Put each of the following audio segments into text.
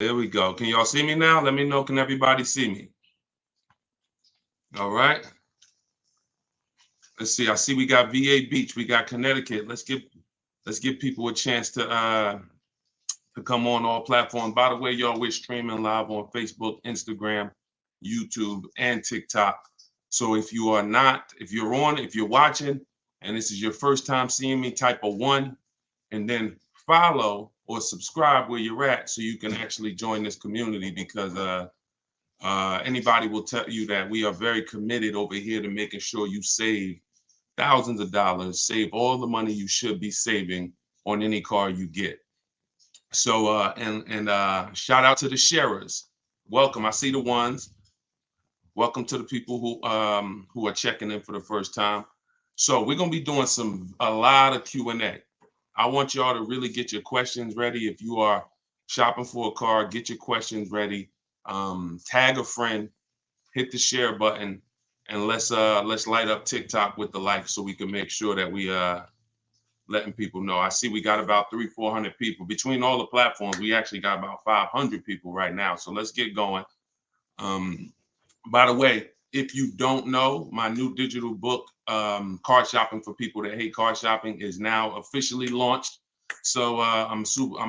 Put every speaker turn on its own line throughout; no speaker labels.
There we go. Can y'all see me now? Let me know. Can everybody see me? All right. Let's see. I see we got VA Beach. We got Connecticut. Let's give people a chance to come on all platforms. By the way, y'all, we're streaming live on Facebook, Instagram, YouTube, and TikTok. So if you are not, if you're watching, and this is your first time seeing me, type a one, and then follow or subscribe where you're at, so you can actually join this community, because anybody will tell you that we are very committed over here to making sure you save thousands of dollars, save all the money you should be saving on any car you get. So shout out to the sharers. Welcome. I see the ones. Welcome to the people who are checking in for the first time. So we're gonna be doing a lot of Q&A. I want y'all to really get your questions ready. If you are shopping for a car, get your questions ready. Tag a friend, hit the share button, and let's light up TikTok with the likes, so we can make sure that we letting people know. I see we got about 300-400 people between all the platforms. We actually got about 500 people right now. So let's get going. By the way, if you don't know, my new digital book, Car Shopping for People That Hate Car Shopping, is now officially launched. So I'm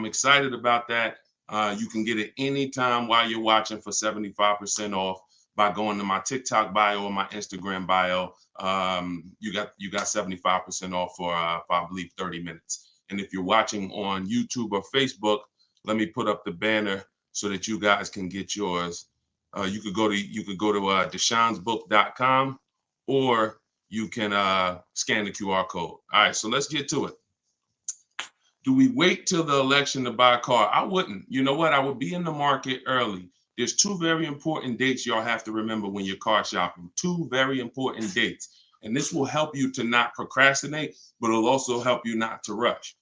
excited about that. You can get it anytime while you're watching for 75% off by going to my TikTok bio or my Instagram bio. You got 75% off for I believe 30 minutes. And if you're watching on YouTube or Facebook, let me put up the banner so that you guys can get yours. You could go to deshonsbook.com, or you can scan the QR code. All right, so let's get to it. Do we wait till the election to buy a car? I wouldn't. You know what? I would be in the market early. There's two very important dates y'all have to remember when you're car shopping. Two very important dates. And this will help you to not procrastinate, but it'll also help you not to rush.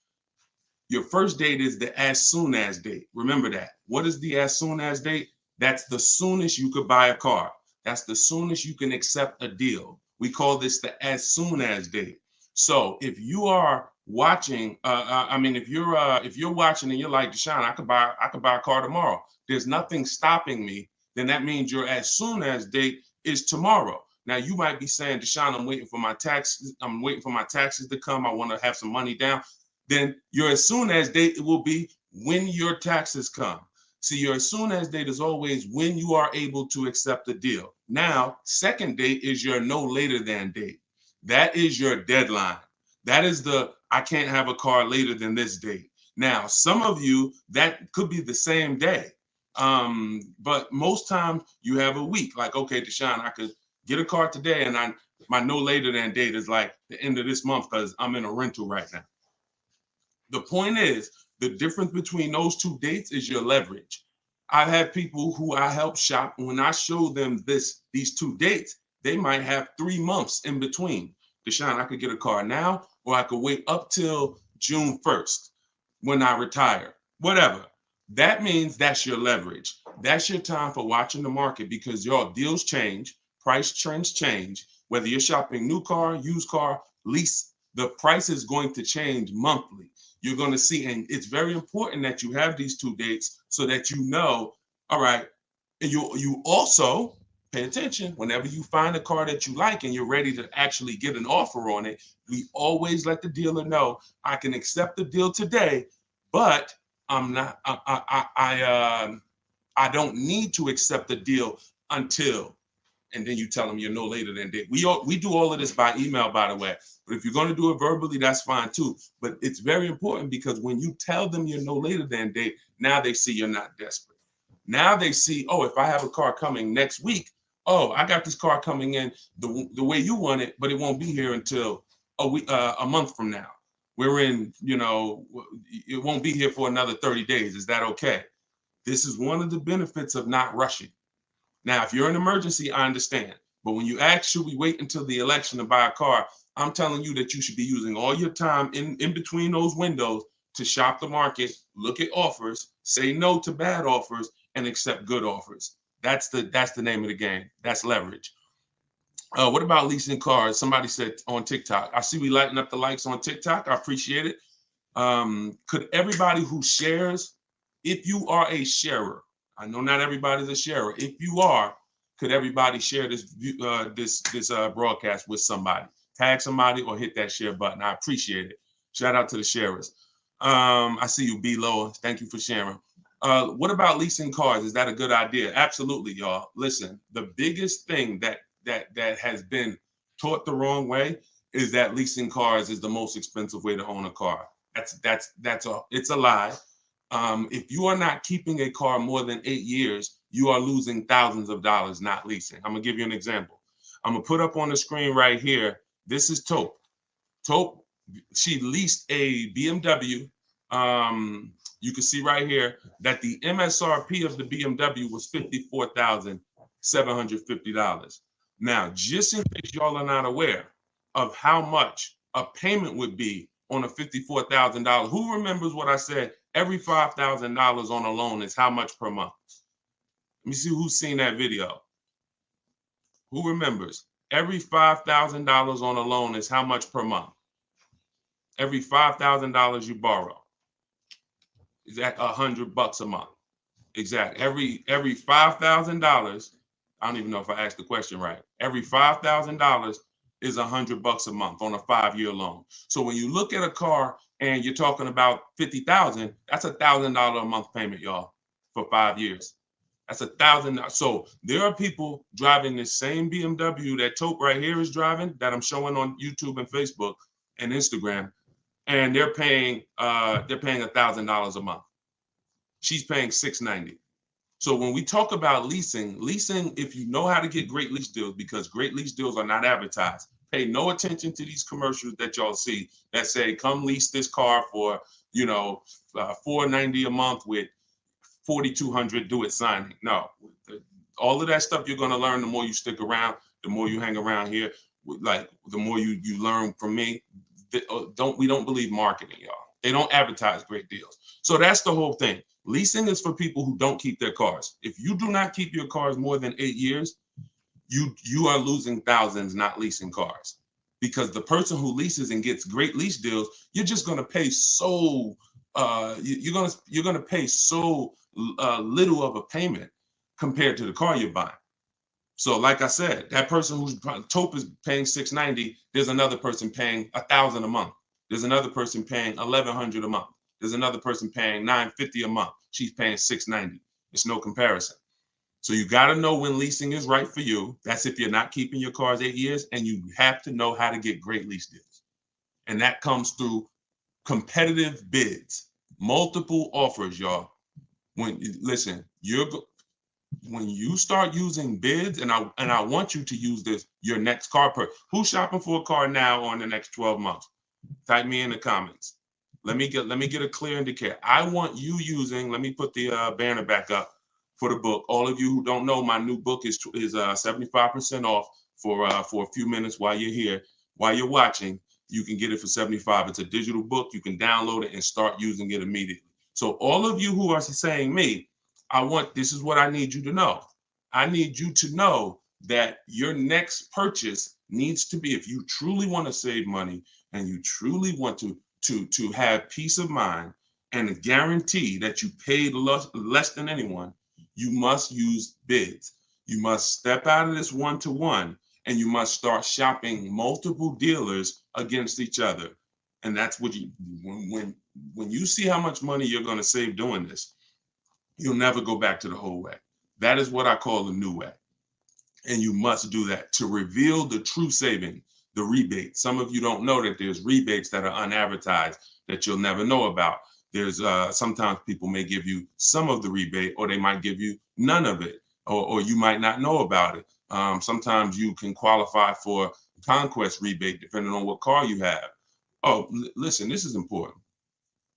Your first date is the as soon as date. Remember that. What is the as soon as date? That's the soonest you could buy a car. That's the soonest you can accept a deal. We call this the as soon as date. So if you are watching, if you're watching and you're like, Deshone, I could buy a car tomorrow. There's nothing stopping me. Then that means your as soon as date is tomorrow. Now you might be saying, Deshone, I'm waiting for my taxes. I'm waiting for my taxes to come. I want to have some money down. Then your as soon as date will be when your taxes come. See, your as soon as date is always when you are able to accept the deal. Now, second date is your no later than date. That is your deadline. That is I can't have a car later than this date. Now, some of you, that could be the same day. But most times you have a week. Like, okay, Deshone, I could get a car today, and my no later than date is like the end of this month because I'm in a rental right now. The point is, the difference between those two dates is your leverage. I've had people who I help shop, when I show them these two dates, they might have 3 months in between. Deshone, I could get a car now, or I could wait up till June 1st when I retire, whatever. That means that's your leverage. That's your time for watching the market, because your deals change, price trends change. Whether you're shopping new car, used car, lease, the price is going to change monthly. You're going to see, and it's very important that you have these two dates so that you know, all right, and you also pay attention whenever you find a car that you like and you're ready to actually get an offer on it. We always let the dealer know, I can accept the deal today, but I'm not, I don't need to accept the deal until, and then you tell them you're no later than date. We do all of this by email, by the way. But if you're going to do it verbally, that's fine too. But it's very important, because when you tell them you're no later than date, now they see you're not desperate. Now they see, oh, if I have a car coming next week, oh, I got this car coming in the way you want it, but it won't be here until a month from now. We're in, it won't be here for another 30 days. Is that okay? This is one of the benefits of not rushing. Now, if you're an emergency, I understand. But when you ask, should we wait until the election to buy a car? I'm telling you that you should be using all your time in between those windows to shop the market, look at offers, say no to bad offers, and accept good offers. That's the name of the game. That's leverage. What about leasing cars? Somebody said on TikTok. I see we lighting up the likes on TikTok. I appreciate it. Could everybody who shares If you are a sharer, I know not everybody's a sharer. If you are, could everybody share this broadcast with somebody? Tag somebody or hit that share button. I appreciate it. Shout out to the sharers. I see you, B. Lower. Thank you for sharing. What about leasing cars? Is that a good idea? Absolutely, y'all. Listen, the biggest thing that has been taught the wrong way is that leasing cars is the most expensive way to own a car. It's a lie. If you are not keeping a car more than 8 years, you are losing thousands of dollars not leasing. I'm gonna give you an example. I'm gonna put up on the screen right here. This is Taupe. Taupe, she leased a BMW. You can see right here that the MSRP of the BMW was $54,750. Now, just in case y'all are not aware of how much a payment would be on a $54,000, who remembers what I said? Every $5,000 on a loan is how much per month? Let me see who's seen that video. Who remembers? Every $5,000 on a loan is how much per month? Every $5,000 you borrow is at $100 a month. Exactly. Every $5,000. I don't even know if I asked the question right. Every $5,000 is $100 a month on a 5-year loan. So when you look at a car and you're talking about 50,000, that's $1,000 a month payment, y'all, for 5 years. That's $1,000. So there are people driving the same BMW that Taupe right here is driving, that I'm showing on YouTube and Facebook and Instagram, and they're paying $1,000 a month. She's paying $690. So when we talk about leasing, if you know how to get great lease deals, because great lease deals are not advertised, pay no attention to these commercials that y'all see that say, come lease this car for, $490 a month with $4,200 do it signing. No, all of that stuff you're going to learn the more you stick around, the more you hang around here, like the more you learn from me. We don't believe marketing, y'all. They don't advertise great deals. So that's the whole thing. Leasing is for people who don't keep their cars. If you do not keep your cars more than 8 years, you are losing thousands not leasing cars. Because the person who leases and gets great lease deals, you're just going to pay so you're going to pay so little of a payment compared to the car you're buying. So like I said, that person who's Taupe is paying $690, there's another person paying $1,000 a month. There's another person paying $1,100 a month. There's another person paying $950 a month. She's paying $690. It's no comparison. So you got to know when leasing is right for you. That's if you're not keeping your cars 8 years, and you have to know how to get great lease deals. And that comes through competitive bids, multiple offers, y'all. When you start using bids, and I want you to use this, your next car who's shopping for a car now or in the next 12 months? Type me in the comments. Let me get a clear indicator. I want you using, let me put the banner back up for the book. All of you who don't know, my new book is 75% off for a few minutes while you're here, while you're watching. You can get it for $75. It's a digital book. You can download it and start using it immediately. So all of you who are saying me, this is what I need you to know. I need you to know that your next purchase needs to be, if you truly want to save money and you truly want to have peace of mind and a guarantee that you paid less than anyone, you must use bids. You must step out of this one-to-one, and you must start shopping multiple dealers against each other. And that's what when you see how much money you're going to save doing this, you'll never go back to the whole way. That is what I call the new way. And you must do that to reveal the true saving, the rebate. Some of you don't know that there's rebates that are unadvertised that you'll never know about. There's sometimes people may give you some of the rebate, or they might give you none of it, or you might not know about it. Sometimes you can qualify for conquest rebate depending on what car you have. Oh, listen, this is important.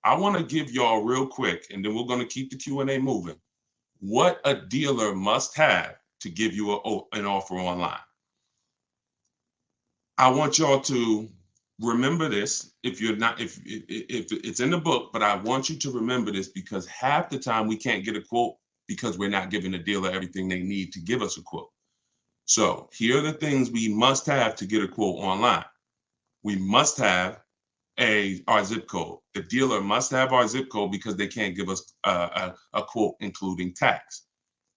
I want to give y'all real quick, and then we're going to keep the Q&A moving, what a dealer must have to give you an offer online. I want y'all to remember this. If it's in the book, but I want you to remember this, because half the time we can't get a quote because we're not giving the dealer everything they need to give us a quote. So here are the things we must have to get a quote online. We must have our zip code. The dealer must have our zip code because they can't give us a quote including tax.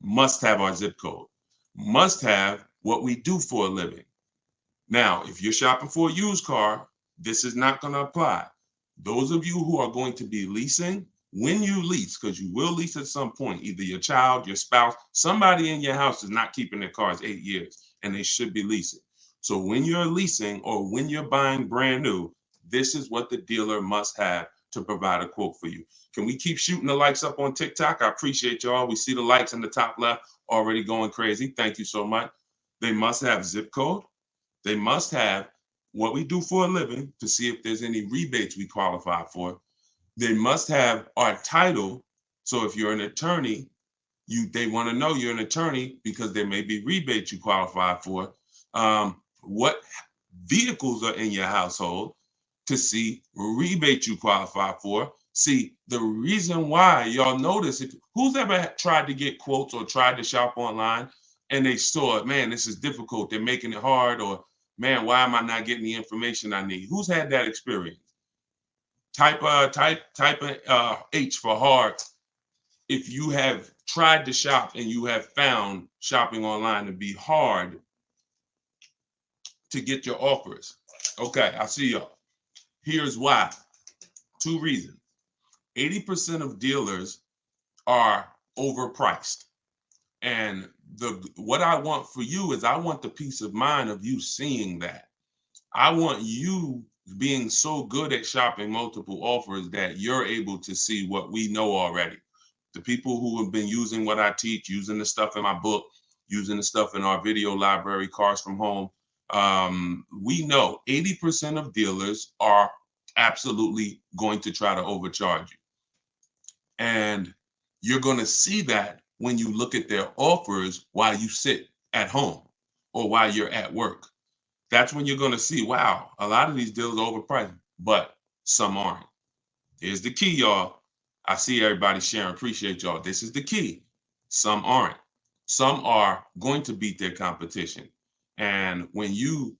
Must have our zip code. Must have what we do for a living. Now, if you're shopping for a used car, this is not going to apply. Those of you who are going to be leasing, when you lease, because you will lease at some point, either your child, your spouse, somebody in your house is not keeping their cars 8 years, and they should be leasing. So when you're leasing or when you're buying brand new, this is what the dealer must have to provide a quote for you. Can we keep shooting the likes up on TikTok? I appreciate y'all. We see the likes in the top left already going crazy. Thank you so much. They must have zip code. They must have what we do for a living to see if there's any rebates we qualify for. They must have our title. So if you're an attorney, they want to know you're an attorney because there may be rebates you qualify for. What vehicles are in your household to see rebate you qualify for. See, the reason why y'all notice, who's ever tried to get quotes or tried to shop online and they saw, man, this is difficult, they're making it hard, or man, why am I not getting the information I need? Who's had that experience? Type H for hard if you have tried to shop and you have found shopping online to be hard to get your offers. Okay, I see y'all. Here's why. 2 reasons. 80% of dealers are overpriced. And what I want for you is I want the peace of mind of you seeing that. I want you being so good at shopping multiple offers that you're able to see what we know already. The people who have been using what I teach, using the stuff in my book, using the stuff in our video library, Cars from Home, we know 80% of dealers are absolutely going to try to overcharge you. And you're going to see that when you look at their offers while you sit at home or while you're at work. That's when you're going to see, wow, a lot of these deals are overpriced, but some aren't. Here's the key, y'all. I see everybody sharing. Appreciate y'all. This is the key. Some aren't. Some are going to beat their competition. And when you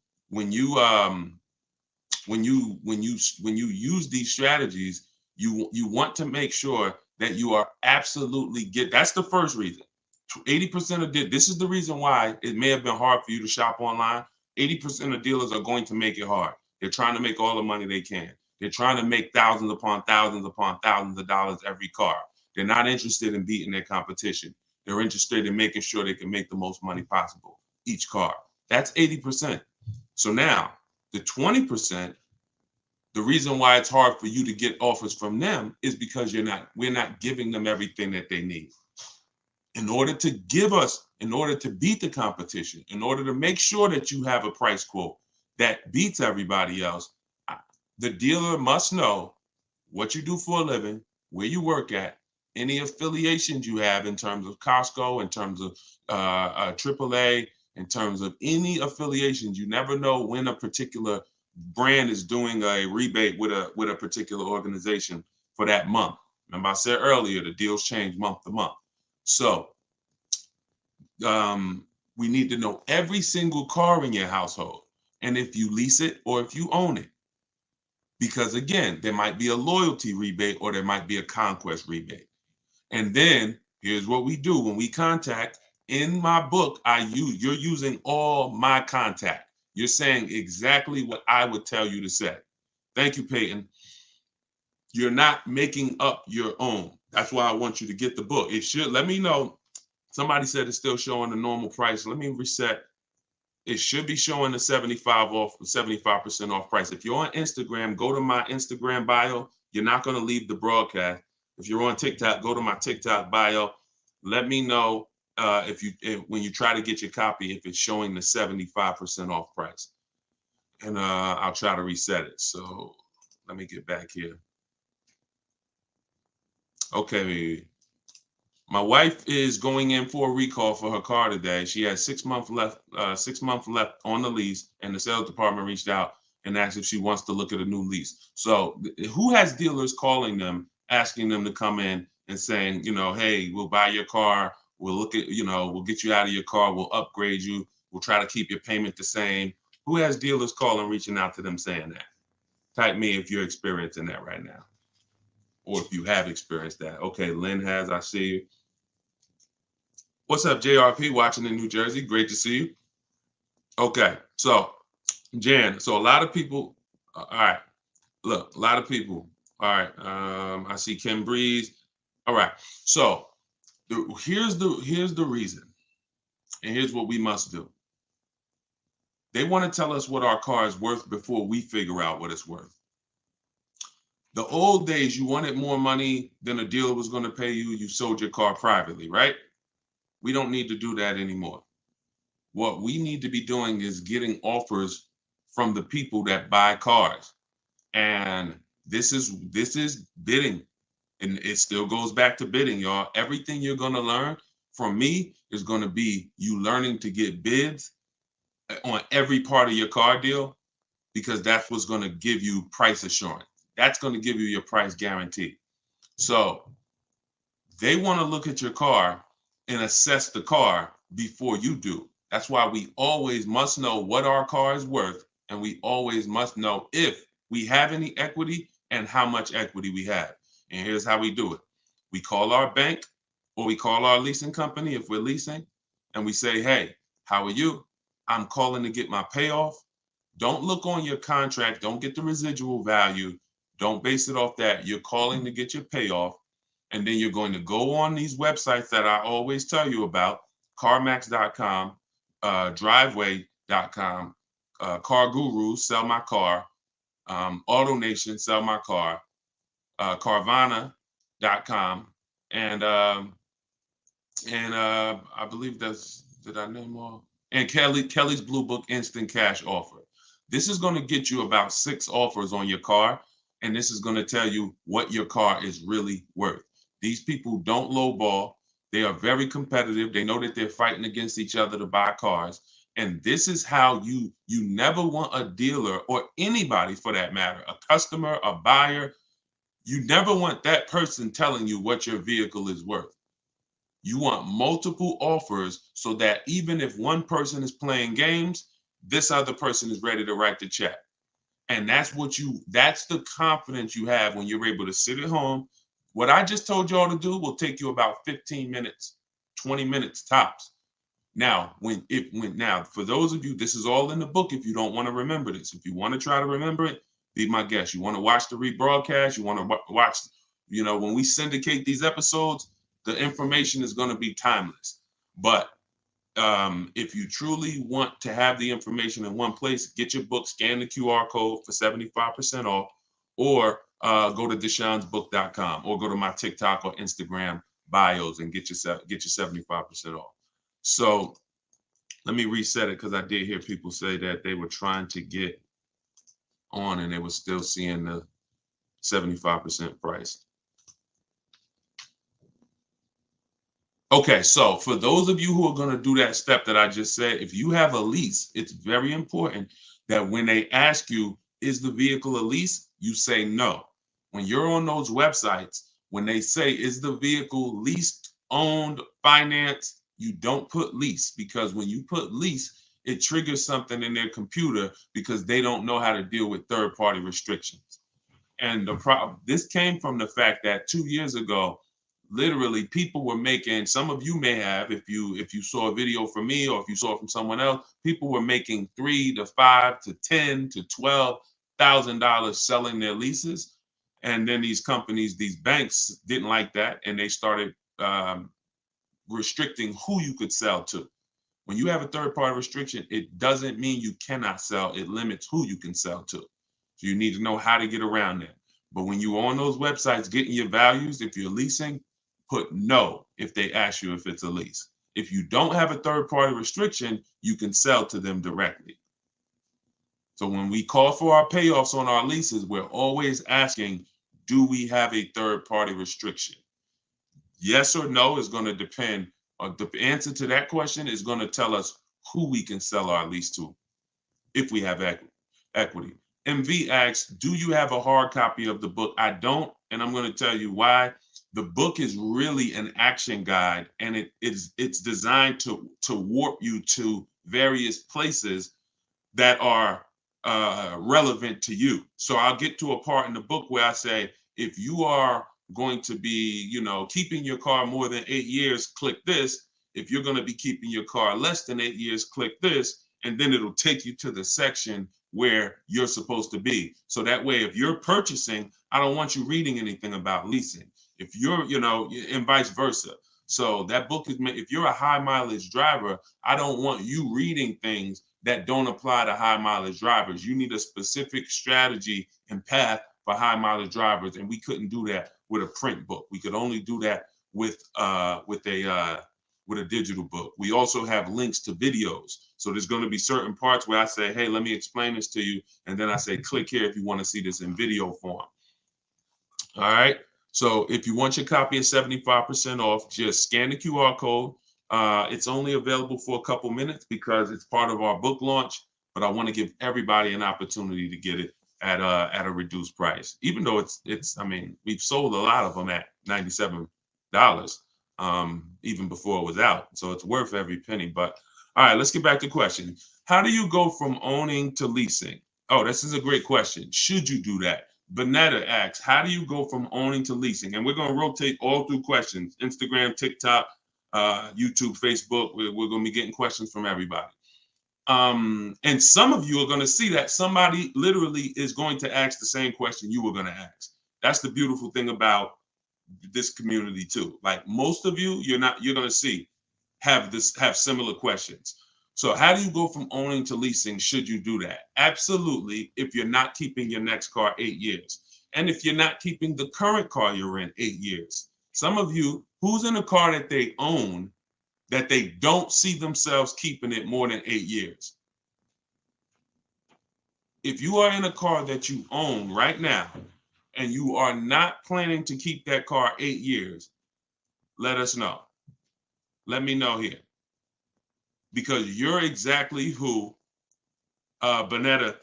use these strategies, you want to make sure that you are absolutely that's the first reason. 80% of this is the reason why it may have been hard for you to shop online. 80% of dealers are going to make it hard. They're trying to make all the money they can. They're trying to make thousands upon thousands of dollars every car. They're not interested in beating their competition. They're interested in making sure they can make the most money possible each car. That's 80%. So now the 20%, the reason why it's hard for you to get offers from them is because we're not giving them everything that they need. In order to beat the competition, in order to make sure that you have a price quote that beats everybody else, the dealer must know what you do for a living, where you work at, any affiliations you have in terms of Costco, in terms of AAA, in terms of any affiliations. You never know when a particular brand is doing a rebate with a particular organization for that month. Remember I said earlier, the deals change month to month. So we need to know every single car in your household, and if you lease it or if you own it. Because again, there might be a loyalty rebate or there might be a conquest rebate. And then here's what we do when we contact. In my book, you're using all my contact. You're saying exactly what I would tell you to say. Thank you, Peyton. You're not making up your own. That's why I want you to get the book. It should, let me know. Somebody said it's still showing the normal price. Let me reset. It should be showing the 75% off price. If you're on Instagram, go to my Instagram bio. You're not going to leave the broadcast. If you're on TikTok, go to my TikTok bio. Let me know when you try to get your copy, if it's showing the 75% off price. And I'll try to reset it. So let me get back here. Okay. My wife is going in for a recall for her car today. She has 6 months left, 6 months left on the lease, and the sales department reached out and asked if she wants to look at a new lease. So who has dealers calling them, asking them to come in and saying, hey, we'll buy your car, we'll look at, we'll get you out of your car, we'll upgrade you, we'll try to keep your payment the same. Who has dealers calling, reaching out to them saying that? Type me if you're experiencing that right now, or if you have experienced that. Okay, Lynn has, I see you. What's up, JRP, watching in New Jersey? Great to see you. Okay, so Jan, so a lot of people, all right, look, a lot of people, all right, I see Kim Breeze. All right, so here's the reason, and here's what we must do. They want to tell us what our car is worth before we figure out what it's worth. The old days, you wanted more money than a dealer was going to pay you, you sold your car privately, right? We don't need to do that anymore. What we need to be doing is getting offers from the people that buy cars. And this is bidding. And it still goes back to bidding, y'all. Everything you're going to learn from me is going to be you learning to get bids on every part of your car deal, because that's what's going to give you price assurance. That's going to give you your price guarantee. So they want to look at your car and assess the car before you do. That's why we always must know what our car is worth, and we always must know if we have any equity and how much equity we have. And here's how we do it. We call our bank, or we call our leasing company if we're leasing, and we say, hey, how are you? I'm calling to get my payoff. Don't look on your contract. Don't get the residual value. Don't base it off that. You're calling to get your payoff. And then you're going to go on these websites that I always tell you about, CarMax.com, Driveway.com, Car Guru, Sell My Car, AutoNation, Sell My Car, Carvana.com, and I believe did I name all? And Kelly's Blue Book Instant Cash Offer. This is going to get you about 6 offers on your car, and this is going to tell you what your car is really worth. These people don't lowball. They are very competitive. They know that they're fighting against each other to buy cars. And this is how you never want a dealer, or anybody for that matter, a customer, a buyer, you never want that person telling you what your vehicle is worth. You want multiple offers so that even if one person is playing games, this other person is ready to write the check. And that's the confidence you have when you're able to sit at home. What I just told y'all to do will take you about 15 minutes, 20 minutes tops. Now, now, for those of you, this is all in the book. If you don't want to remember this, if you want to try to remember it, be my guest. You want to watch the rebroadcast, you want to watch, when we syndicate these episodes, the information is going to be timeless. But if you truly want to have the information in one place, get your book, scan the QR code for 75% off, or go to deshonsbook.com, or go to my TikTok or Instagram bios and get your 75% off. So let me reset it, because I did hear people say that they were trying to get on and they were still seeing the 75% price. Okay, so for those of you who are going to do that step that I just said, if you have a lease, it's very important that when they ask you, is the vehicle a lease, you say no. When you're on those websites, when they say, is the vehicle leased, owned, financed, you don't put lease, because when you put lease, it triggers something in their computer, because they don't know how to deal with third-party restrictions. And the problem, this came from the fact that 2 years ago, literally people were making, some of you may have, if you saw a video from me, or if you saw it from someone else, people were making $3,000 to $5,000 to $10,000 to $12,000 selling their leases. And then these companies, these banks didn't like that, and they started restricting who you could sell to. When you have a third-party restriction, it doesn't mean you cannot sell, it limits who you can sell to. So you need to know how to get around that. But when you're on those websites getting your values, if you're leasing, put no if they ask you if it's a lease. If you don't have a third-party restriction, you can sell to them directly. So when we call for our payoffs on our leases, we're always asking, do we have a third-party restriction? Yes or no is going to depend. The answer to that question is going to tell us who we can sell our lease to, if we have equity. MV asks, do you have a hard copy of the book? I don't, and I'm going to tell you why. The book is really an action guide, and it's designed to warp you to various places that are relevant to you. So I'll get to a part in the book where I say, if you are going to be, keeping your car more than 8 years, click this. If you're going to be keeping your car less than 8 years, click this. And then it'll take you to the section where you're supposed to be. So that way, if you're purchasing, I don't want you reading anything about leasing. If you're, and vice versa. So that book is meant, if you're a high mileage driver, I don't want you reading things that don't apply to high mileage drivers. You need a specific strategy and path for high mileage drivers. And we couldn't do that with a print book. We could only do that with a digital book. We also have links to videos. So there's going to be certain parts where I say, hey, let me explain this to you. And then I say, click here if you want to see this in video form. All right. So if you want your copy at 75% off, just scan the QR code. It's only available for a couple minutes because it's part of our book launch, but I want to give everybody an opportunity to get it at a reduced price. Even though we've sold a lot of them at $97, even before it was out. So it's worth every penny. But all right, let's get back to the question. How do you go from owning to leasing? Oh, this is a great question. Should you do that? Bonetta asks, how do you go from owning to leasing? And we're going to rotate all through questions. Instagram, TikTok, YouTube, Facebook. We're going to be getting questions from everybody. And some of you are going to see that somebody literally is going to ask the same question you were going to ask. That's the beautiful thing about this community too. Like most of you, you're going to see have similar questions. So how do you go from owning to leasing? Should you do that? Absolutely. If you're not keeping your next car 8 years, and if you're not keeping the current car you're in 8 years. Some of you, who's in a car that they own, that they don't see themselves keeping it more than 8 years. If you are in a car that you own right now, and you are not planning to keep that car 8 years, let us know. Let me know here. Because you're exactly who Bonetta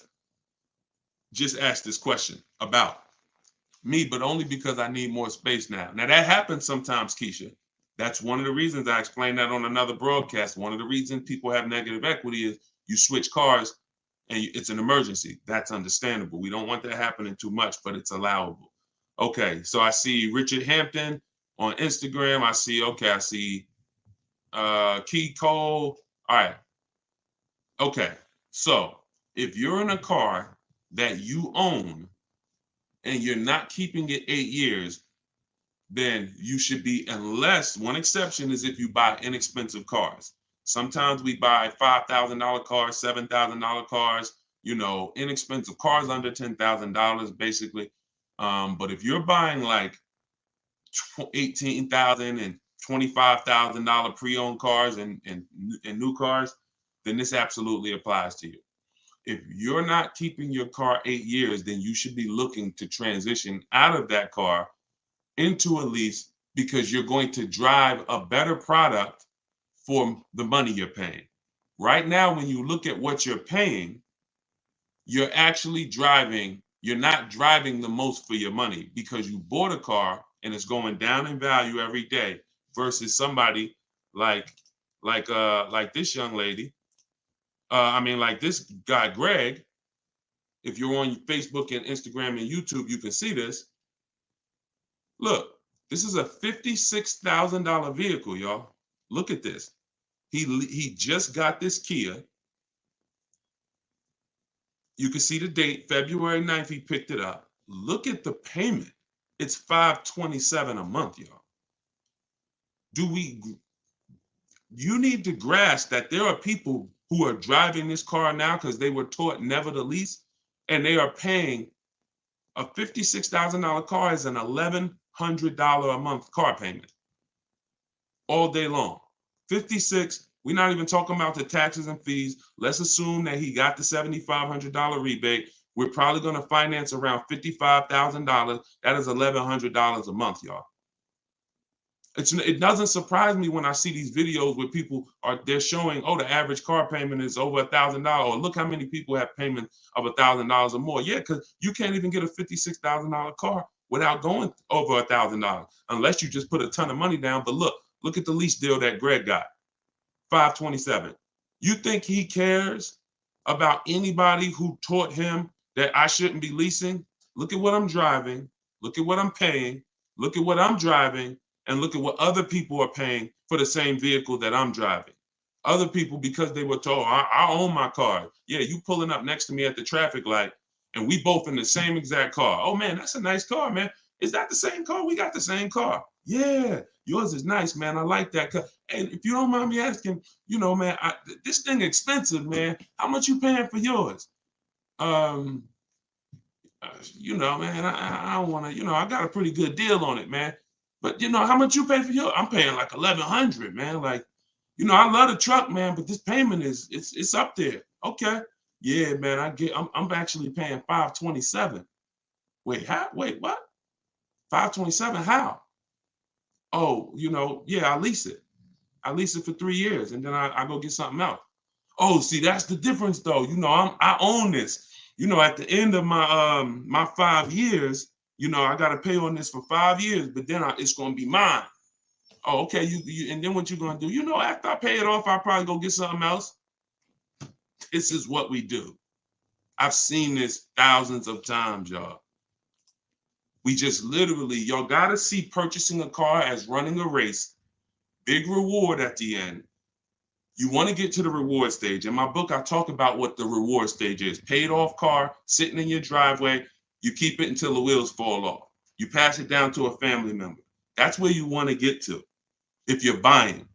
just asked this question about. Me, but only because I need more space now. Now that happens sometimes, Keisha. That's one of the reasons I explained that on another broadcast. One of the reasons people have negative equity is you switch cars and it's an emergency. That's understandable. We don't want that happening too much, but it's allowable. Okay, so I see Richard Hampton on Instagram. I see Key Cole. All right. Okay. So if you're in a car that you own and you're not keeping it 8 years, then you should be, unless one exception is if you buy inexpensive cars. Sometimes we buy $5,000 cars, $7,000 cars, inexpensive cars under $10,000 basically. But if you're buying like $18,000 and $25,000 pre-owned cars and new cars, then this absolutely applies to you. If you're not keeping your car 8 years, then you should be looking to transition out of that car into a lease because you're going to drive a better product for the money you're paying. Right now, when you look at what you're paying, you're not driving the most for your money because you bought a car and it's going down in value every day versus somebody like this young lady. Like this guy, Greg. If you're on Facebook and Instagram and YouTube, you can see this. Look, this is a $56,000 vehicle, y'all. Look at this. He just got this Kia. You can see the date, February 9th, he picked it up. Look at the payment. It's $527 a month, y'all. You need to grasp that there are people who are driving this car now because they were taught never to lease, and they are paying a $56,000 car is an $1,100 a month car payment all day long. 56. We're not even talking about the taxes and fees. Let's assume that he got the $7,500 rebate. We're probably going to finance around $55,000. That is $1,100 a month, y'all. It doesn't surprise me when I see these videos where they're showing, the average car payment is over $1,000, or look how many people have payments of $1,000 or more. Yeah, because you can't even get a $56,000 car without going over $1,000 unless you just put a ton of money down. But look at the lease deal that Greg got, $527. You think he cares about anybody who taught him that I shouldn't be leasing? Look at what I'm driving. Look at what I'm paying. Look at what I'm driving. And look at what other people are paying for the same vehicle that I'm driving. Other people, because they were told, I own my car. Yeah, you pulling up next to me at the traffic light, and we both in the same exact car. Oh, man, that's a nice car, man. Is that the same car? We got the same car. Yeah, yours is nice, man. I like that car. And if you don't mind me asking, man, this thing expensive, man. How much you paying for yours? Um, Man, I don't want to, I got a pretty good deal on it, man. But how much you pay for yours? I'm paying like 1,100, man. Like, I love the truck, man, but this payment it's up there. Okay. Yeah, man. I'm actually paying 527. Wait, how? Wait, what? 527? How? Oh, yeah, I lease it. I lease it for 3 years and then I go get something else. Oh, see, that's the difference though. I own this. At the end of my 5 years, I gotta pay on this for 5 years, but then it's gonna be mine. Oh, okay. And then what you gonna do? After I pay it off, I'll probably go get something else. This is what we do. I've seen this thousands of times, y'all. We just literally, y'all gotta see purchasing a car as running a race, big reward at the end. You want to get to the reward stage. In my book, I talk about what the reward stage is. Paid off car, sitting in your driveway. You keep it until the wheels fall off. You pass it down to a family member. That's where you want to get to if you're buying.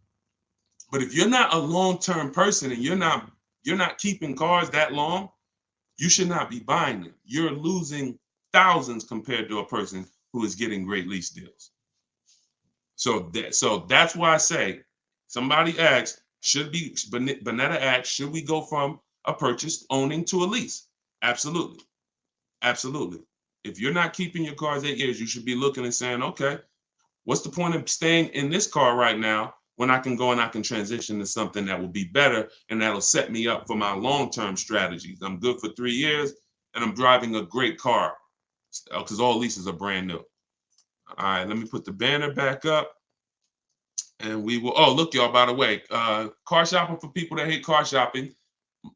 But if you're not a long-term person and you're not keeping cars that long, you should not be buying them. You're losing thousands compared to a person who is getting great lease deals. So that's why I say, somebody asked, Bonetta asked, should we go from a purchase owning to a lease? Absolutely. Absolutely. If you're not keeping your cars 8 years, you should be looking and saying, okay, what's the point of staying in this car right now when I can go and I can transition to something that will be better and that'll set me up for my long-term strategies? I'm good for 3 years and I'm driving a great car because all leases are brand new. All right, let me put the banner back up. And we will, oh, look, y'all, by the way, car shopping for people that hate car shopping.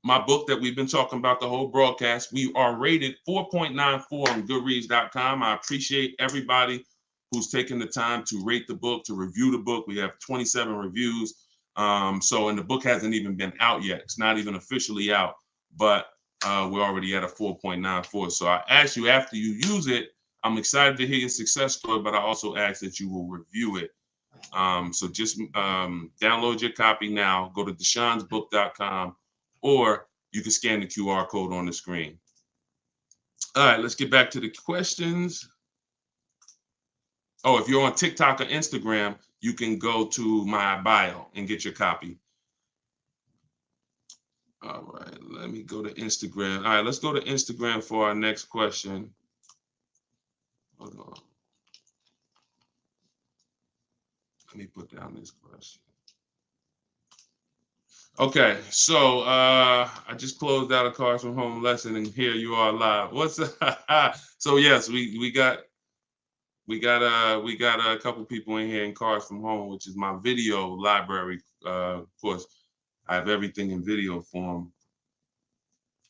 My book that we've been talking about the whole broadcast, we are rated 4.94 on goodreads.com. I appreciate everybody who's taken the time to rate the book, to review the book. We have 27 reviews. And the book hasn't even been out yet. It's not even officially out, but we're already at a 4.94. So I ask you, after you use it, I'm excited to hear your success story, but I also ask that you will review it. So just download your copy now. Go to deshonsbook.com, or you can scan the QR code on the screen. All right, let's get back to the questions. Oh, if you're on TikTok or Instagram, you can go to my bio and get your copy. All right, let me go to Instagram. All right, let's go to Instagram for our next question. Hold on. Let me put down this question. Okay, so I just closed out a Cars from Home lesson, and here you are live. What's so? Yes, we got a couple people in here in Cars from Home, which is my video library. Of course, I have everything in video form.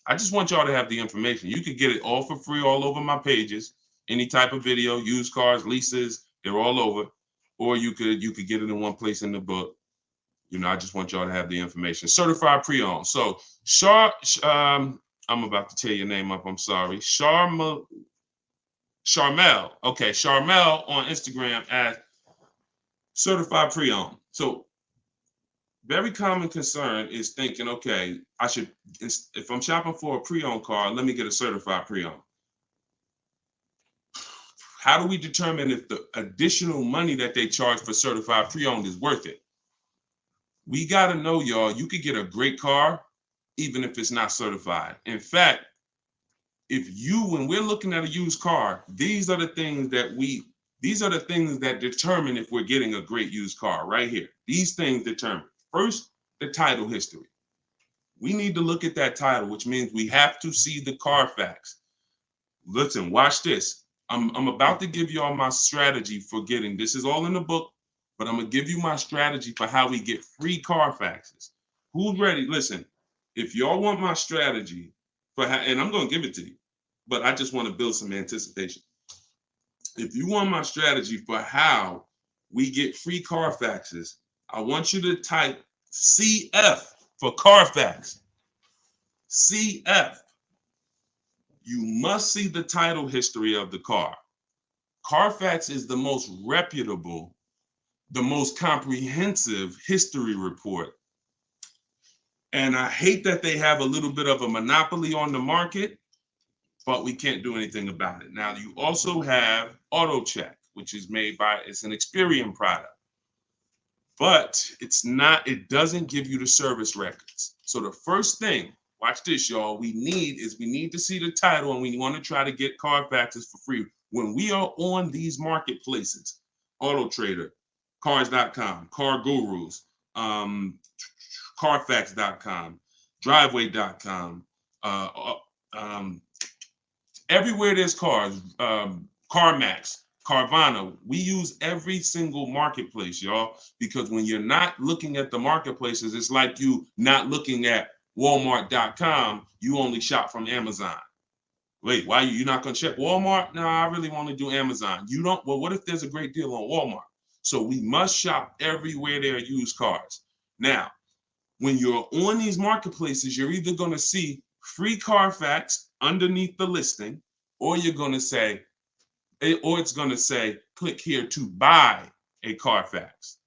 I just want y'all to have the information. You could get it all for free all over my pages. Any type of video, used cars, leases, they're all over. Or you could get it in one place in the book. I just want y'all to have the information. Certified pre-owned. So I'm about to tear your name up. I'm sorry. Charmel. Okay, Charmel on Instagram as certified pre-owned. So very common concern is thinking, okay, if I'm shopping for a pre-owned car, let me get a certified pre-owned. How do we determine if the additional money that they charge for certified pre-owned is worth it? We got to know, y'all, you could get a great car even if it's not certified. In fact, when we're looking at a used car, these are the things that determine if we're getting a great used car right here. These things determine. First, the title history. We need to look at that title, which means we have to see the Carfax. Listen, watch this. I'm about to give y'all my strategy for getting, this is all in the book, but I'm going to give you my strategy for how we get free Carfaxes. Who's ready? Listen, If y'all want my strategy for how, and I'm going to give it to you, but I just want to build some anticipation. If you want my strategy for how we get free Carfaxes, I want you to type CF for Carfax. CF. You must see the title history of the car. Carfax is the most reputable, the most comprehensive history report. And I hate that they have a little bit of a monopoly on the market, but we can't do anything about it. Now, you also have AutoCheck, which is it's an Experian product, but it doesn't give you the service records. So the first thing, watch this, y'all, we need to see the title, and we want to try to get Carfaxes for free. When we are on these marketplaces, Auto Trader, Cars.com, Car Gurus, Carfax.com, Driveway.com, everywhere there's cars, CarMax, Carvana, we use every single marketplace, y'all, because when you're not looking at the marketplaces, it's like you not looking at Walmart.com, you only shop from Amazon. Wait, why you're not going to check Walmart? No, I really want to do Amazon. You don't, well, what if there's a great deal on Walmart? So we must shop everywhere there are used cars. Now, when you're on these marketplaces, you're either going to see free Carfax underneath the listing, or you're going to say, or it's going to say, click here to buy a Carfax.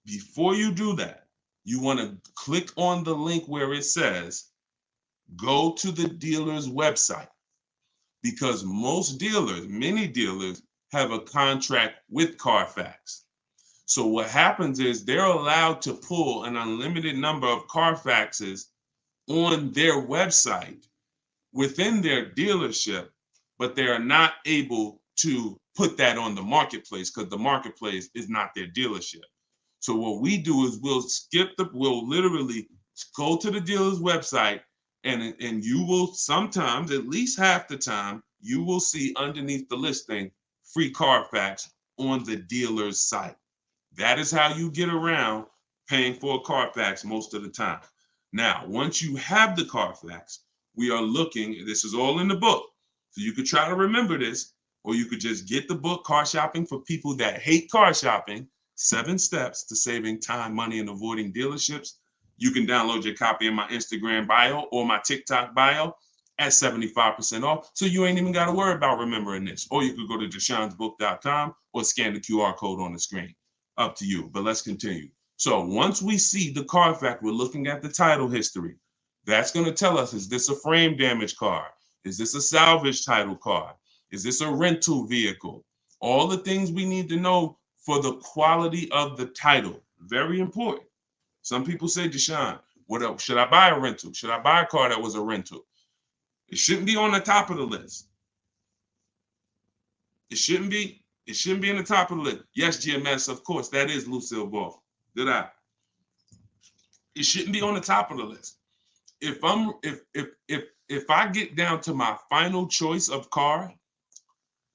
Before you do that, you want to click on the link where it says, go to the dealer's website, because many dealers have a contract with Carfax. So what happens is they're allowed to pull an unlimited number of Carfaxes on their website within their dealership, but they are not able to put that on the marketplace because the marketplace is not their dealership. So what we do is we'll literally go to the dealer's website, and you will sometimes, at least half the time, you will see underneath the listing free Carfax on the dealer's site. That is how you get around paying for a Carfax most of the time. Now, once you have the Carfax, we are looking, this is all in the book. So you could try to remember this, or you could just get the book, Car Shopping for People That Hate Car Shopping, 7 Steps to Saving Time, Money, and Avoiding Dealerships. You can download your copy in my Instagram bio or my TikTok bio at 75% off. So you ain't even got to worry about remembering this. Or you could go to deshonsbook.com or scan the QR code on the screen. Up to you, but let's continue. So once we see the Carfax, we're looking at the title history. That's going to tell us, is this a frame damage car? Is this a salvage title car? Is this a rental vehicle? All the things we need to know for the quality of the title. Very important. Some people say, Deshone, what else? Should I buy a rental? Should I buy a car that was a rental? It shouldn't be on the top of the list. It shouldn't be in the top of the list. Yes, GMS, of course, that is Lucille Ball. Did I? It shouldn't be on the top of the list. If I get down to my final choice of car,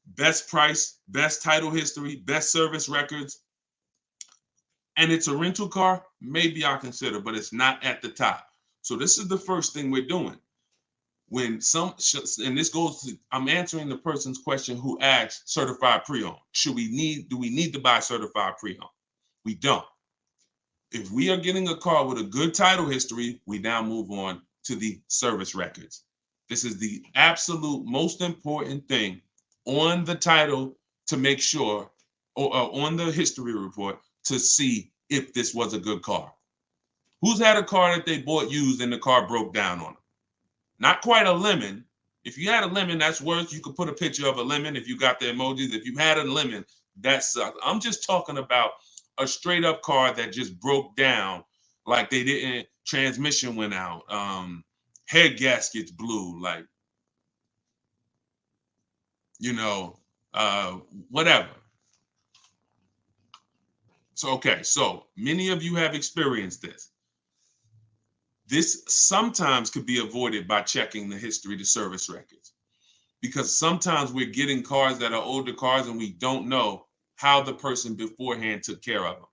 best price, best title history, best service records, and it's a rental car, maybe I'll consider, but it's not at the top. So this is the first thing we're doing. And this goes to, I'm answering the person's question who asked certified pre-owned. Do we need to buy certified pre-owned? We don't. If we are getting a car with a good title history, we now move on to the service records. This is the absolute most important thing on the title to make sure, or on the history report to see if this was a good car. Who's had a car that they bought used and the car broke down on them? Not quite a lemon. If you had a lemon, that's worse. You could put a picture of a lemon if you got the emojis. If you had a lemon, that sucks. I'm just talking about a straight up car that just broke down, like they didn't, transmission went out, head gaskets blew, like, whatever. So, okay, so many of you have experienced this. This sometimes could be avoided by checking the history, the service records, because sometimes we're getting cars that are older cars and we don't know how the person beforehand took care of them.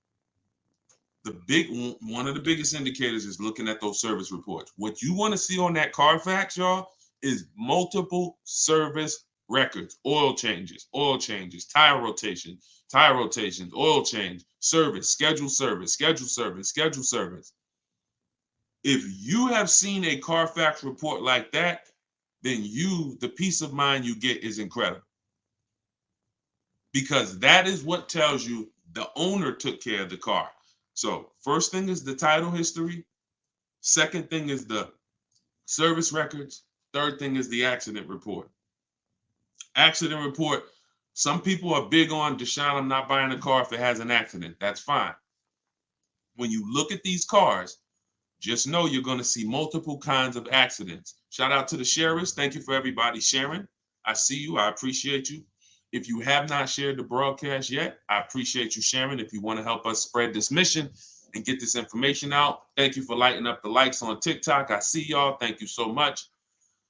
One of the biggest indicators is looking at those service reports. What you want to see on that Carfax, y'all, is multiple service records, oil changes, tire rotations, oil change, scheduled service, scheduled service. If you have seen a Carfax report like that, then the peace of mind you get is incredible. Because that is what tells you the owner took care of the car. So first thing is the title history. Second thing is the service records. Third thing is the accident report. Accident report. Some people are big on, Deshone, I'm not buying a car if it has an accident. That's fine. When you look at these cars, just know you're going to see multiple kinds of accidents. Shout out to the sharers. Thank you for everybody sharing. I see you. I appreciate you. If you have not shared the broadcast yet, I appreciate you sharing. If you want to help us spread this mission and get this information out, thank you for lighting up the likes on TikTok. I see y'all. Thank you so much.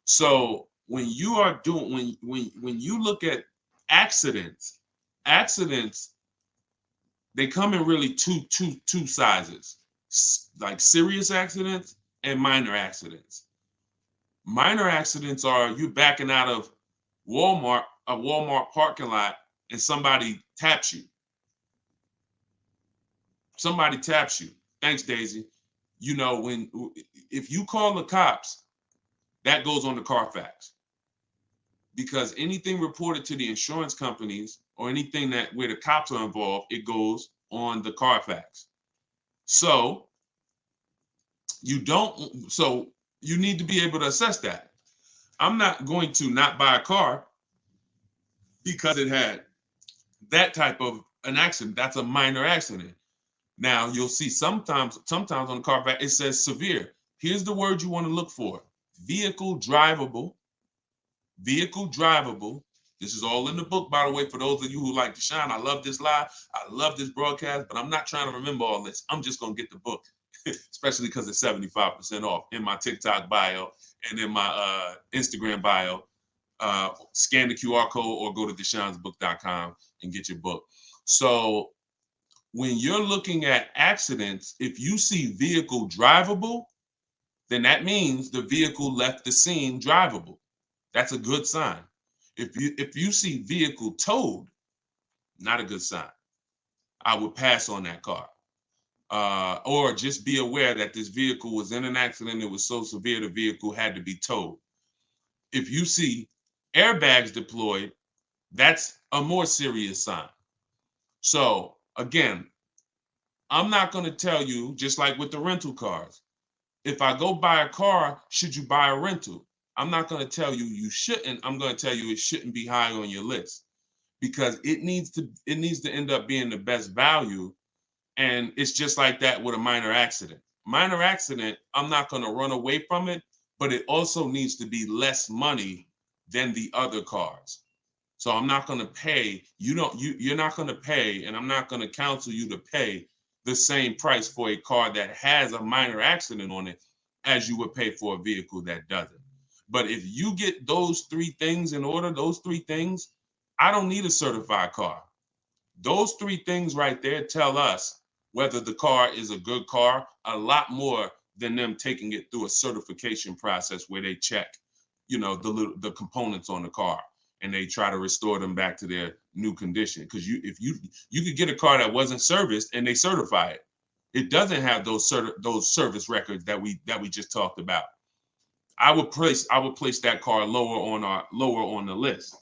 So when you are doing, when you look at accidents, they come in really two sizes, like serious accidents and minor accidents. Minor accidents are you backing out of a Walmart parking lot, and somebody taps you. Thanks, Daisy. You know, if you call the cops, that goes on the Carfax. Because anything reported to the insurance companies or anything where the cops are involved, it goes on the Carfax. So you need to be able to assess that. I'm not going to not buy a car because it had that type of an accident. That's a minor accident. Now you'll see sometimes on the Carfax it says severe. Here's the word you want to look for: vehicle drivable. This is all in the book, by the way, for those of you who like Deshone. I love this live. I love this broadcast, but I'm not trying to remember all this. I'm just going to get the book, especially because it's 75% off in my TikTok bio and in my Instagram bio. Scan the QR code or go to deshonesbook.com and get your book. So when you're looking at accidents, if you see vehicle drivable, then that means the vehicle left the scene drivable. That's a good sign. If you see vehicle towed, not a good sign. I would pass on that car. Or just be aware that this vehicle was in an accident. It was so severe the vehicle had to be towed. If you see airbags deployed, that's a more serious sign. So again, I'm not going to tell you, just like with the rental cars, if I go buy a car, should you buy a rental? I'm not going to tell you you shouldn't. I'm going to tell you it shouldn't be high on your list, because it needs to end up being the best value. And it's just like that with a minor accident. I'm not going to run away from it, but it also needs to be less money than the other cars. So I'm not going to pay, you're not going to pay, and I'm not going to counsel you to pay the same price for a car that has a minor accident on it as you would pay for a vehicle that doesn't. But if you get those three things in order, I don't need a certified car. Those three things right there tell us whether the car is a good car, a lot more than them taking it through a certification process where they check, the components on the car and they try to restore them back to their new condition. Because if you could get a car that wasn't serviced and they certify it, it doesn't have those service records that we just talked about. I would place that car lower on the list.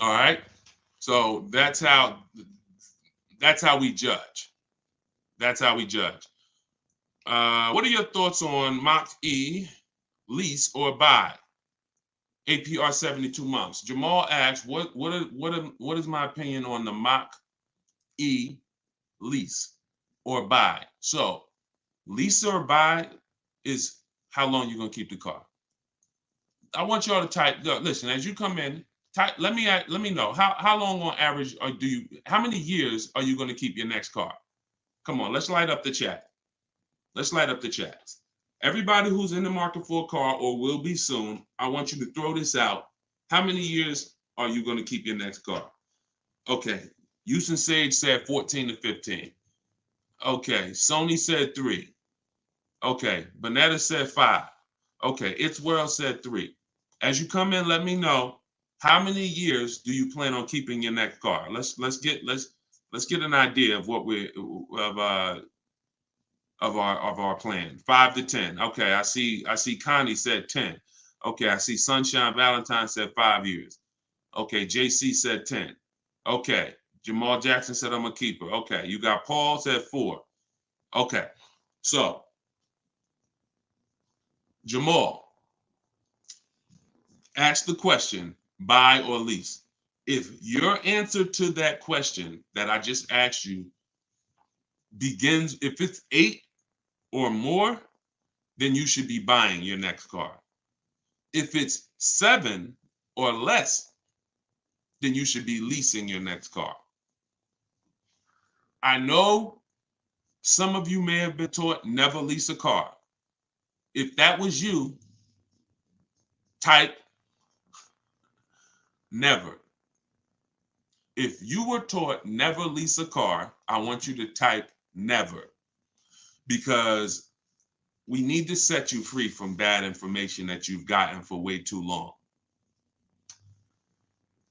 All right. So that's how we judge. What are your thoughts on Mach-E, lease or buy? APR 72 months. Jamal asks, what is my opinion on the Mach-E, lease or buy? So lease or buy is how long you're gonna keep the car. I want y'all to type. Listen, as you come in, let me know how long on average how many years are you going to keep your next car? Come on, let's light up the chat. Everybody who's in the market for a car or will be soon, I want you to throw this out. How many years are you going to keep your next car? Okay, Houston Sage said 14 to 15. Okay, Sony said 3. Okay, Bonetta said 5. Okay, It's World said 3. As you come in, let me know how many years do you plan on keeping your next car. Let's get an idea of what we of our plan. 5 to 10. Okay, I see Connie said 10. Okay, I see Sunshine Valentine said 5 years. Okay, JC said 10. Okay, Jamal Jackson said I'm a keeper. Okay, you got Paul said 4. Okay, so Jamal, ask the question, buy or lease. If your answer to that question that I just asked you begins, if it's 8 or more, then you should be buying your next car. If it's 7 or less, then you should be leasing your next car. I know some of you may have been taught never lease a car. If that was you, type never. If you were taught never lease a car, I want you to type never, because we need to set you free from bad information that you've gotten for way too long.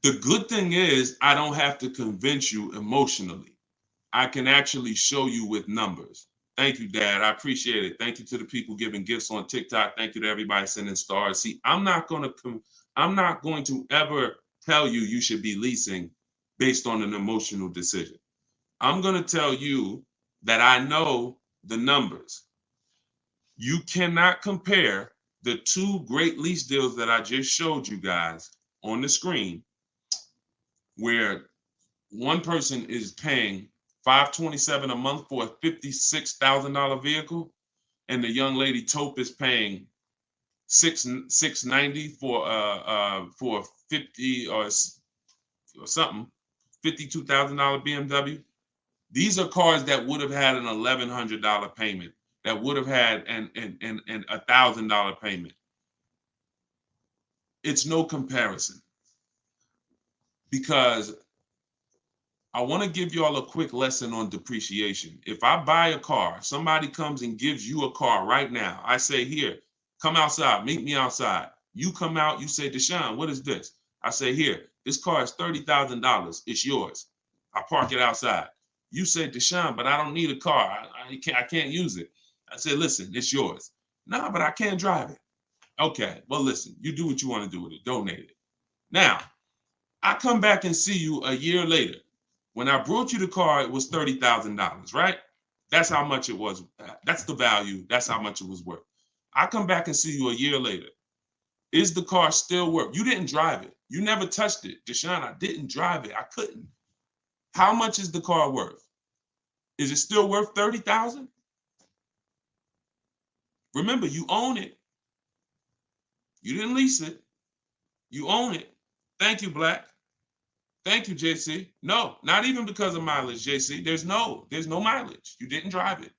The good thing is I don't have to convince you emotionally. I can actually show you with numbers. Thank you, Dad. I appreciate it. Thank you to the people giving gifts on TikTok. Thank you to everybody sending stars. See, I'm not going to ever tell you you should be leasing based on an emotional decision. I'm going to tell you that I know the numbers. You cannot compare the 2 great lease deals that I just showed you guys on the screen, where one person is paying $527 a month for a $56,000 vehicle, and the young lady Taupe is paying $690 for 50 or something, $52,000 BMW. These are cars that would have had an $1,100 payment, that would have had an $1,000 payment. It's no comparison, because I want to give you all a quick lesson on depreciation. If I buy a car, somebody comes and gives you a car right now. I say, here, come outside, meet me outside. You come out, you say, Deshone, what is this? I say, here, this car is $30,000. It's yours. I park it outside. You say, Deshone, but I don't need a car. I can't use it. I say, listen, it's yours. Nah, but I can't drive it. Okay, well, listen, you do what you want to do with it. Donate it. Now, I come back and see you a year later. When I brought you the car, it was $30,000, right? That's how much it was. That's the value. That's how much it was worth. I come back and see you a year later. Is the car still worth? You didn't drive it. You never touched it. Deshone, I didn't drive it. I couldn't. How much is the car worth? Is it still worth $30,000? Remember, you own it. You didn't lease it. You own it. Thank you, Black. Thank you, JC. No, not even because of mileage, JC. There's no mileage. You didn't drive it.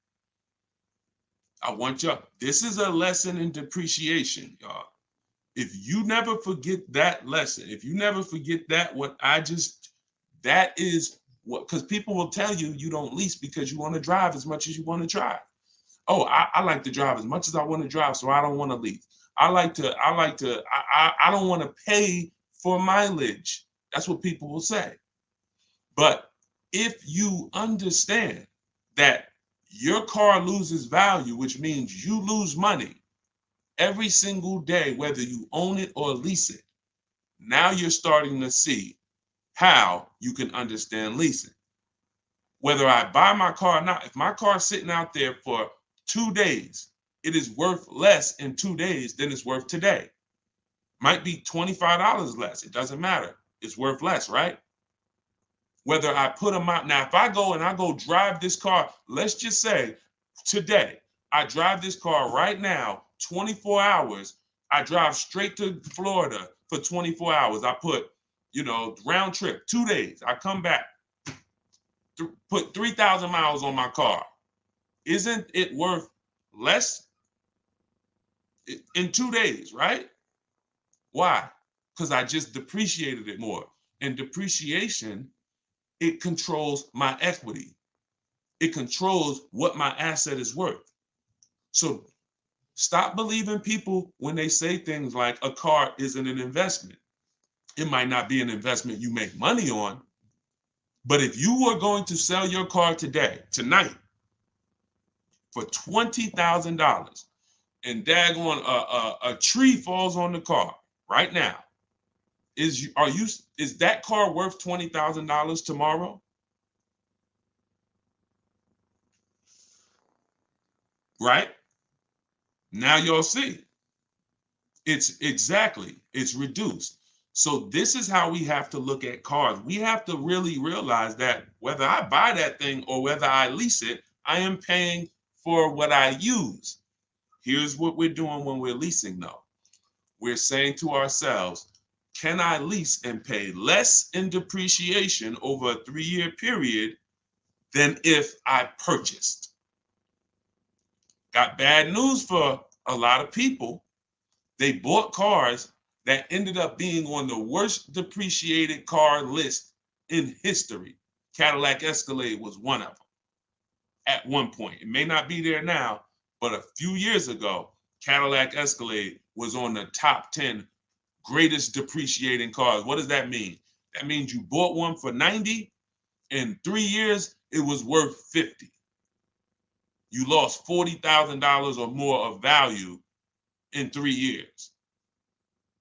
I want y'all. This is a lesson in depreciation, y'all. If you never forget that lesson, if you never forget that, that is what, because people will tell you you don't lease because you want to drive as much as you want to drive. Oh, I like to drive as much as I want to drive, so I don't want to lease. I don't want to pay for mileage. That's what people will say. But if you understand that your car loses value, which means you lose money every single day, whether you own it or lease it, now you're starting to see how you can understand leasing. Whether I buy my car or not, if my car is sitting out there for 2 days, it is worth less in 2 days than it's worth today. Might be $25 less. It doesn't matter. It's worth less, right? Whether I put them out. Now, if I go drive this car, let's just say today, I drive this car right now, 24 hours. I drive straight to Florida for 24 hours. I put, round trip, 2 days. I come back, put 3,000 miles on my car. Isn't it worth less in 2 days, right? Why? Because I just depreciated it more. And depreciation it controls my equity. It controls what my asset is worth. So stop believing people when they say things like a car isn't an investment. It might not be an investment you make money on, but if you were going to sell your car tonight, for $20,000, and daggone a tree falls on the car right now, is that car worth $20,000 tomorrow? Right? Now you'll see. It's reduced. So this is how we have to look at cars. We have to really realize that whether I buy that thing or whether I lease it, I am paying for what I use. Here's what we're doing when we're leasing, though. We're saying to ourselves, can I lease and pay less in depreciation over a 3-year period than if I purchased? Got bad news for a lot of people. They bought cars that ended up being on the worst depreciated car list in history. Cadillac Escalade was one of them at one point. It may not be there now, but a few years ago, Cadillac Escalade was on the top 10 greatest depreciating cars. What does that mean? That means you bought one for 90, in 3 years, it was worth 50. You lost $40,000 or more of value in 3 years.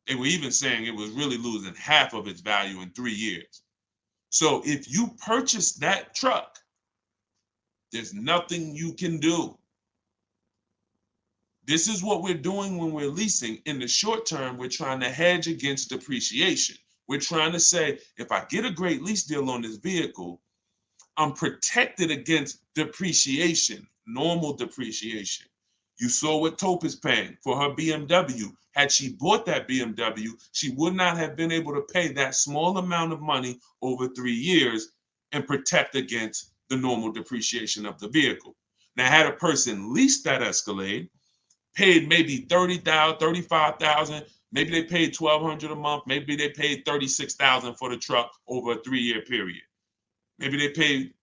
They were even saying it was really losing half of its value in 3 years. So if you purchase that truck, there's nothing you can do. This is what we're doing when we're leasing. In the short term, we're trying to hedge against depreciation. We're trying to say, if I get a great lease deal on this vehicle, I'm protected against depreciation, normal depreciation. You saw what Taupe is paying for her BMW. Had she bought that BMW, she would not have been able to pay that small amount of money over 3 years and protect against the normal depreciation of the vehicle. Now, had a person leased that Escalade, paid maybe $30,000, $35,000, maybe they paid $1,200 a month, maybe they paid $36,000 for the truck over a 3-year period. Maybe they paid,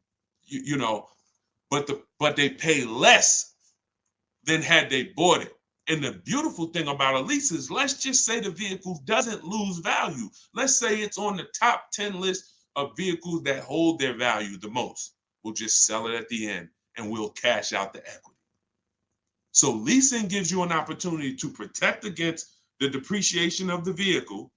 but they pay less than had they bought it. And the beautiful thing about a lease is, let's just say the vehicle doesn't lose value. Let's say it's on the top 10 list of vehicles that hold their value the most. We'll just sell it at the end and we'll cash out the equity. So leasing gives you an opportunity to protect against the depreciation of the vehicle.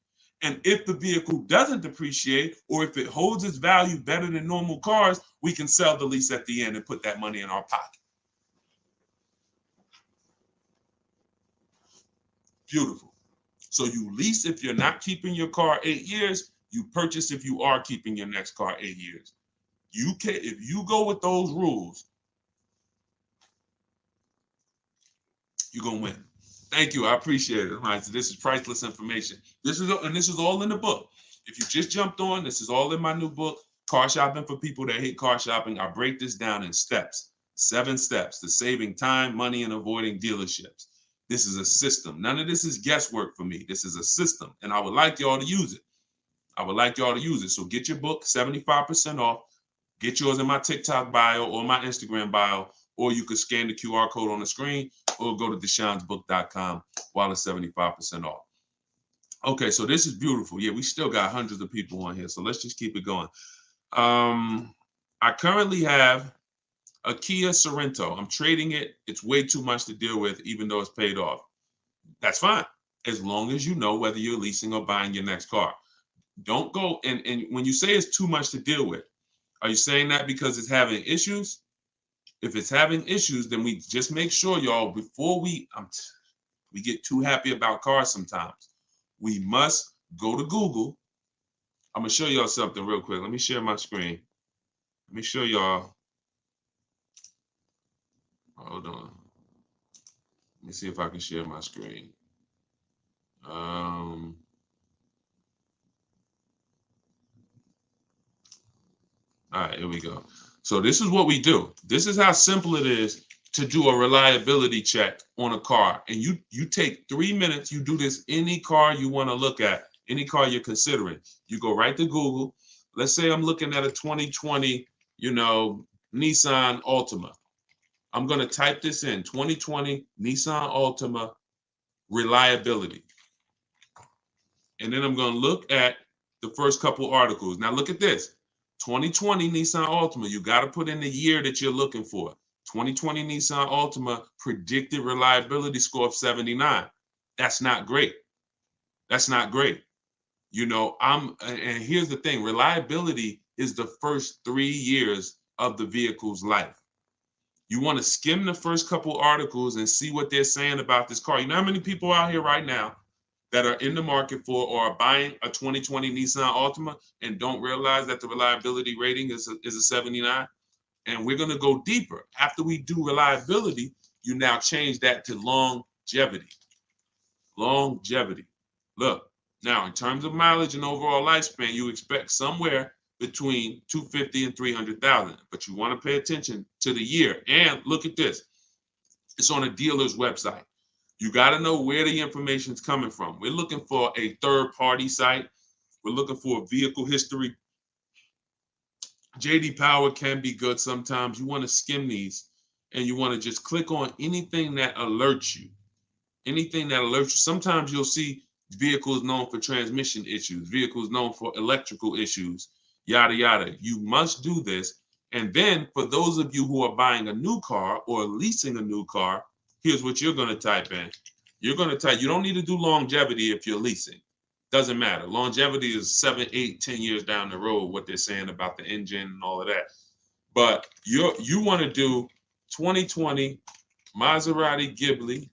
And if the vehicle doesn't depreciate, or if it holds its value better than normal cars, we can sell the lease at the end and put that money in our pocket. Beautiful. So you lease if you're not keeping your car 8 years, you purchase if you are keeping your next car 8 years. If you go with those rules, you're gonna win. Thank you. I appreciate it. All right, so this is priceless information. This is all in the book. If you just jumped on, this is all in my new book, Car Shopping for People That Hate Car Shopping. I break this down in steps, 7 steps to saving time, money, and avoiding dealerships. This is a system. None of this is guesswork for me. This is a system, and I would like y'all to use it. So get your book, 75% off. Get yours in my TikTok bio or my Instagram bio, or you could scan the QR code on the screen or go to deshonesbook.com while it's 75% off. Okay, so this is beautiful. Yeah, we still got hundreds of people on here, so let's just keep it going. I currently have a Kia Sorento. I'm trading it. It's way too much to deal with, even though it's paid off. That's fine, as long as you know whether you're leasing or buying your next car. Don't go, and when you say it's too much to deal with, are you saying that because it's having issues? If it's having issues, then we just make sure, y'all, before we get too happy about cars sometimes, we must go to Google. I'm going to show y'all something real quick. Let me share my screen. Let me show y'all. Hold on. Let me see if I can share my screen. All right, here we go. So this is what we do. This is how simple it is to do a reliability check on a car. And you take 3 minutes. You do this any car you want to look at, any car you're considering. You go right to Google. let's say I'm looking at a 2020, Nissan Altima. I'm going to type this in, 2020 Nissan Altima reliability. And then I'm going to look at the first couple articles. Now look at this, 2020 Nissan Altima. You got to put in the year that you're looking for. 2020 Nissan Altima predicted reliability score of 79. That's not great. That's not great. And here's the thing, reliability is the first 3 years of the vehicle's life. You want to skim the first couple articles and see what they're saying about this car. You know how many people out here right now that are in the market for or are buying a 2020 Nissan Altima and don't realize that the reliability rating is a 79? And we're going to go deeper. After we do reliability, you now change that to longevity. Longevity. Look, now in terms of mileage and overall lifespan, you expect somewhere between 250 and 300,000, but you want to pay attention to the year. And look at this. It's on a dealer's website. You got to know where the information is coming from. We're looking for a third-party site. We're looking for a vehicle history. JD Power can be good sometimes. You want to skim these, and you want to just click on anything that alerts you. Anything that alerts you. Sometimes you'll see vehicles known for transmission issues, vehicles known for electrical issues, yada, yada. You must do this. And then for those of you who are buying a new car or leasing a new car, here's what you're going to type in. You're going to type, you don't need to do longevity if you're leasing. Doesn't matter. Longevity is 7, 8, 10 years down the road, what they're saying about the engine and all of that. But you want to do 2020 Maserati Ghibli.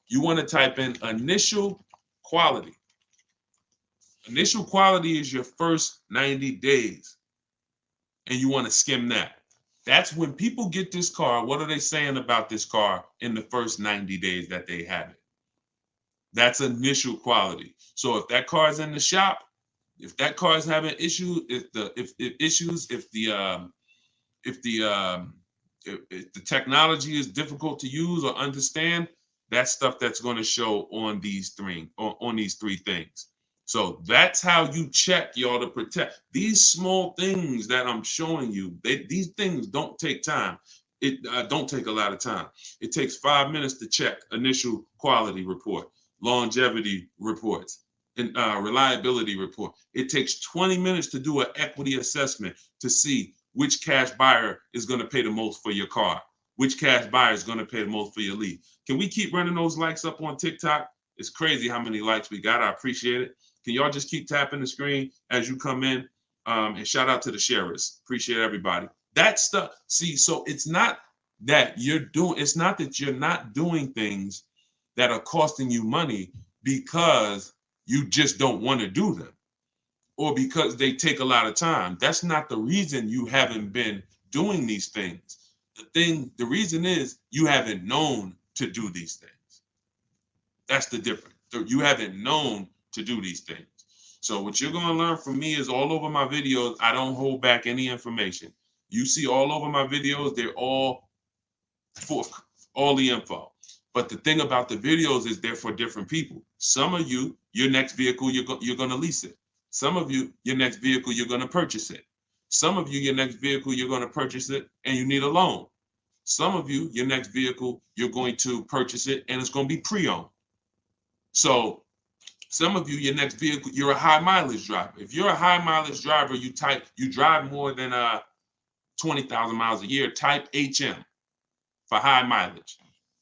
You want to type in initial quality. Initial quality is your first 90 days. And you want to skim that. That's when people get this car. What are they saying about this car in the first 90 days that they have it? That's initial quality. So if that car is in the shop, if that car is having issues, if the technology is difficult to use or understand, that's stuff that's going to show on these three things. So that's how you check, y'all, to protect these small things that I'm showing you. These things don't take time. It don't take a lot of time. It takes 5 minutes to check initial quality report, longevity reports, and reliability report. It takes 20 minutes to do an equity assessment to see which cash buyer is going to pay the most for your car, which cash buyer is going to pay the most for your lead. Can we keep running those likes up on TikTok? It's crazy how many likes we got. I appreciate it. Can y'all just keep tapping the screen as you come in? And shout out to the sharers. Appreciate everybody. That stuff. See, so it's not that you're not doing things that are costing you money because you just don't want to do them or because they take a lot of time. That's not the reason you haven't been doing these things. The reason is you haven't known to do these things. That's the difference. You haven't known to do these things. So what you're going to learn from me is all over my videos, I don't hold back any information. You see all over my videos, they're all for all the info. But the thing about the videos is they're for different people. Some of you, your next vehicle, you're going to lease it. Some of you, your next vehicle, you're going to purchase it. Some of you, your next vehicle, you're going to purchase it and you need a loan. Some of you, your next vehicle, you're going to purchase it and it's going to be pre-owned. So some of you, your next vehicle, you're a high mileage driver. If you're a high mileage driver, you drive more than 20,000 miles a year, type HM for high mileage.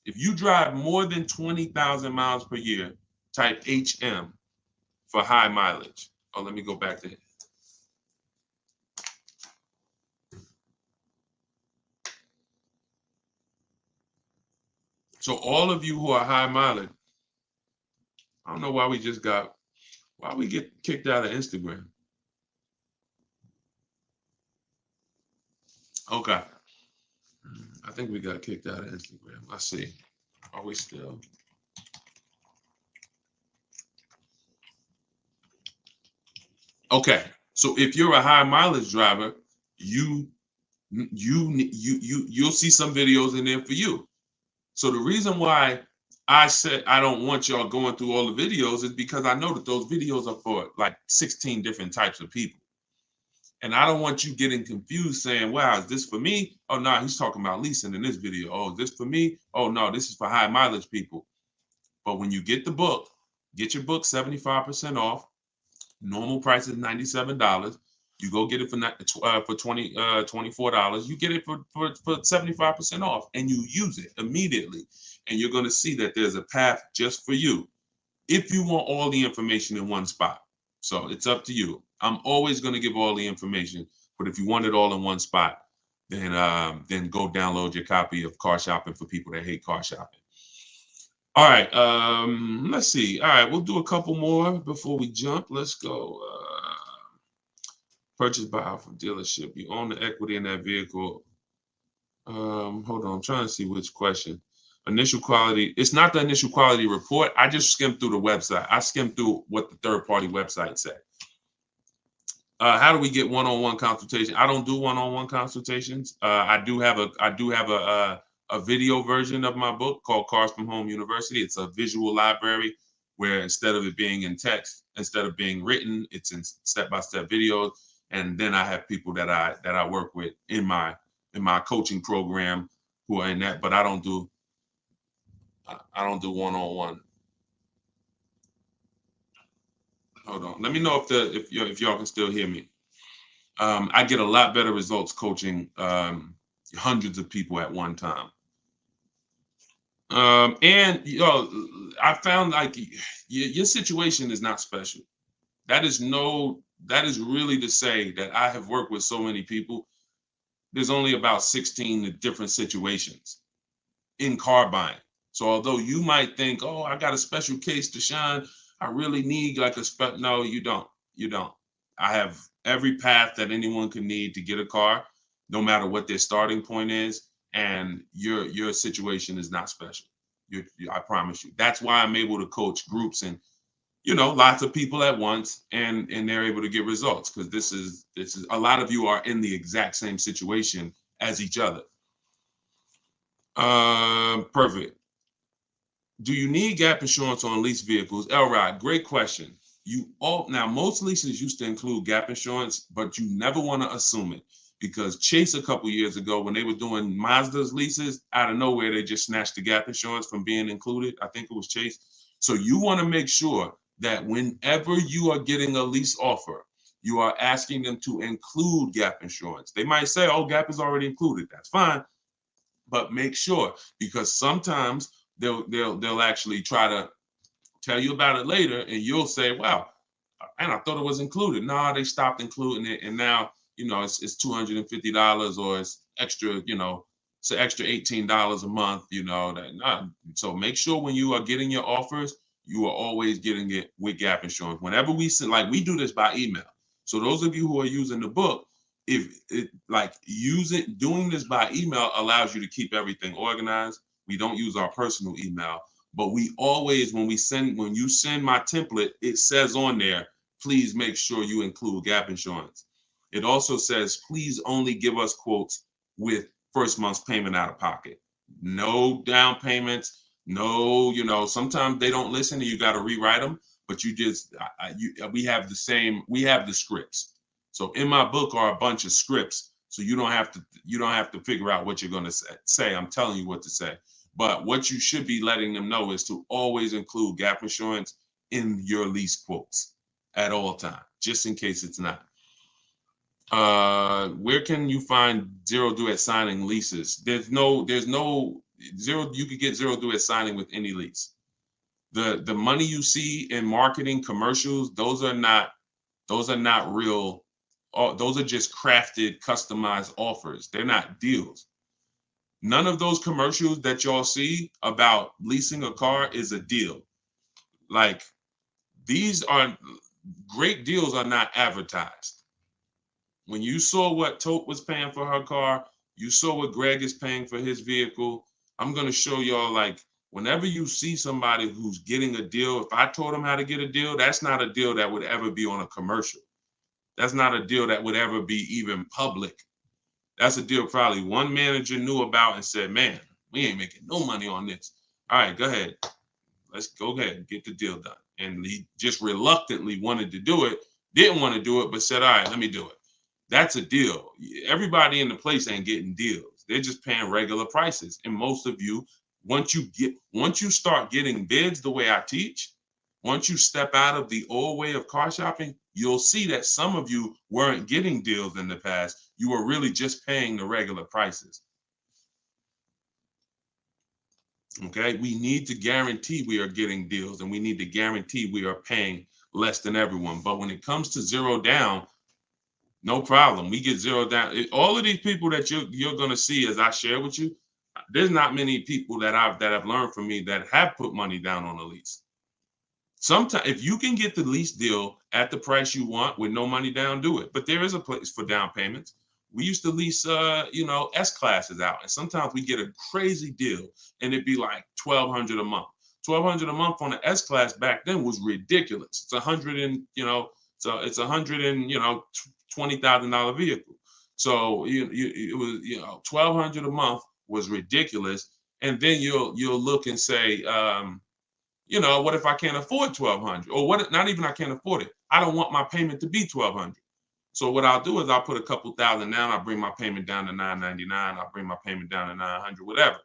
If you drive more than 20,000 miles per year, type HM for high mileage. Oh, let me go back to it. So all of you who are high mileage, I don't know why we get kicked out of Instagram. Okay. I think we got kicked out of Instagram. Let's see. Are we still? Okay. So if you're a high mileage driver, you'll see some videos in there for you. So the reason why I said I don't want y'all going through all the videos is because I know that those videos are for like 16 different types of people. And I don't want you getting confused saying, wow, is this for me? Oh, no, he's talking about leasing in this video. Oh, is this for me? Oh, no, this is for high mileage people. But when you get the book, get your book 75% off. Normal price is $97. You go get it for $24. You get it for 75% off, and you use it immediately. And you're going to see that there's a path just for you if you want all the information in one spot. So it's up to you. I'm always going to give all the information, but if you want it all in one spot, then go download your copy of Car Shopping for people that hate car shopping. All right, let's see. All right, we'll do a couple more before we jump. Let's go. Purchase by from dealership. You own the equity in that vehicle. Hold on, I'm trying to see which question. Initial quality. It's not the initial quality report. I just skimmed through the website. I skimmed through what the third-party website said. How do we get one-on-one consultation? I don't do one-on-one consultations. I do have a video version of my book called Cars from Home University. It's a visual library where instead of it being in text, instead of being written, it's in step-by-step videos. And then I have people that I work with in my coaching program who are in that, but I don't do one-on-one. Hold on. Let me know if y'all can still hear me. I get a lot better results coaching hundreds of people at one time. And I found like your situation is not special. That is really to say that I have worked with so many people. There's only about 16 different situations in car buying. So although you might think, oh, I got a special case, Deshone, I really need like no, you don't. You don't. I have every path that anyone could need to get a car, no matter what their starting point is. And your situation is not special. I promise you. That's why I'm able to coach groups and lots of people at once, and they're able to get results, because this is a lot of you are in the exact same situation as each other. Perfect. Do you need gap insurance on lease vehicles? Elrod, great question. Now most leases used to include gap insurance, but you never want to assume it, because Chase a couple years ago, when they were doing Mazda's leases, out of nowhere they just snatched the gap insurance from being included. I think it was Chase. So you want to make sure that whenever you are getting a lease offer, you are asking them to include gap insurance. They might say, oh, gap is already included. That's fine. But make sure, because sometimes they'll actually try to tell you about it later, and you'll say, wow, and I thought it was included. No, they stopped including it, and now it's $250, or it's extra, it's an extra $18 a month, So make sure when you are getting your offers, you are always getting it with gap insurance. Whenever we send, like, we do this by email. So those of you who are using the book, doing this by email allows you to keep everything organized. We don't use our personal email, but we always, when you send my template, it says on there, please make sure you include gap insurance. It also says, please only give us quotes with first month's payment out of pocket. No down payments. No, sometimes they don't listen and you got to rewrite them, but we have the scripts. So in my book are a bunch of scripts. So you don't have to figure out what you're going to say. I'm telling you what to say. But what you should be letting them know is to always include gap insurance in your lease quotes at all times, just in case it's not. Where can you find zero due at signing leases? There's no zero. You could get zero due at signing with any lease. The money you see in marketing commercials, those are not real. Those are just crafted, customized offers. They're not deals. None of those commercials that y'all see about leasing a car is a deal. Like, these are great deals are not advertised. When you saw what Tope was paying for her car, you saw what Greg is paying for his vehicle. I'm going to show y'all, like, whenever you see somebody who's getting a deal, if I told them how to get a deal, that's not a deal that would ever be on a commercial. That's not a deal that would ever be even public. That's a deal probably one manager knew about and said, man, we ain't making no money on this. All right, go ahead. Let's go ahead and get the deal done. And he just reluctantly wanted to do it, didn't want to do it, but said, all right, let me do it. That's a deal. Everybody in the place ain't getting deals. They're just paying regular prices. And most of you, once you start getting bids the way I teach, once you step out of the old way of car shopping, you'll see that some of you weren't getting deals in the past. You were really just paying the regular prices. Okay, we need to guarantee we are getting deals, and we need to guarantee we are paying less than everyone. But when it comes to zero down, no problem. We get zero down. All of these people that you're going to see as I share with you, there's not many people that have learned from me that have put money down on a lease. Sometimes if you can get the lease deal at the price you want with no money down, do it. But there is a place for down payments. We used to lease S classes out, and sometimes we get a crazy deal, and it'd be like $1,200 a month. $1,200 a month on an S class back then was ridiculous. It's $20,000 vehicle. So it was $1,200 a month was ridiculous. And then you'll look and say, what if I can't afford $1,200? Or what? Not even I can't afford it. I don't want my payment to be $1,200. So what I'll do is I'll put a couple thousand down. I'll bring my payment down to $999. I'll bring my payment down to $900, whatever.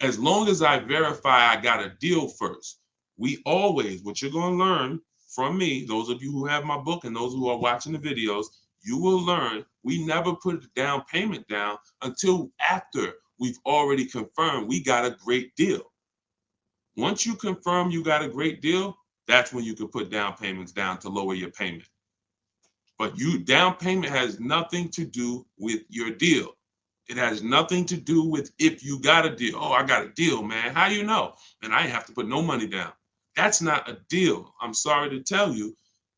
As long as I verify I got a deal first. What you're going to learn from me, those of you who have my book and those who are watching the videos, you will learn we never put a down payment down until after we've already confirmed we got a great deal. Once you confirm you got a great deal, that's when you can put down payments down to lower your payment. But down payment has nothing to do with your deal. It has nothing to do with if you got a deal. Oh, I got a deal, man. How you know? And I ain't have to put no money down. That's not a deal. I'm sorry to tell you.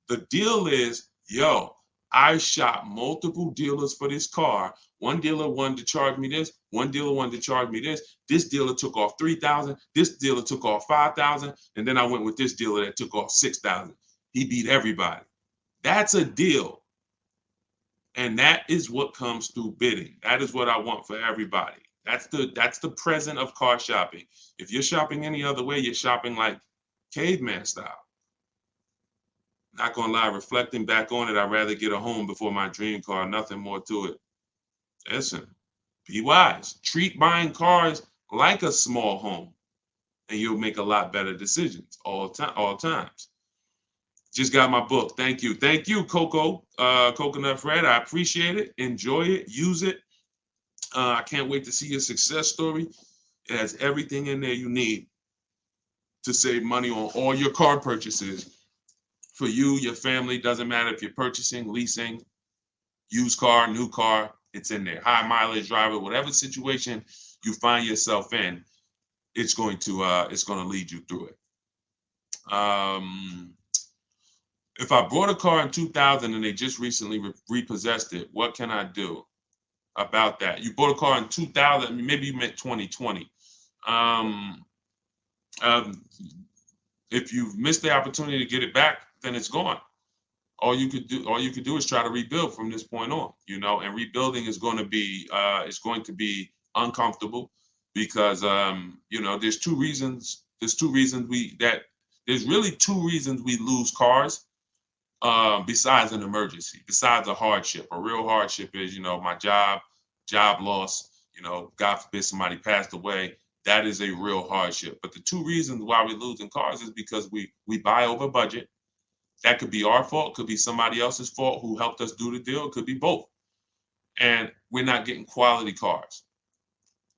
The deal is, I shop multiple dealers for this car. One dealer wanted to charge me this. One dealer wanted to charge me this. This dealer took off $3,000. This dealer took off $5,000. And then I went with this dealer that took off $6,000. He beat everybody. That's a deal. And that is what comes through bidding. That is what I want for everybody. That's the present of car shopping. If you're shopping any other way, you're shopping like caveman style. Not gonna lie, reflecting back on it, I'd rather get a home before my dream car. Nothing more to it. Listen, be wise. Treat buying cars like a small home, and you'll make a lot better decisions all times. Just got my book. Thank you, Coconut Fred. I appreciate it. Enjoy it. Use it. I can't wait to see your success story. It has everything in there you need to save money on all your car purchases. For you, your family, doesn't matter if you're purchasing, leasing, used car, new car, it's in there. High mileage driver, whatever situation you find yourself in, it's going to lead you through it. If I bought a car in 2000 and they just recently repossessed it, what can I do about that? You bought a car in 2000, maybe you meant 2020. If you've missed the opportunity to get it back, then it's gone. All you could do is try to rebuild from this point on, and rebuilding is going to be uncomfortable because there's really two reasons we lose cars besides an emergency, besides a hardship. A real hardship is my job loss, God forbid somebody passed away. That is a real hardship. But the two reasons why we're losing cars is because we buy over budget. That could be our fault, could be somebody else's fault who helped us do the deal, it could be both. And we're not getting quality cars.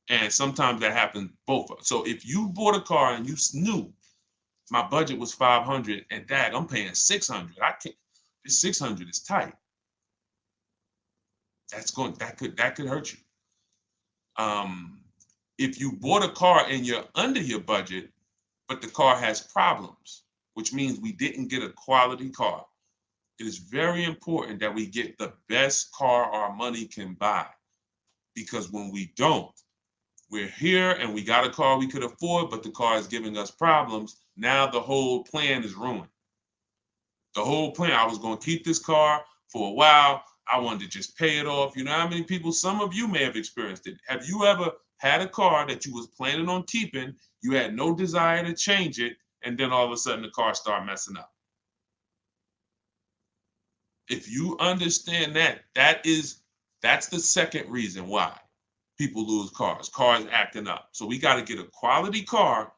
And sometimes that happens both. So if you bought a car and you knew my budget was 500 and dag, I'm paying 600. I can't, this 600 is tight. That could hurt you. If you bought a car and you're under your budget, but the car has problems, which means we didn't get a quality car. It is very important that we get the best car our money can buy. Because when we don't, we're here and we got a car we could afford, but the car is giving us problems. Now the whole plan is ruined. The whole plan, I was going to keep this car for a while. I wanted to just pay it off. You know how many people, some of you may have experienced it. Have you ever had a car that you was planning on keeping, you had no desire to change it, and then all of a sudden the car started messing up? If you understand that, that's the second reason why people lose cars. Cars acting up. So we got to get a quality car,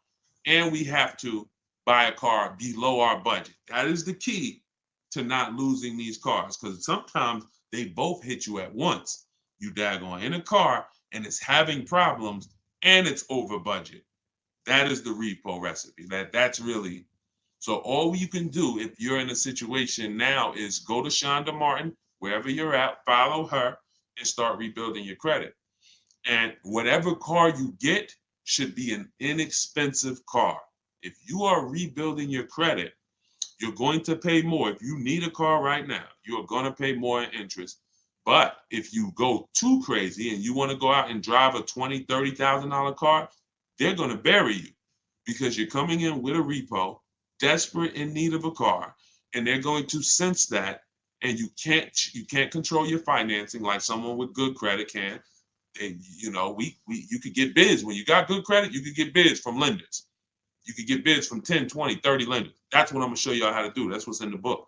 and we have to buy a car below our budget. That is the key to not losing these cars, because sometimes they both hit you at once. You daggone in a car and it's having problems and it's over budget. That is the repo recipe. That's really, so all you can do if you're in a situation now is go to Shonda Martin, wherever you're at, follow her, and start rebuilding your credit. And whatever car you get should be an inexpensive car. If you are rebuilding your credit, you're going to pay more. If you need a car right now, you're going to pay more in interest. But if you go too crazy and you want to go out and drive a $20,000, $30,000 car, they're going to bury you, because you're coming in with a repo, desperate in need of a car, and they're going to sense that, and you can't control your financing like someone with good credit can. And you could get bids. When you got good credit, you could get bids from lenders. You could get bids from 10, 20, 30 lenders. That's what I'm going to show y'all how to do. That's what's in the book.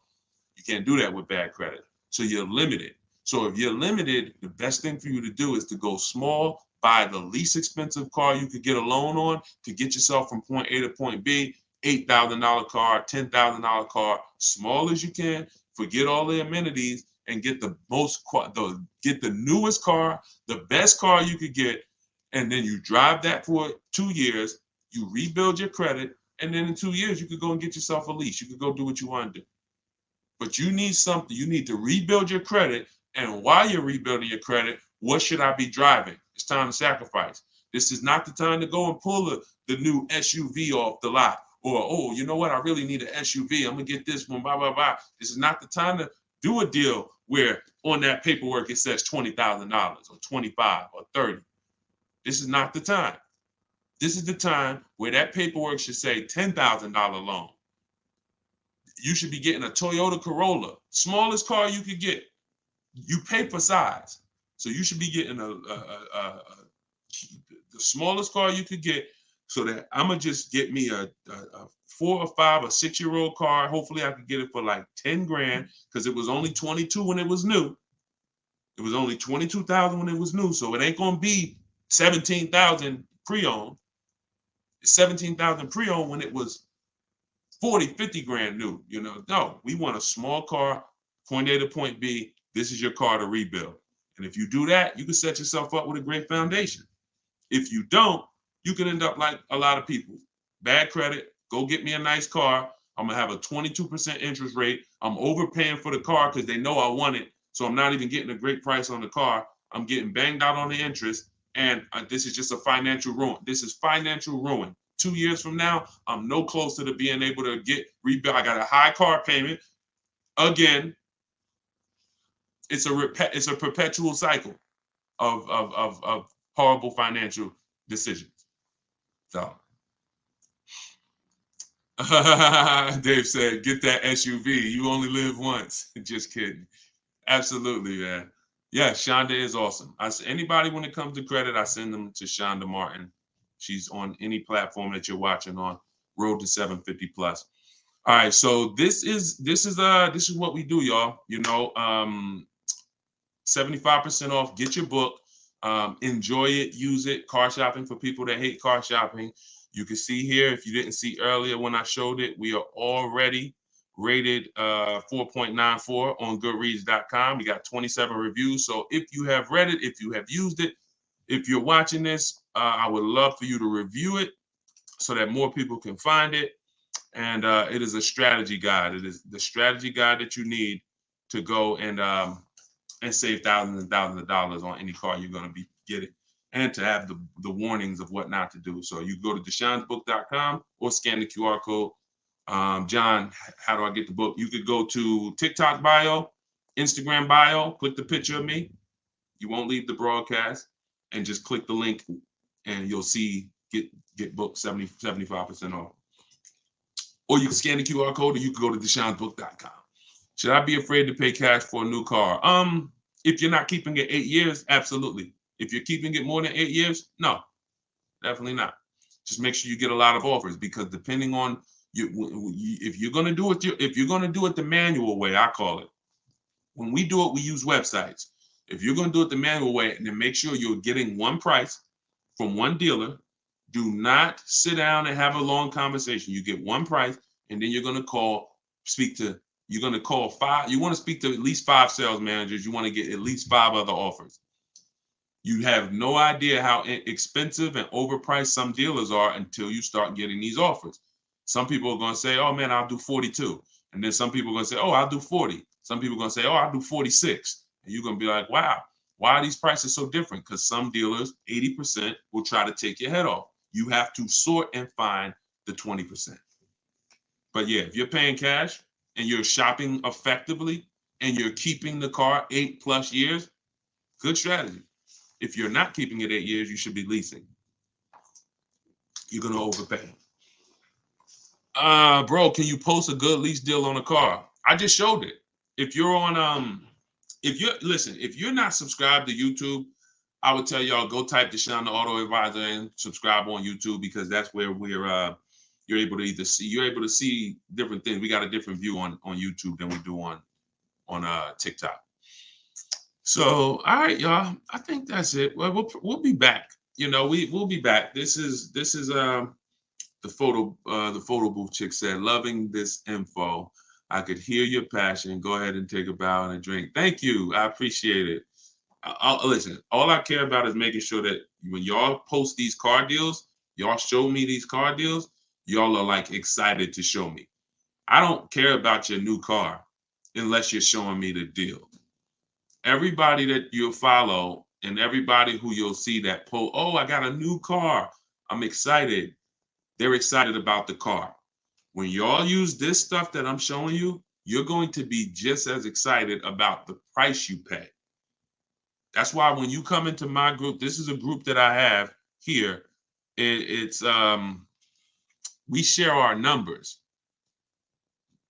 You can't do that with bad credit. So you're limited. So if you're limited, the best thing for you to do is to go small, buy the least expensive car you could get a loan on to get yourself from point A to point B, $8,000 car, $10,000 car, small as you can, forget all the amenities, and get the newest car, the best car you could get, and then you drive that for 2 years, you rebuild your credit, and then in 2 years you could go and get yourself a lease. You could go do what you want to do. But you need something. You need to rebuild your credit. And while you're rebuilding your credit, what should I be driving? It's time to sacrifice. This is not the time to go and pull the new SUV off the lot. Or, oh, you know what? I really need an SUV. I'm going to get this one, blah, blah, blah. This is not the time to do a deal where on that paperwork it says $20,000 or 25 or 30. This is not the time. This is the time where that paperwork should say $10,000 loan. You should be getting a Toyota Corolla, smallest car you could get. You pay for size, so you should be getting the smallest car you could get. So that I'm gonna just get me a 4 or 5 or 6-year-old car. Hopefully, I could get it for like 10 grand, because it was only 22 when it was new. It was only 22,000 when it was new, so it ain't gonna be 17,000 pre-owned. It's 17,000 pre-owned when it was 40, 50 grand new. No, we want a small car, point A to point B. This is your car to rebuild. And if you do that, you can set yourself up with a great foundation. If you don't, you can end up like a lot of people. Bad credit, go get me a nice car. I'm going to have a 22% interest rate. I'm overpaying for the car because they know I want it. So I'm not even getting a great price on the car. I'm getting banged out on the interest. And this is just a financial ruin. This is financial ruin. 2 years from now, I'm no closer to being able to rebuild. I got a high car payment. Again, it's a perpetual cycle of horrible financial decisions. So Dave said, get that SUV. You only live once. Just kidding. Absolutely, man. Yeah, Shonda is awesome. Anybody when it comes to credit, I send them to Shonda Martin. She's on any platform that you're watching on. Road to 750 plus. All right, so this is what we do, y'all. 75% off. Get your book. Enjoy it. Use it. Car shopping for people that hate car shopping. You can see here, if you didn't see earlier when I showed it, we are already rated 4.94 on Goodreads.com. We got 27 reviews. So if you have read it, if you have used it, if you're watching this, I would love for you to review it so that more people can find it. And it is a strategy guide. It is the strategy guide that you need to go and save thousands and thousands of dollars on any car you're going to be getting, and to have the warnings of what not to do. So you go to deshonsbook.com or scan the QR code. John, how do I get the book? You could go to TikTok bio, Instagram bio, click the picture of me. You won't leave the broadcast, and just click the link and you'll see get book 75% off. Or you can scan the QR code, or you can go to deshonsbook.com. Should I be afraid to pay cash for a new car? If you're not keeping it 8 years, absolutely. If you're keeping it more than 8 years, no, definitely not. Just make sure you get a lot of offers, because depending on if you're going to do it the manual way, I call it. When we do it, we use websites. If you're going to do it the manual way, then make sure you're getting one price from one dealer. Do not sit down and have a long conversation. You get one price, and then you're going to you're going to call five. You want to speak to at least 5 sales managers. You want to get at least 5 other offers. You have no idea how expensive and overpriced some dealers are until you start getting these offers. Some people are going to say, oh man, I'll do 42. And then some people are going to say, oh, I'll do 40. Some people are going to say, oh, I'll do 46. And you're going to be like, wow, why are these prices so different? Because some dealers, 80%, will try to take your head off. You have to sort and find the 20%. But yeah, if you're paying cash and you're shopping effectively and you're keeping the car 8+ years, good strategy. If you're not keeping it 8 years, you should be leasing. You're going to overpay. Bro, can you post a good lease deal on a car? I just showed it. If you're on, if you're not subscribed to YouTube, I would tell y'all go type Deshone the Auto Advisor and subscribe on YouTube, because that's where you're able to see different things. We got a different view on YouTube than we do on TikTok. So, all right, y'all. I think that's it. Well, we'll be back. We'll be back. This is the photo booth chick said, loving this info. I could hear your passion. Go ahead and take a bow and a drink. Thank you. I appreciate it. Listen, all I care about is making sure that when y'all post these car deals, y'all show me these car deals, y'all are like excited to show me. I don't care about your new car unless you're showing me the deal. Everybody that you'll follow and everybody who you'll see that post, oh, I got a new car, I'm excited. They're excited about the car. When y'all use this stuff that I'm showing you, you're going to be just as excited about the price you pay. That's why when you come into my group, this is a group that I have here. We share our numbers.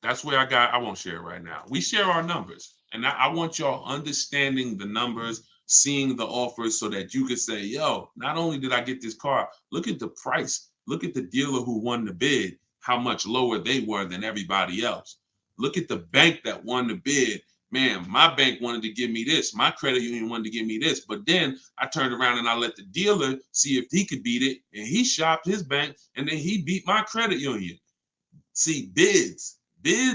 That's where I won't share it right now. We share our numbers. And I want y'all understanding the numbers, seeing the offers, so that you could say, yo, not only did I get this car, look at the price. Look at the dealer who won the bid, how much lower they were than everybody else. Look at the bank that won the bid. Man, my bank wanted to give me this. My credit union wanted to give me this. But then I turned around and I let the dealer see if he could beat it. And he shopped his bank, and then he beat my credit union. See, bids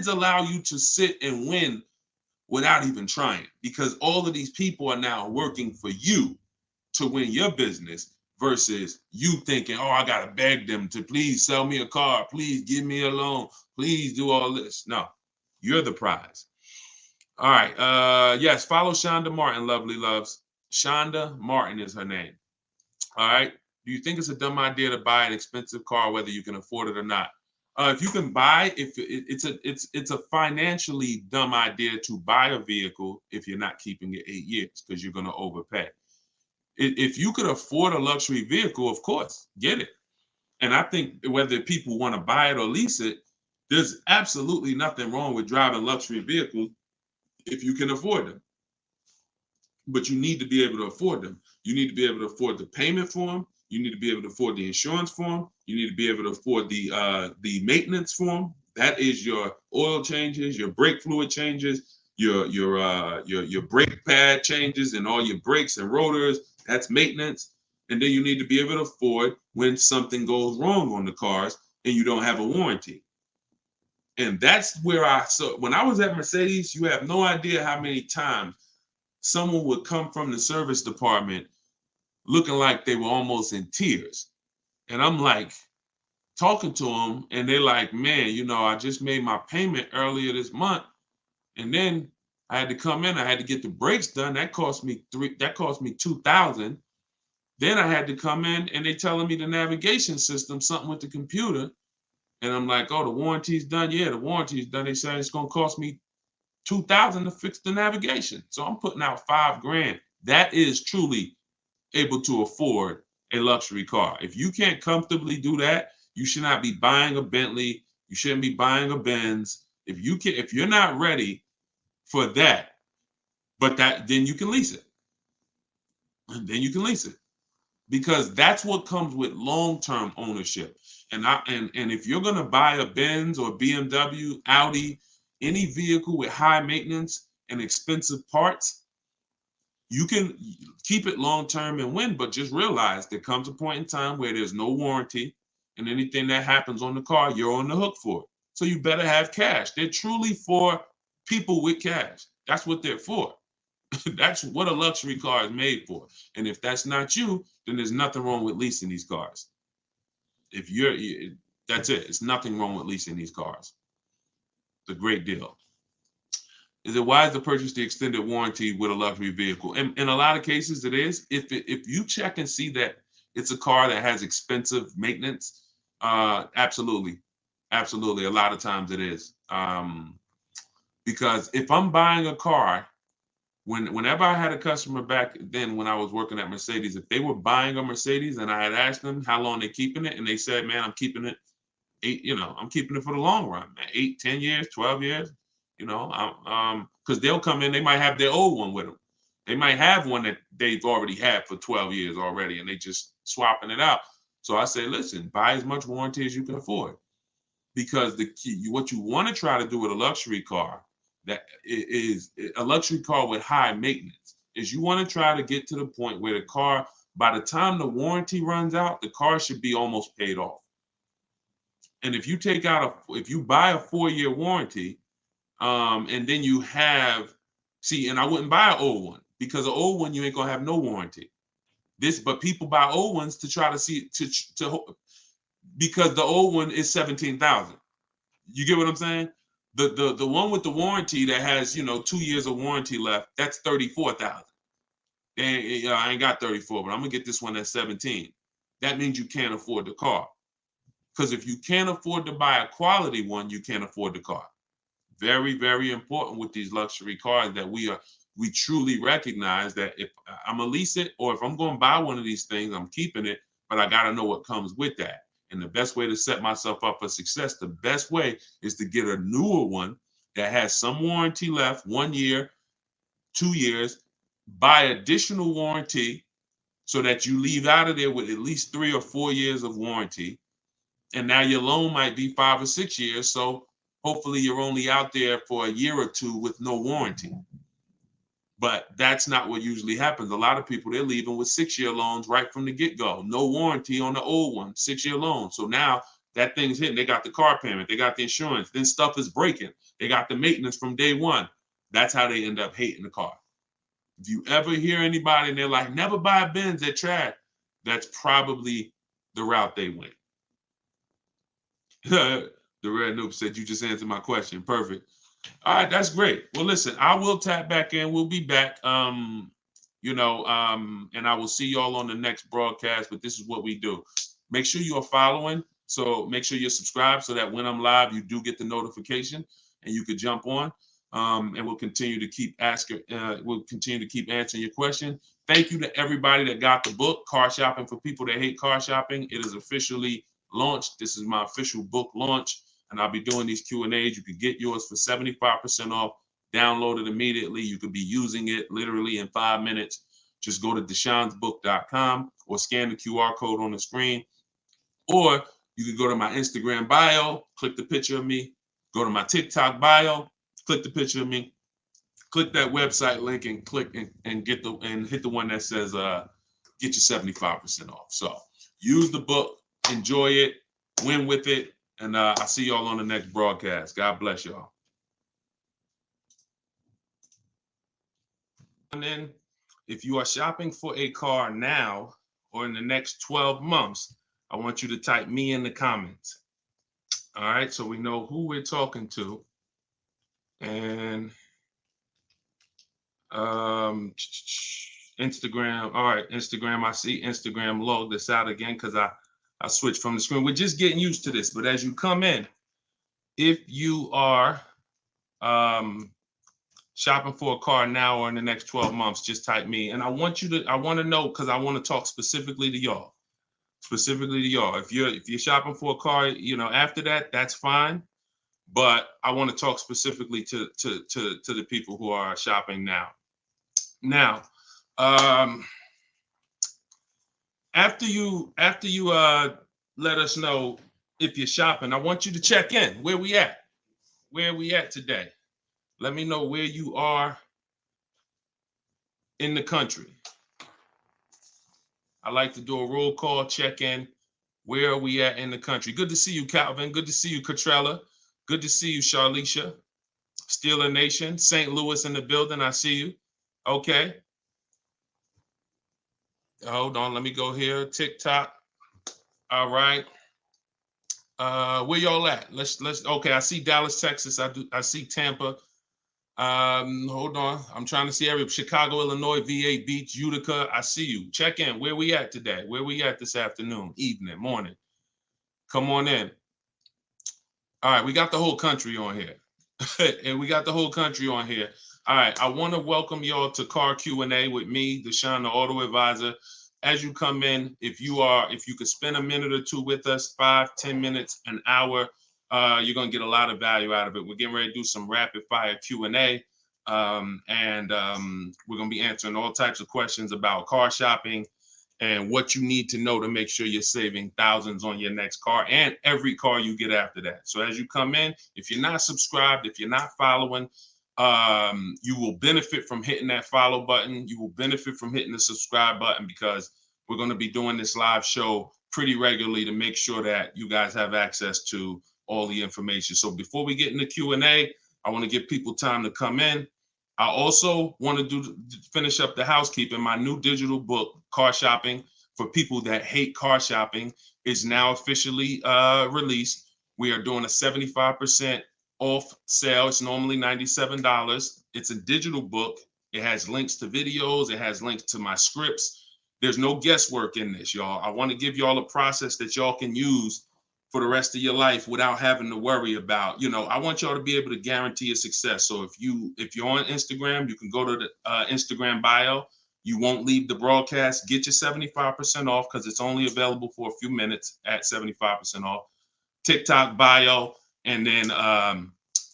allow you to sit and win without even trying, because all of these people are now working for you to win your business, versus you thinking, oh, I got to beg them to please sell me a car. Please give me a loan. Please do all this. No, you're the prize. All right. Yes, follow Shonda Martin, lovely loves. Shonda Martin is her name. All right. Do you think it's a dumb idea to buy an expensive car, whether you can afford it or not? If you can buy, it's a financially dumb idea to buy a vehicle if you're not keeping it 8 years, because you're going to overpay. If you could afford a luxury vehicle, of course, get it. And I think whether people want to buy it or lease it, there's absolutely nothing wrong with driving luxury vehicles if you can afford them. But you need to be able to afford them. You need to be able to afford the payment for them. You need to be able to afford the insurance for them. You need to be able to afford the maintenance for them. That is your oil changes, your brake fluid changes, your brake pad changes, and all your brakes and rotors. That's maintenance. And then you need to be able to afford when something goes wrong on the cars and you don't have a warranty. And that's where when I was at Mercedes, you have no idea how many times someone would come from the service department looking like they were almost in tears. And I'm like talking to them, and they're like, man, I just made my payment earlier this month. And then I had to come in, I had to get the brakes done. That cost me $2,000. Then I had to come in, and they telling me the navigation system, something with the computer. And I'm like, oh, the warranty's done? Yeah, the warranty's done. They say it's going to cost me $2,000 to fix the navigation. So I'm putting out $5,000. That is truly able to afford a luxury car. If you can't comfortably do that, you should not be buying a Bentley. You shouldn't be buying a Benz. If you're not ready for that, then you can lease it. And then you can lease it. Because that's what comes with long-term ownership. And if you're gonna buy a Benz or BMW, Audi, any vehicle with high maintenance, and expensive parts, you can keep it long term and win, but just realize there comes a point in time where there's no warranty, and anything that happens on the car, you're on the hook for it. So you better have cash. They're truly for people with cash. That's what they're for. That's what a luxury car is made for. And if that's not you, then there's nothing wrong with leasing these cars. If that's it. It's nothing wrong with leasing these cars. It's a great deal. Is it wise to purchase the extended warranty with a luxury vehicle? And in a lot of cases, it is. If you check and see that it's a car that has expensive maintenance, absolutely, absolutely. A lot of times it is. Because if I'm buying a car, whenever I had a customer back then when I was working at Mercedes, if they were buying a Mercedes and I had asked them how long they're keeping it, and they said, man, I'm keeping it I'm keeping it for the long run, man, 8, 10 years, 12 years, because they'll come in, they might have their old one with them. They might have one that they've already had for 12 years already, and they just swapping it out. So I say, listen, buy as much warranty as you can afford, because the key, what you want to try to do with a luxury car, that is a luxury car with high maintenance, is you want to try to get to the point where the car, by the time the warranty runs out, the car should be almost paid off. And if you if you buy a 4-year warranty, and then you have, and I wouldn't buy an old one, because an old one, you ain't gonna have no warranty. But people buy old ones to try to see, because the old one is 17,000. You get what I'm saying? The one with the warranty that has 2 years of warranty left, that's 34,000. And I ain't got 34, but I'm gonna get this one at 17. That means you can't afford the car. Because if you can't afford to buy a quality one, you can't afford the car. Very, very important with these luxury cars that we truly recognize that if I'm gonna lease it, or if I'm gonna buy one of these things, I'm keeping it, but I gotta know what comes with that. And the best way to set myself up for success, the best way is to get a newer one that has some warranty left, 1 year, 2 years, buy additional warranty so that you leave out of there with at least 3 or 4 years of warranty. And now your loan might be 5 or 6 years. So hopefully you're only out there for a year or two with no warranty. But that's not what usually happens. A lot of people, they're leaving with 6-year loans right from the get-go. No warranty on the old one, 6-year loan. So now that thing's hitting. They got the car payment, they got the insurance, then stuff is breaking. They got the maintenance from day one. That's how they end up hating the car. If you ever hear anybody and they're like, never buy a Benz, they're trash, that's probably the route they went. The Red Noob said, you just answered my question. Perfect. All right, that's great. Well, listen, I will tap back in. We'll be back. And I will see y'all on the next broadcast. But this is what we do. Make sure you are following. So make sure you're subscribed so that when I'm live, you do get the notification and you could jump on. And we'll continue to keep asking. We'll continue to keep answering your question. Thank you to everybody that got the book, Car Shopping for People That Hate Car Shopping. It is officially launched. This is my official book launch, and I'll be doing these Q&As. You can get yours for 75% off. Download it immediately. You could be using it literally in 5 minutes. Just go to deshonesbook.com or scan the QR code on the screen, or you can go to my Instagram bio, click the picture of me, go to my TikTok bio, click the picture of me, click that website link, and click and hit the one that says get your 75% off. So use the book, enjoy it, win with it, and I'll see y'all on the next broadcast. God bless y'all. And then if you are shopping for a car now or in the next 12 months, I want you to type me in the comments. All right, so we know who we're talking to. And Instagram. All right, Instagram. I see Instagram log this out again because I switched from the screen. We're just getting used to this. But as you come in, if you are shopping for a car now or in the next 12 months, just type me. And I want to know, because I want to talk specifically to y'all. If you're shopping for a car, after that, that's fine. But I want to talk specifically to the people who are shopping now. Now, after you let us know if you're shopping, I want you to check in. Where we at? Where are we at today? Let me know where you are in the country. I like to do a roll call, check in. Where are we at in the country? Good to see you, Calvin. Good to see you, Catrella. Good to see you, Charlicia. Steeler Nation, St. Louis in the building. I see you. Okay. Hold on. Let me go here. TikTok. All right. Where y'all at? Let's okay. I see Dallas, Texas. I see Tampa. Hold on. I'm trying to see every Chicago, Illinois, VA Beach, Utica. I see you. Check in. Where we at today? Where we at this afternoon, evening, morning? Come on in. All right, we got the whole country on here. And we got the whole country on here. All right, I want to welcome y'all to Car Q&A with me, Deshone the Auto Advisor. As you come in, if you could spend a minute or two with us, 5-10 minutes, an hour, you're gonna get a lot of value out of it. We're getting ready to do some rapid fire Q&A, and we're gonna be answering all types of questions about car shopping and what you need to know to make sure you're saving thousands on your next car and every car you get after that. So as you come in, if you're not subscribed, if you're not following, you will benefit from hitting that follow button. You will benefit from hitting the subscribe button, because we're going to be doing this live show pretty regularly to make sure that you guys have access to all the information. So before we get into Q&A, I want to give people time to come in. I also want to finish up the housekeeping. My new digital book, Car Shopping for People That Hate Car Shopping, is now officially released. We are doing a 75% off sale. It's normally $97. It's a digital book. It has links to videos. It has links to my scripts. There's no guesswork in this, y'all. I want to give y'all a process that y'all can use for the rest of your life without having to worry about, I want y'all to be able to guarantee a success. So if you're on Instagram, you can go to the Instagram bio. You won't leave the broadcast. Get your 75% off, because it's only available for a few minutes at 75% off. TikTok bio, and then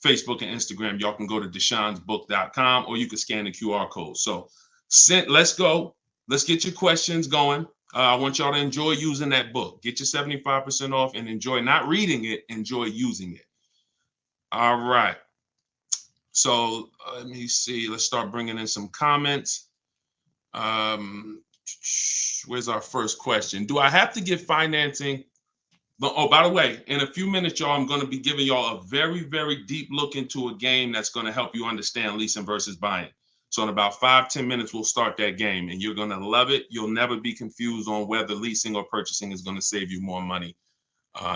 Facebook and Instagram. Y'all can go to deshonsbook.com, or you can scan the QR code. So let's go. Let's get your questions going. I want y'all to enjoy using that book. Get your 75% off and enjoy not reading it, enjoy using it. All right. So let me see. Let's start bringing in some comments. Where's our first question? Do I have to get financing? Oh, by the way, in a few minutes, y'all, I'm going to be giving y'all a very, very deep look into a game that's going to help you understand leasing versus buying. So in about 5-10 minutes, we'll start that game, and you're going to love it. You'll never be confused on whether leasing or purchasing is going to save you more money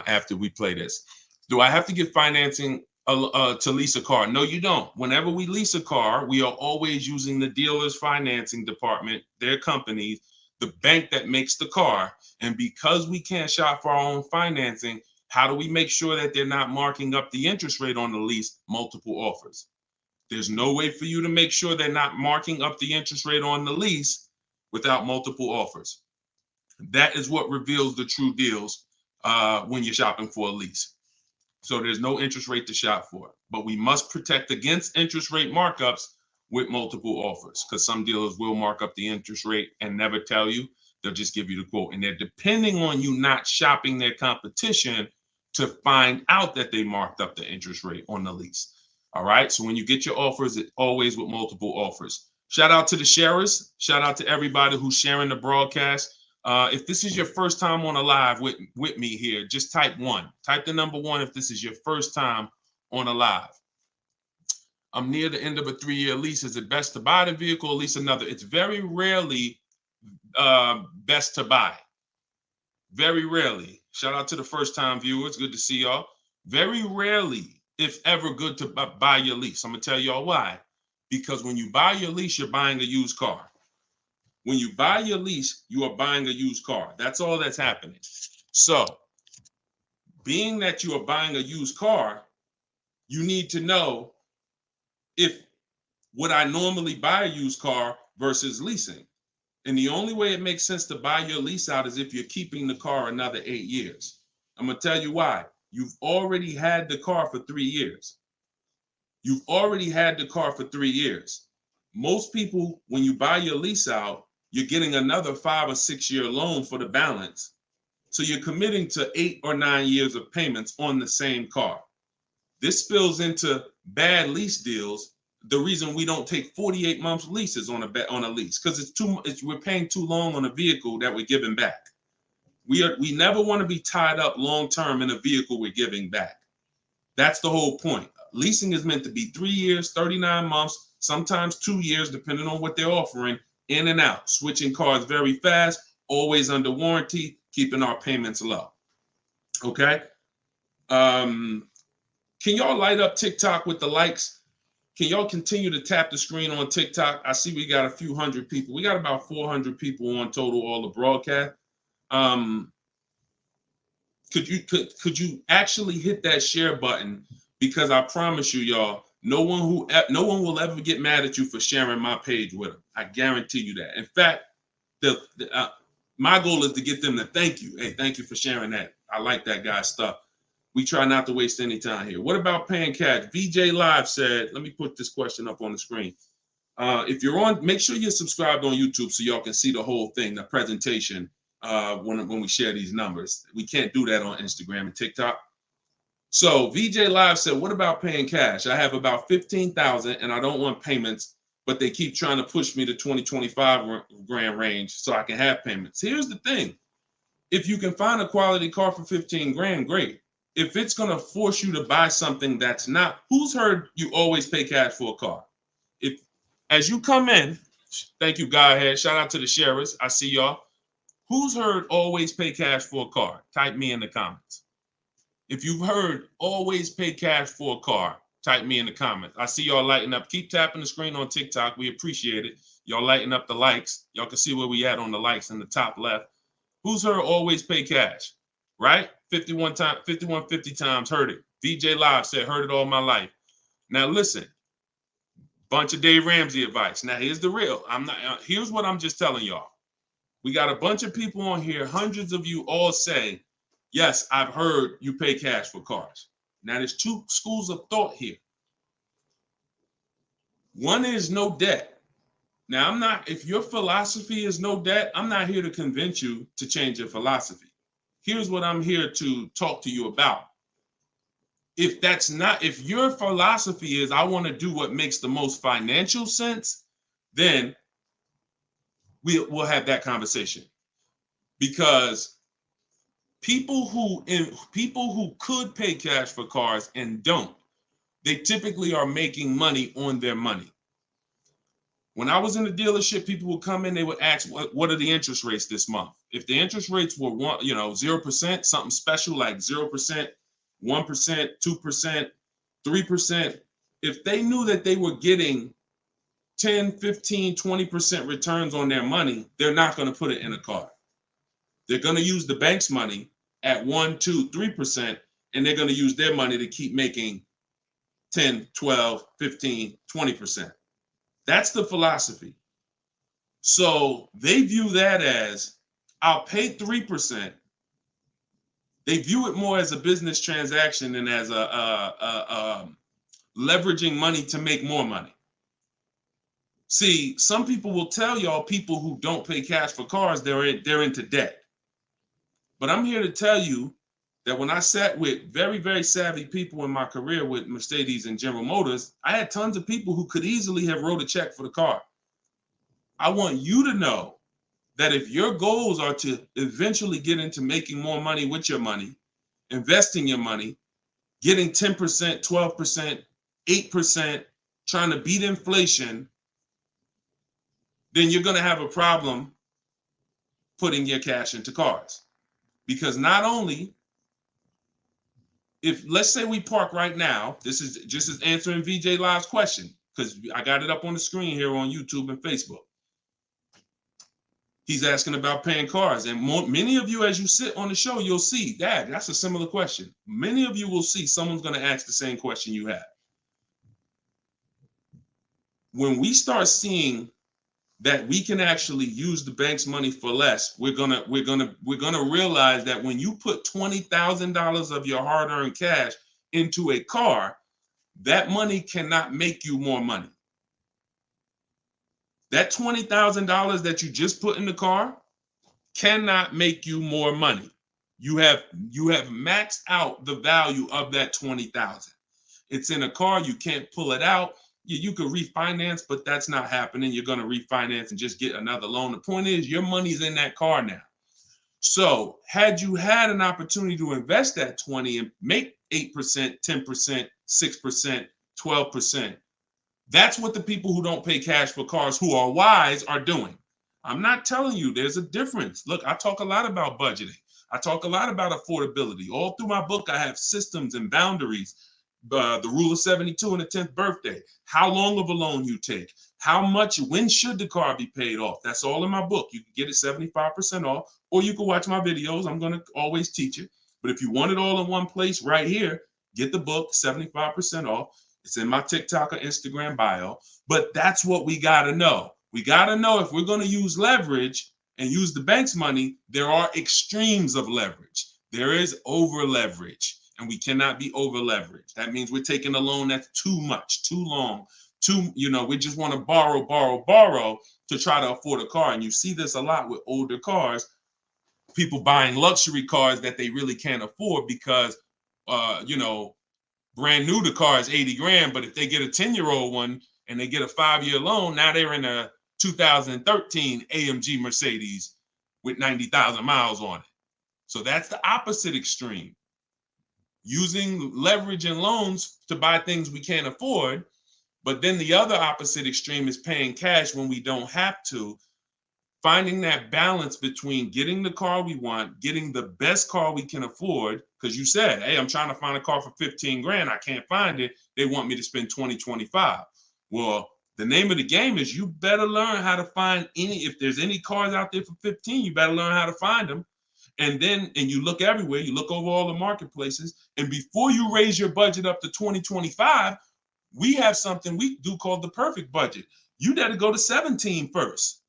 after we play this. Do I have to get financing to lease a car? No, you don't. Whenever we lease a car, we are always using the dealer's financing department, their companies, the bank that makes the car. And because we can't shop for our own financing, how do we make sure that they're not marking up the interest rate on the lease? Multiple offers. There's no way for you to make sure they're not marking up the interest rate on the lease without multiple offers. That is what reveals the true deals when you're shopping for a lease. So there's no interest rate to shop for, but we must protect against interest rate markups with multiple offers, because some dealers will mark up the interest rate and never tell you. They'll just give you the quote, and they're depending on you not shopping their competition to find out that they marked up the interest rate on the lease. All right. So when you get your offers, it's always with multiple offers. Shout out to the sharers. Shout out to everybody who's sharing the broadcast. If this is your first time on a live with me here, just type 1. Type the number 1 if this is your first time on a live. I'm near the end of a 3-year lease. Is it best to buy the vehicle or lease another? It's very rarely best to buy. Very rarely. Shout out to the first time viewers. Good to see y'all. Very rarely, if ever, good to buy your lease. I'm going to tell y'all why. Because when you buy your lease, you're buying a used car. When you buy your lease, you are buying a used car. That's all that's happening. So, being that you are buying a used car, you need to know if would I normally buy a used car versus leasing. And the only way it makes sense to buy your lease out is if you're keeping the car another 8 years. I'm going to tell you why. You've already had the car for 3 years. You've already had the car for 3 years. Most people, when you buy your lease out, you're getting another 5 or 6 year loan for the balance. So you're committing to 8 or 9 years of payments on the same car. This spills into bad lease deals the reason we don't take 48 months leases on a lease, because we're paying too long on a vehicle that we're giving back. We never want to be tied up long term in a vehicle we're giving back. That's the whole point. Leasing is meant to be 3 years, 39 months, sometimes 2 years, depending on what they're offering, in and out, switching cars very fast, always under warranty, keeping our payments low. Okay. Can y'all light up TikTok with the likes? Can y'all continue to tap the screen on TikTok? I see we got a few hundred people. We got about 400 people on total, all the broadcast. Could you actually hit that share button? Because I promise you, y'all, no one will ever get mad at you for sharing my page with them. I guarantee you that. In fact, my goal is to get them to thank you. Hey, thank you for sharing that. I like that guy's stuff. We try not to waste any time here. What about paying cash? VJ Live said, let me put this question up on the screen. If you're on, make sure you're subscribed on YouTube so y'all can see the whole thing, the presentation, when we share these numbers. We can't do that on Instagram and TikTok. So VJ Live said, what about paying cash? I have about 15,000 and I don't want payments, but they keep trying to push me to 20-25 grand range so I can have payments. Here's the thing. If you can find a quality car for 15 grand, great. If it's going to force you to buy something that's not, who's heard you always pay cash for a car? If, as you come in, thank you, Godhead. Shout out to the sharers. I see y'all. Who's heard always pay cash for a car? Type me in the comments. If you've heard always pay cash for a car, type me in the comments. I see y'all lighting up. Keep tapping the screen on TikTok. We appreciate it. Y'all lighting up the likes. Y'all can see where we at on the likes in the top left. Who's heard always pay cash? Right? 5150 times heard it. VJ Live said, heard it all my life. Now listen, bunch of Dave Ramsey advice. Now here's the real. Here's what I'm just telling y'all. We got a bunch of people on here, hundreds of you all say, yes, I've heard you pay cash for cars. Now there's two schools of thought here. One is no debt. Now if your philosophy is no debt, I'm not here to convince you to change your philosophy. Here's what I'm here to talk to you about. If your philosophy is I want to do what makes the most financial sense, then we'll have that conversation. Because people who could pay cash for cars and don't, they typically are making money on their money. When I was in the dealership, people would come in, they would ask, what are the interest rates this month? If the interest rates were 0%, something special like 0%, 1%, 2%, 3%, if they knew that they were getting 10, 15, 20% returns on their money, they're not going to put it in a car. They're going to use the bank's money at 1, 2, 3%, and they're going to use their money to keep making 10, 12, 15, 20%. That's the philosophy. So they view that as, I'll pay 3%. They view it more as a business transaction than as a leveraging money to make more money. See, some people will tell y'all people who don't pay cash for cars, they're into debt. But I'm here to tell you that when I sat with very, very savvy people in my career with Mercedes and General Motors, I had tons of people who could easily have wrote a check for the car. I want you to know that if your goals are to eventually get into making more money with your money, investing your money, getting 10%, 12%, 8%, trying to beat inflation, then you're going to have a problem putting your cash into cars. Because not only, if let's say we park right now, this is just as answering VJ Live's question, because I got it up on the screen here on YouTube and Facebook. He's asking about paying cars. And many of you, as you sit on the show, you'll see, Dad, that's a similar question. Many of you will see someone's going to ask the same question you have. When we start seeing that we can actually use the bank's money for less, we're gonna realize that when you put $20,000 of your hard-earned cash into a car, that money cannot make you more money. That $20,000 that you just put in the car cannot make you more money. You have maxed out the value of that $20,000. It's in a car, you can't pull it out. You could refinance, but that's not happening. You're going to refinance and just get another loan. The point is your money's in that car now. So had you had an opportunity to invest that 20 and make 8%, 10%, 6%, 12%, that's what the people who don't pay cash for cars who are wise are doing. I'm not telling you there's a difference. Look, I talk a lot about budgeting. I talk a lot about affordability. All through my book, I have systems and boundaries. The rule of 72 and the 10th birthday, how long of a loan you take, how much, when should the car be paid off? That's all in my book. You can get it 75% off, or you can watch my videos. I'm going to always teach it. But if you want it all in one place right here, get the book, 75% off. It's in my TikTok or Instagram bio. But that's what we got to know. We got to know if we're going to use leverage and use the bank's money, there are extremes of leverage. There is over leverage. And we cannot be over leveraged. That means we're taking a loan that's too much, too long, we just want to borrow to try to afford a car. And you see this a lot with older cars, people buying luxury cars that they really can't afford because, brand new, the car is 80 grand. But if they get a 10-year-old one and they get a 5-year loan, now they're in a 2013 AMG Mercedes with 90,000 miles on it. So that's the opposite extreme. Using leverage and loans to buy things we can't afford. But then the other opposite extreme is paying cash when we don't have to. Finding that balance between getting the car we want, getting the best car we can afford, because you said, hey, I'm trying to find a car for 15 grand. I can't find it. They want me to spend 20, 25. Well, the name of the game is you better learn how to find if there's any cars out there for 15, you better learn how to find them. And you look everywhere, you look over all the marketplaces, and before you raise your budget up to 2025, we have something we do called the perfect budget. You got to go to 17 first.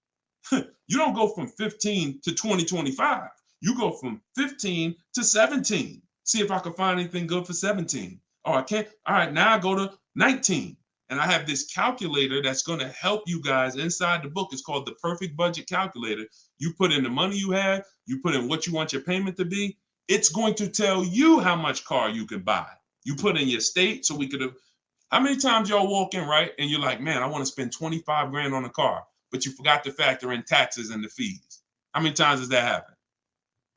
You don't go from 15 to 2025. You go from 15 to 17. See if I can find anything good for 17. Oh, I can't. All right, now I go to 19. And I have this calculator that's going to help you guys inside the book. It's called the Perfect Budget Calculator. You put in the money you have, you put in what you want your payment to be. It's going to tell you how much car you can buy. You put in your state, so we could have. How many times y'all walk in, right? And you're like, man, I want to spend 25 grand on a car, but you forgot to factor in taxes and the fees. How many times does that happen?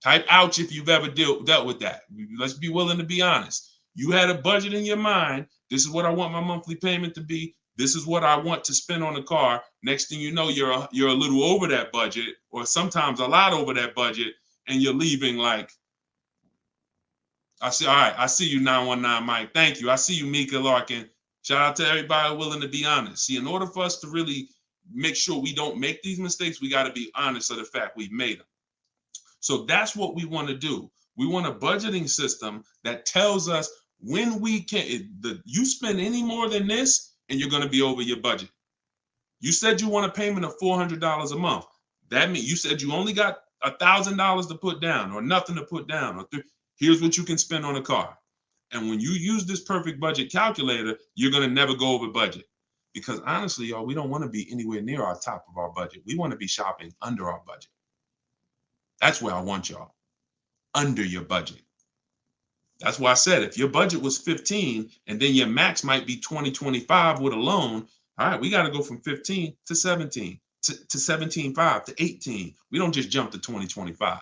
Type ouch if you've ever dealt with that. Let's be willing to be honest. You had a budget in your mind. This is what I want my monthly payment to be. This is what I want to spend on the car. Next thing you know, you're a little over that budget, or sometimes a lot over that budget, and you're leaving like, all right, I see you, 919 Mike. Thank you. I see you, Mika Larkin. Shout out to everybody willing to be honest. See, in order for us to really make sure we don't make these mistakes, we got to be honest of the fact we've made them. So that's what we want to do. We want a budgeting system that tells us when we can. You spend any more than this, and you're going to be over your budget. You said you want a payment of $400 a month. That means you said you only got $1,000 to put down, or nothing to put down. Here's what you can spend on a car. And when you use this perfect budget calculator, you're going to never go over budget. Because honestly, y'all, we don't want to be anywhere near our top of our budget. We want to be shopping under our budget. That's where I want y'all. Under your budget. That's why I said if your budget was 15 and then your max might be 2025 with a loan, all right, we got to go from 15 to 17 to 17.5 to 18. We don't just jump to 2025.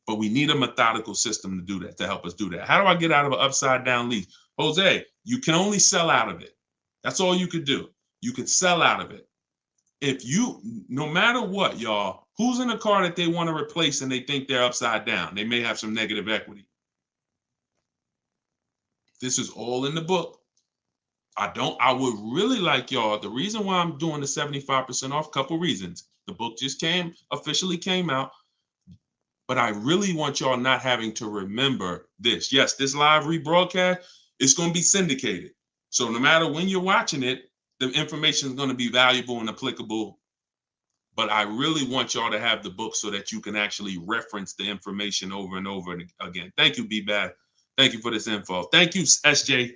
But we need a methodical system to do that, to help us do that. How do I get out of an upside down lease? Jose, you can only sell out of it. That's all you could do. You could sell out of it. No matter what, y'all, who's in a car that they want to replace and they think they're upside down? They may have some negative equity. This is all in the book. I would really like y'all, the reason why I'm doing the 75% off, couple reasons. The book just officially came out. But I really want y'all not having to remember this. Yes, this live rebroadcast is going to be syndicated. So no matter when you're watching it, the information is going to be valuable and applicable. But I really want y'all to have the book so that you can actually reference the information over and over again. Thank you, B-Bad. Thank you for this info. Thank you, SJF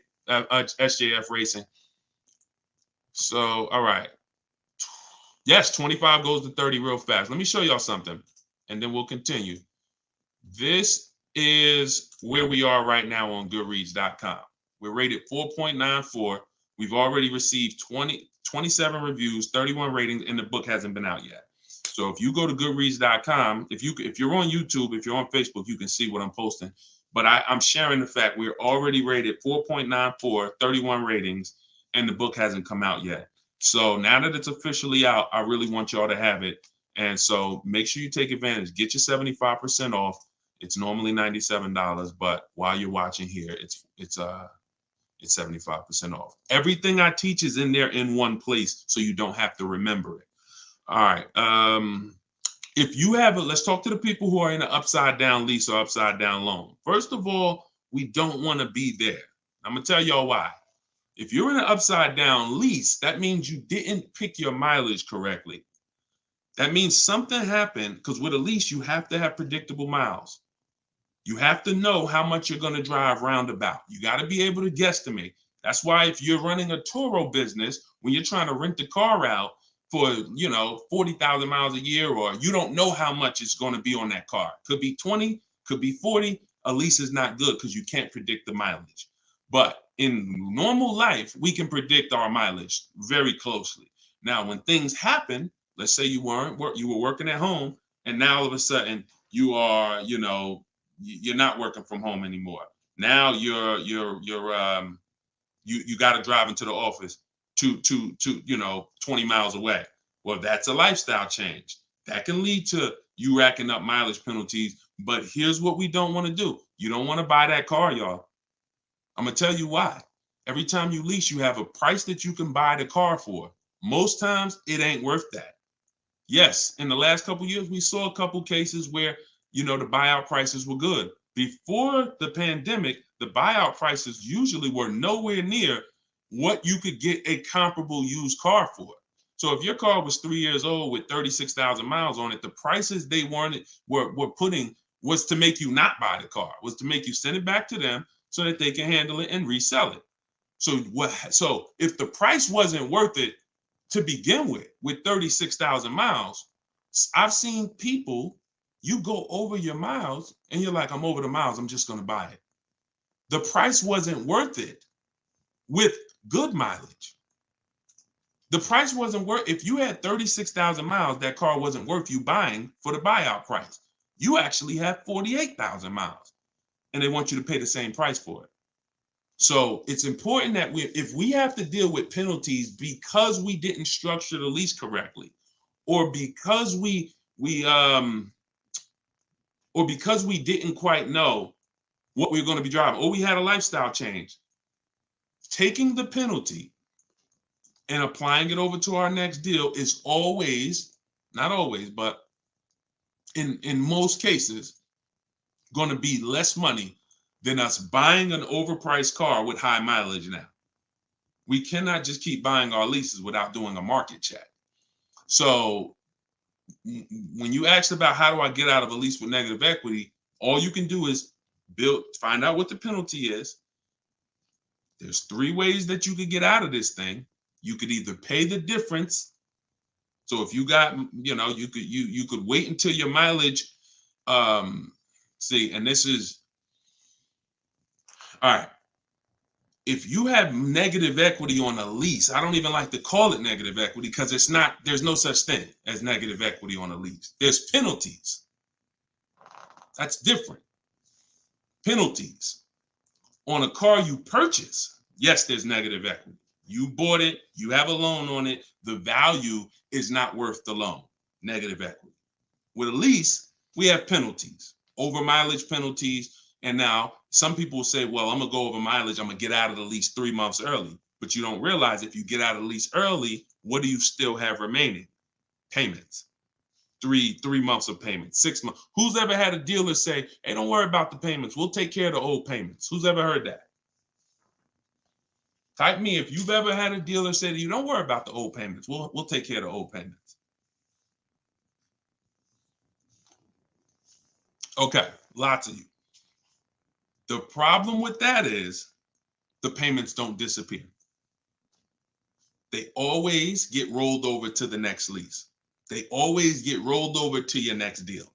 Racing. So, all right. Yes, 25 goes to 30 real fast. Let me show y'all something, and then we'll continue. This is where we are right now on Goodreads.com. We're rated 4.94. We've already received 27 reviews, 31 ratings, and the book hasn't been out yet. So if you go to goodreads.com, if you're on YouTube, if you're on Facebook, you can see what I'm posting. But I'm sharing the fact we're already rated 4.94, 31 ratings, and the book hasn't come out yet. So now that it's officially out, I really want y'all to have it. And so make sure you take advantage. Get your 75% off. It's normally $97, but while you're watching here, it's 75% off. Everything I teach is in there in one place, so you don't have to remember it. All right. If you have it, let's talk to the people who are in an upside down lease or upside down loan. First of all, we don't want to be there. I'm gonna tell y'all why. If you're in an upside down lease, that means you didn't pick your mileage correctly. That means something happened, because with a lease, you have to have predictable miles. You have to know how much you're going to drive roundabout. You got to be able to guesstimate. That's why if you're running a Turo business, when you're trying to rent the car out for, 40,000 miles a year, or you don't know how much it's going to be on that car. Could be 20, could be 40. A lease is not good because you can't predict the mileage. But in normal life, we can predict our mileage very closely. Now, when things happen, let's say you were working at home, and now all of a sudden you are, you're not working from home anymore. Now you got to drive into the office to 20 miles away. Well, that's a lifestyle change. That can lead to you racking up mileage penalties. But here's what we don't want to do. You don't want to buy that car, y'all. I'm gonna tell you why. Every time you lease, you have a price that you can buy the car for. Most times it ain't worth that. Yes, in the last couple of years, we saw a couple cases where, the buyout prices were good. Before the pandemic, the buyout prices usually were nowhere near what you could get a comparable used car for. So if your car was 3 years old with 36,000 miles on it, the prices they were putting was to make you not buy the car, was to make you send it back to them so that they can handle it and resell it. So if the price wasn't worth it to begin with 36,000 miles, I've seen people, you go over your miles and you're like, I'm over the miles, I'm just going to buy it. The price wasn't worth it with good mileage. The price wasn't worth, if you had 36,000 miles, that car wasn't worth you buying for the buyout price. You actually have 48,000 miles and they want you to pay the same price for it. So it's important that if we have to deal with penalties because we didn't structure the lease correctly, or because we didn't quite know what we were going to be driving, or we had a lifestyle change, taking the penalty and applying it over to our next deal is always, not always, but in most cases, going to be less money than us buying an overpriced car with high mileage now. We cannot just keep buying our leases without doing a market check. So when you asked about how do I get out of a lease with negative equity, all you can do is find out what the penalty is. There's 3 ways that you could get out of this thing. You could either pay the difference. So if you got, you could wait until your mileage, and this is, all right. If you have negative equity on a lease, I don't even like to call it negative equity because there's no such thing as negative equity on a lease. There's penalties. That's different. Penalties. On a car you purchase, yes, there's negative equity. You bought it, you have a loan on it, the value is not worth the loan. Negative equity. With a lease, we have penalties, over mileage penalties. And now some people will say, well, I'm going to go over mileage. I'm going to get out of the lease 3 months early. But you don't realize if you get out of the lease early, what do you still have remaining? Payments. Three months of payments, 6 months. Who's ever had a dealer say, hey, don't worry about the payments. We'll take care of the old payments. Who's ever heard that? Type me if you've ever had a dealer say to you, don't worry about the old payments. We'll take care of the old payments. Okay, lots of you. The problem with that is the payments don't disappear. They always get rolled over to the next lease. They always get rolled over to your next deal.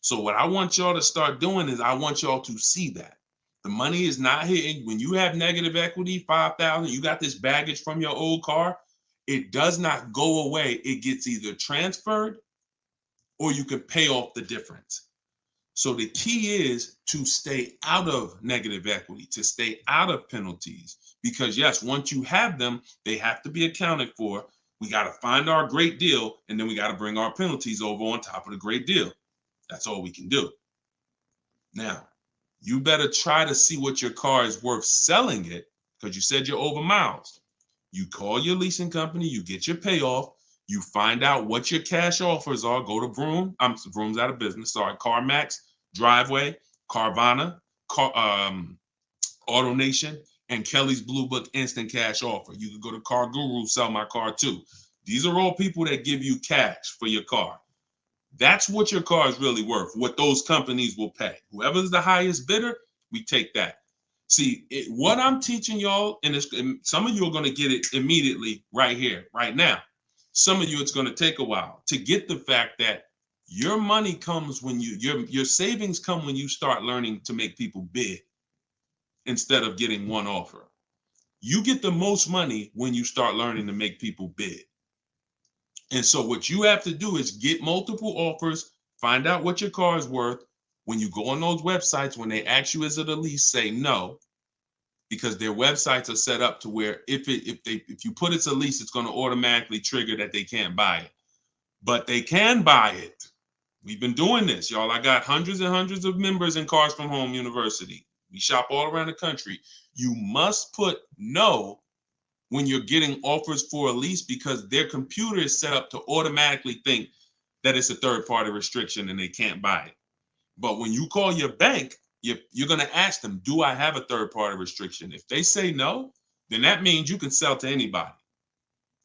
So what I want y'all to start doing is I want y'all to see that. The money is not hitting. When you have negative equity, 5,000, you got this baggage from your old car, it does not go away. It gets either transferred or you can pay off the difference. So the key is to stay out of negative equity, to stay out of penalties, because yes, once you have them, they have to be accounted for. We got to find our great deal, and then we got to bring our penalties over on top of the great deal. That's all we can do. Now, you better try to see what your car is worth selling it, because you said you're over miles. You call your leasing company, you get your payoff, you find out what your cash offers are. Go to Vroom. Vroom's out of business. Sorry, CarMax, Driveway, Carvana, AutoNation, and Kelly's Blue Book Instant Cash Offer. You can go to Car Guru, Sell My Car Too. These are all people that give you cash for your car. That's what your car is really worth, what those companies will pay. Whoever's the highest bidder, we take that. See, what I'm teaching y'all, and some of you are going to get it immediately right here, right now. Some of you, it's going to take a while to get the fact that your money comes when your savings come when you start learning to make people bid instead of getting one offer. You get the most money when you start learning to make people bid. And so what you have to do is get multiple offers, find out what your car is worth. When you go on those websites, when they ask you, is it a lease, say no, because their websites are set up to where if you put it's a lease, it's going to automatically trigger that they can't buy it. But they can buy it. We've been doing this, y'all. I got hundreds and hundreds of members in Cars from Home University. We shop all around the country. You must put no when you're getting offers for a lease, because their computer is set up to automatically think that it's a third-party restriction and they can't buy it. But when you call your bank, you're going to ask them, do I have a third-party restriction? If they say no, then that means you can sell to anybody.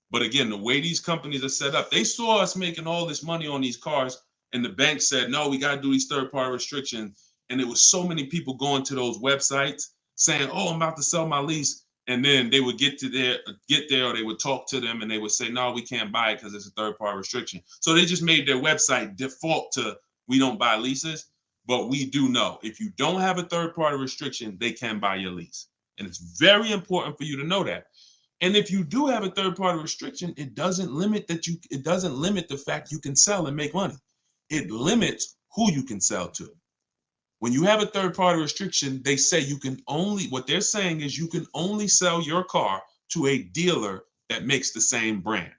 But again, the way these companies are set up, they saw us making all this money on these cars, and the bank said, no, we got to do these third-party restrictions. And there was so many people going to those websites saying, oh, I'm about to sell my lease. And then they would get there, or they would talk to them and they would say, no, we can't buy it because it's a third-party restriction. So they just made their website default to, we don't buy leases, but we do know if you don't have a third-party restriction, they can buy your lease. And it's very important for you to know that. And if you do have a third-party restriction, it doesn't limit the fact you can sell and make money. It limits who you can sell to. When you have a third-party restriction, they say what they're saying is you can only sell your car to a dealer that makes the same brand.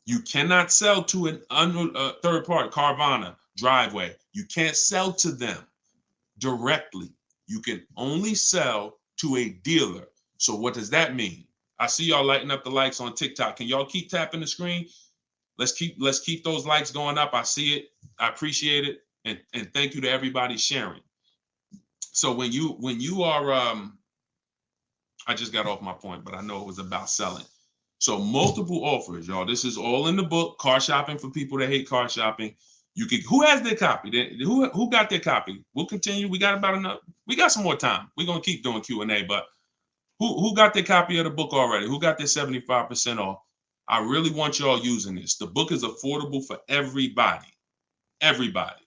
You cannot sell to a third-party, Carvana, Driveway. You can't sell to them directly. You can only sell to a dealer. So what does that mean? I see y'all lighting up the likes on TikTok. Can y'all keep tapping the screen? Let's keep those likes going up. I see it. I appreciate it. And thank you to everybody sharing. So when you are, I just got off my point, but I know it was about selling. So multiple offers, y'all. This is all in the book, Car Shopping for People That Hate Car Shopping. Who has their copy? Who got their copy? We'll continue. We got some more time. We're gonna keep doing Q&A, but who got their copy of the book already? Who got their 75% off? I really want y'all using this. The book is affordable for everybody. Everybody.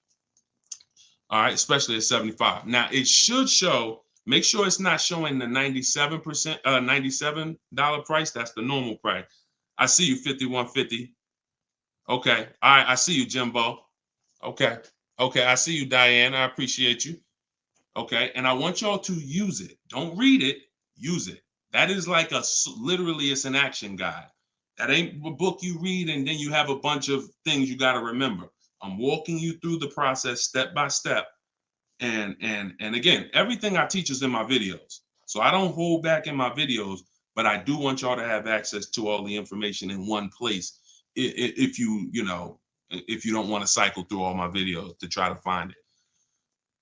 All right, especially at 75. Now it should show, make sure it's not showing the $97 price. That's the normal price. I see you, 5150. Okay. All right, I see you, Jimbo. Okay. Okay, I see you, Diane. I appreciate you. Okay, and I want y'all to use it. Don't read it, use it. That is like literally it's an action guide. That ain't a book you read and then you have a bunch of things you got to remember. I'm walking you through the process step by step. And again, everything I teach is in my videos. So I don't hold back in my videos, but I do want y'all to have access to all the information in one place. If you don't want to cycle through all my videos to try to find it.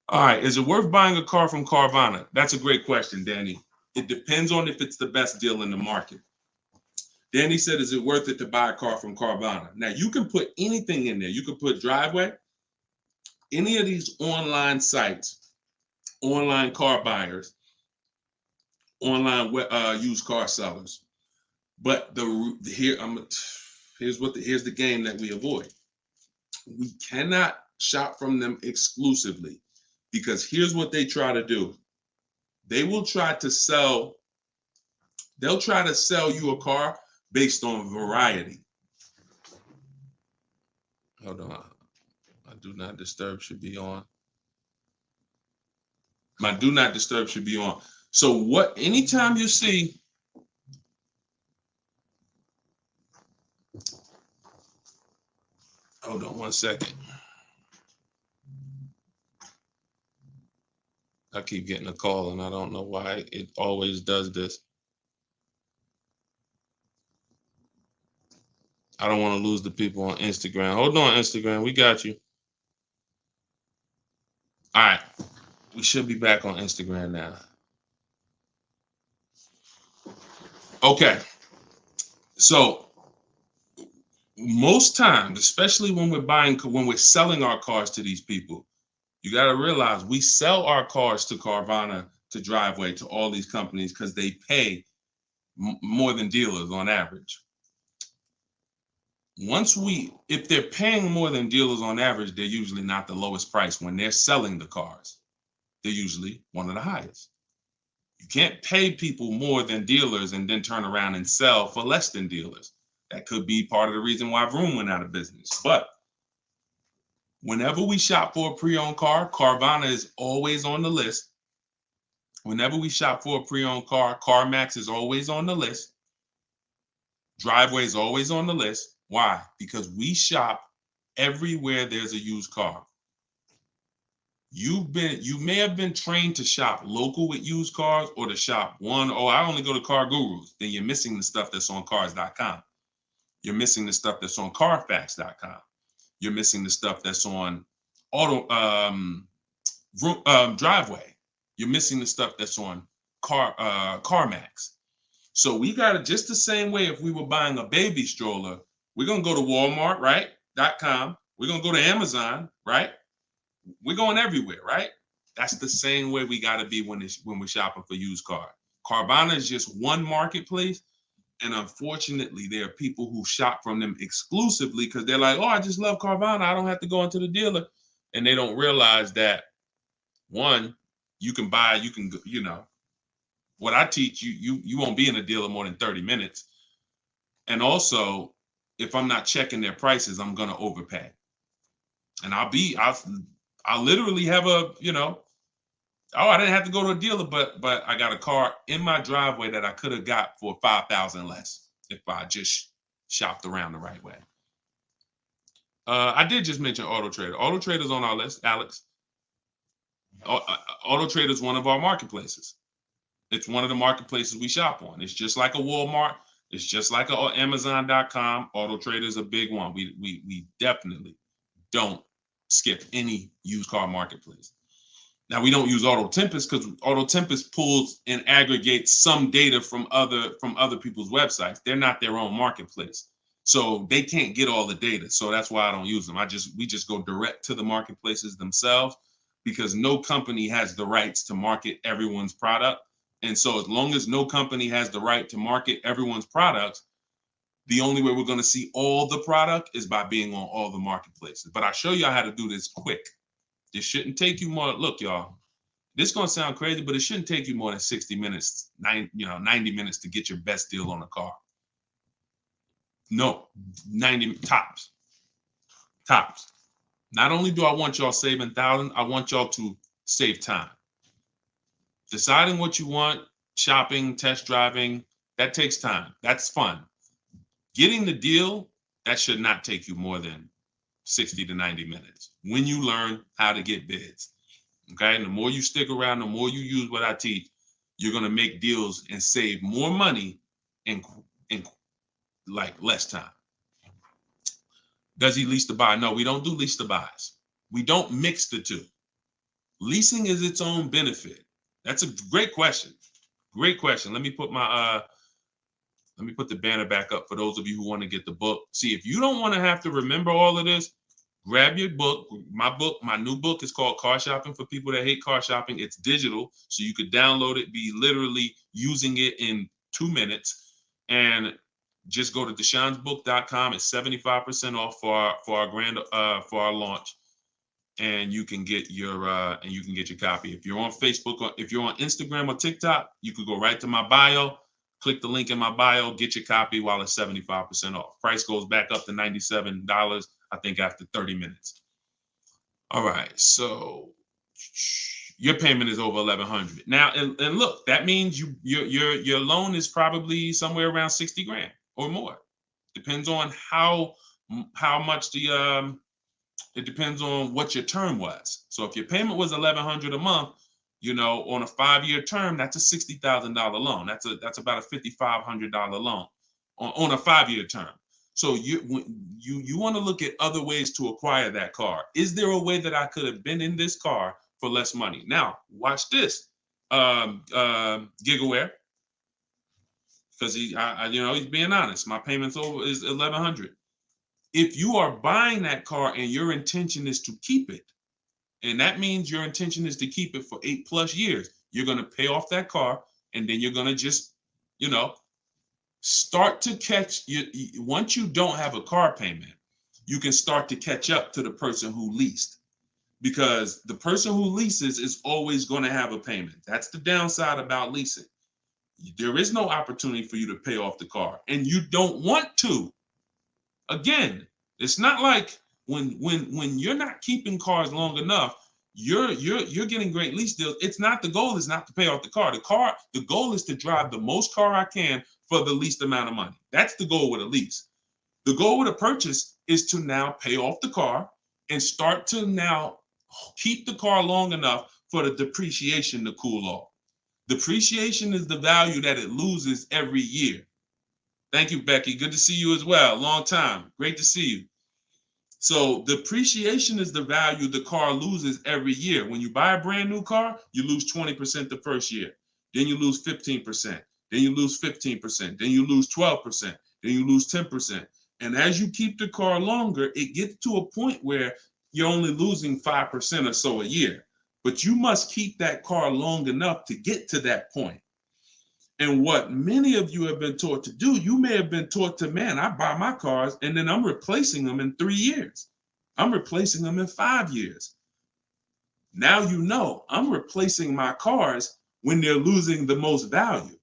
All right, is it worth buying a car from Carvana? That's a great question, Danny. It depends on if it's the best deal in the market. Danny said, is it worth it to buy a car from Carvana? Now, you can put anything in there. You can put Driveway, any of these online sites, online car buyers, online used car sellers. But here's the game that we avoid. We cannot shop from them exclusively, because here's what they try to do. they will try to sell, they'll try to sell you a car based on variety. Hold on. My do not disturb should be on. My do not disturb should be on. So what, anytime you see, hold on one second. I keep getting a call and I don't know why it always does this. I don't want to lose the people on Instagram. Hold on, Instagram. We got you. All right. We should be back on Instagram now. Okay. So most times, especially when we're selling our cars to these people, you got to realize we sell our cars to Carvana, to Driveway, to all these companies because they pay more than dealers on average. If they're paying more than dealers on average, they're usually not the lowest price. When they're selling the cars, they're usually one of the highest. You can't pay people more than dealers and then turn around and sell for less than dealers. That could be part of the reason why Vroom went out of business. But whenever we shop for a pre-owned car, Carvana is always on the list. Whenever we shop for a pre-owned car, CarMax is always on the list. Driveway is always on the list. Why? Because we shop everywhere there's a used car. You may have been trained to shop local with used cars or to shop I only go to Car Gurus. Then you're missing the stuff that's on cars.com. You're missing the stuff that's on carfax.com. You're missing the stuff that's on Driveway. You're missing the stuff that's on CarMax. So we got it just the same way. If we were buying a baby stroller, we're going to go to Walmart, right? .com. We're going to go to Amazon, right? We're going everywhere, right? That's the same way we got to be when we're shopping for used car. Carvana is just one marketplace. And unfortunately, there are people who shop from them exclusively because they're like, oh, I just love Carvana. I don't have to go into the dealer. And they don't realize that, one, what I teach you won't be in a dealer more than 30 minutes. And also, if I'm not checking their prices, I'm going to overpay. And I'll literally have I didn't have to go to a dealer, but I got a car in my driveway that I could have got for $5,000 less if I just shopped around the right way. I did just mention Auto Trader. Auto Trader's on our list, Alex. Auto Trader is one of our marketplaces. It's one of the marketplaces we shop on. It's just like a Walmart. It's just like a Amazon.com. Auto Trader is a big one. We definitely don't skip any used car marketplace. Now, we don't use Auto Tempest because Auto Tempest pulls and aggregates some data from other people's websites. They're not their own marketplace, so they can't get all the data. So that's why I don't use them. We just go direct to the marketplaces themselves because no company has the rights to market everyone's product. And so as long as no company has the right to market everyone's products, the only way we're going to see all the product is by being on all the marketplaces. But I'll show you how to do this quick. This shouldn't take you more. Look, y'all, this is going to sound crazy, but it shouldn't take you more than 60 minutes, 90 minutes to get your best deal on a car. No, 90 tops. Tops. Not only do I want y'all saving thousands, I want y'all to save time. Deciding what you want, shopping, test driving, that takes time. That's fun. Getting the deal, that should not take you more than 60 to 90 minutes when you learn how to get bids. Okay. And the more you stick around, the more you use what I teach, you're going to make deals and save more money in like less time. Does he lease to buy? No, we don't do lease to buys. We don't mix the two. Leasing is its own benefit. That's a great question. Great question. Let me put the banner back up for those of you who want to get the book. See, if you don't want to have to remember all of this, grab your book. My new book is called Car Shopping for People That Hate Car Shopping. It's digital, so you could download it, be literally using it in 2 minutes. And just go to deshonsbook.com. It's 75% off for our launch. and you can get your copy. If you're on Facebook or if you're on Instagram or TikTok, you could go right to my bio, click the link in my bio, get your copy while it's 75% off. Price goes back up to $97, I think, after 30 minutes. All right, so your payment is over $1,100 now, and look, that means your loan is probably somewhere around 60 grand or more. Depends on how much it depends on what your term was. So if your payment was $1,100 a month, on a 5-year term, that's a $60,000 loan. That's about a $5,500 loan on a 5-year term. So you want to look at other ways to acquire that car. Is there a way that I could have been in this car for less money? Now, watch this, Gigaware, because he's being honest. My payment's over is $1,100. If you are buying that car and your intention is to keep it, and that means your intention is to keep it for 8+ years, you're going to pay off that car, and then you're going to just, start to catch you. Once you don't have a car payment, you can start to catch up to the person who leased, because the person who leases is always going to have a payment. That's the downside about leasing. There is no opportunity for you to pay off the car, and you don't want to. Again, it's not like when you're not keeping cars long enough, you're getting great lease deals. The goal is not to pay off the car. The goal is to drive the most car I can for the least amount of money. That's the goal with a lease. The goal with a purchase is to now pay off the car and start to now keep the car long enough for the depreciation to cool off. Depreciation is the value that it loses every year. Thank you, Becky. Good to see you as well. Long time. Great to see you. So depreciation is the value the car loses every year. When you buy a brand new car, you lose 20% the first year. Then you lose 15%. Then you lose 15%. Then you lose 12%. Then you lose 10%. And as you keep the car longer, it gets to a point where you're only losing 5% or so a year. But you must keep that car long enough to get to that point. And what many of you have been taught to do, you may have been taught to, man, I buy my cars and then I'm replacing them in 3 years. I'm replacing them in 5 years. Now I'm replacing my cars when they're losing the most value.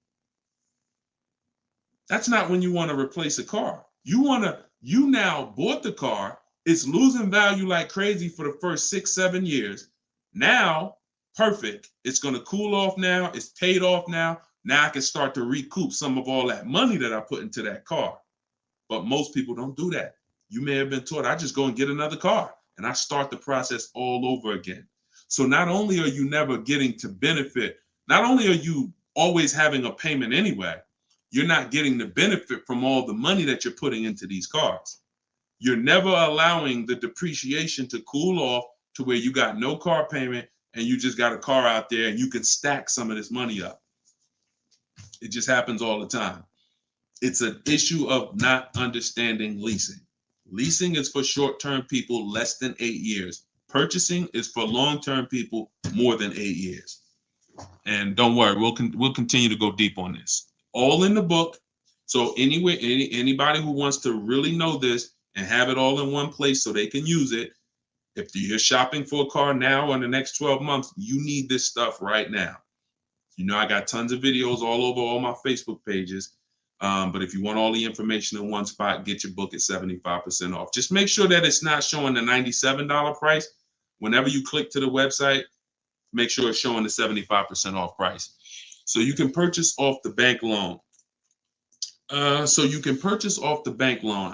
That's not when you want to replace a car. You now bought the car, it's losing value like crazy for the first 6-7 years. Now, perfect. It's going to cool off now. It's paid off now. Now I can start to recoup some of all that money that I put into that car. But most people don't do that. You may have been taught, I just go and get another car and I start the process all over again. So not only are you never getting to benefit, not only are you always having a payment anyway, you're not getting the benefit from all the money that you're putting into these cars. You're never allowing the depreciation to cool off to where you got no car payment and you just got a car out there and you can stack some of this money up. It just happens all the time. It's an issue of not understanding leasing. Leasing is for short-term people less than 8 years. Purchasing is for long-term people more than 8 years. And don't worry, we'll continue to go deep on this. All in the book. So anybody who wants to really know this and have it all in one place so they can use it, if you're shopping for a car now or in the next 12 months, you need this stuff right now. I got tons of videos all over all my Facebook pages. But if you want all the information in one spot, get your book at 75% off. Just make sure that it's not showing the $97 price. Whenever you click to the website, make sure it's showing the 75% off price. So you can purchase off the bank loan. I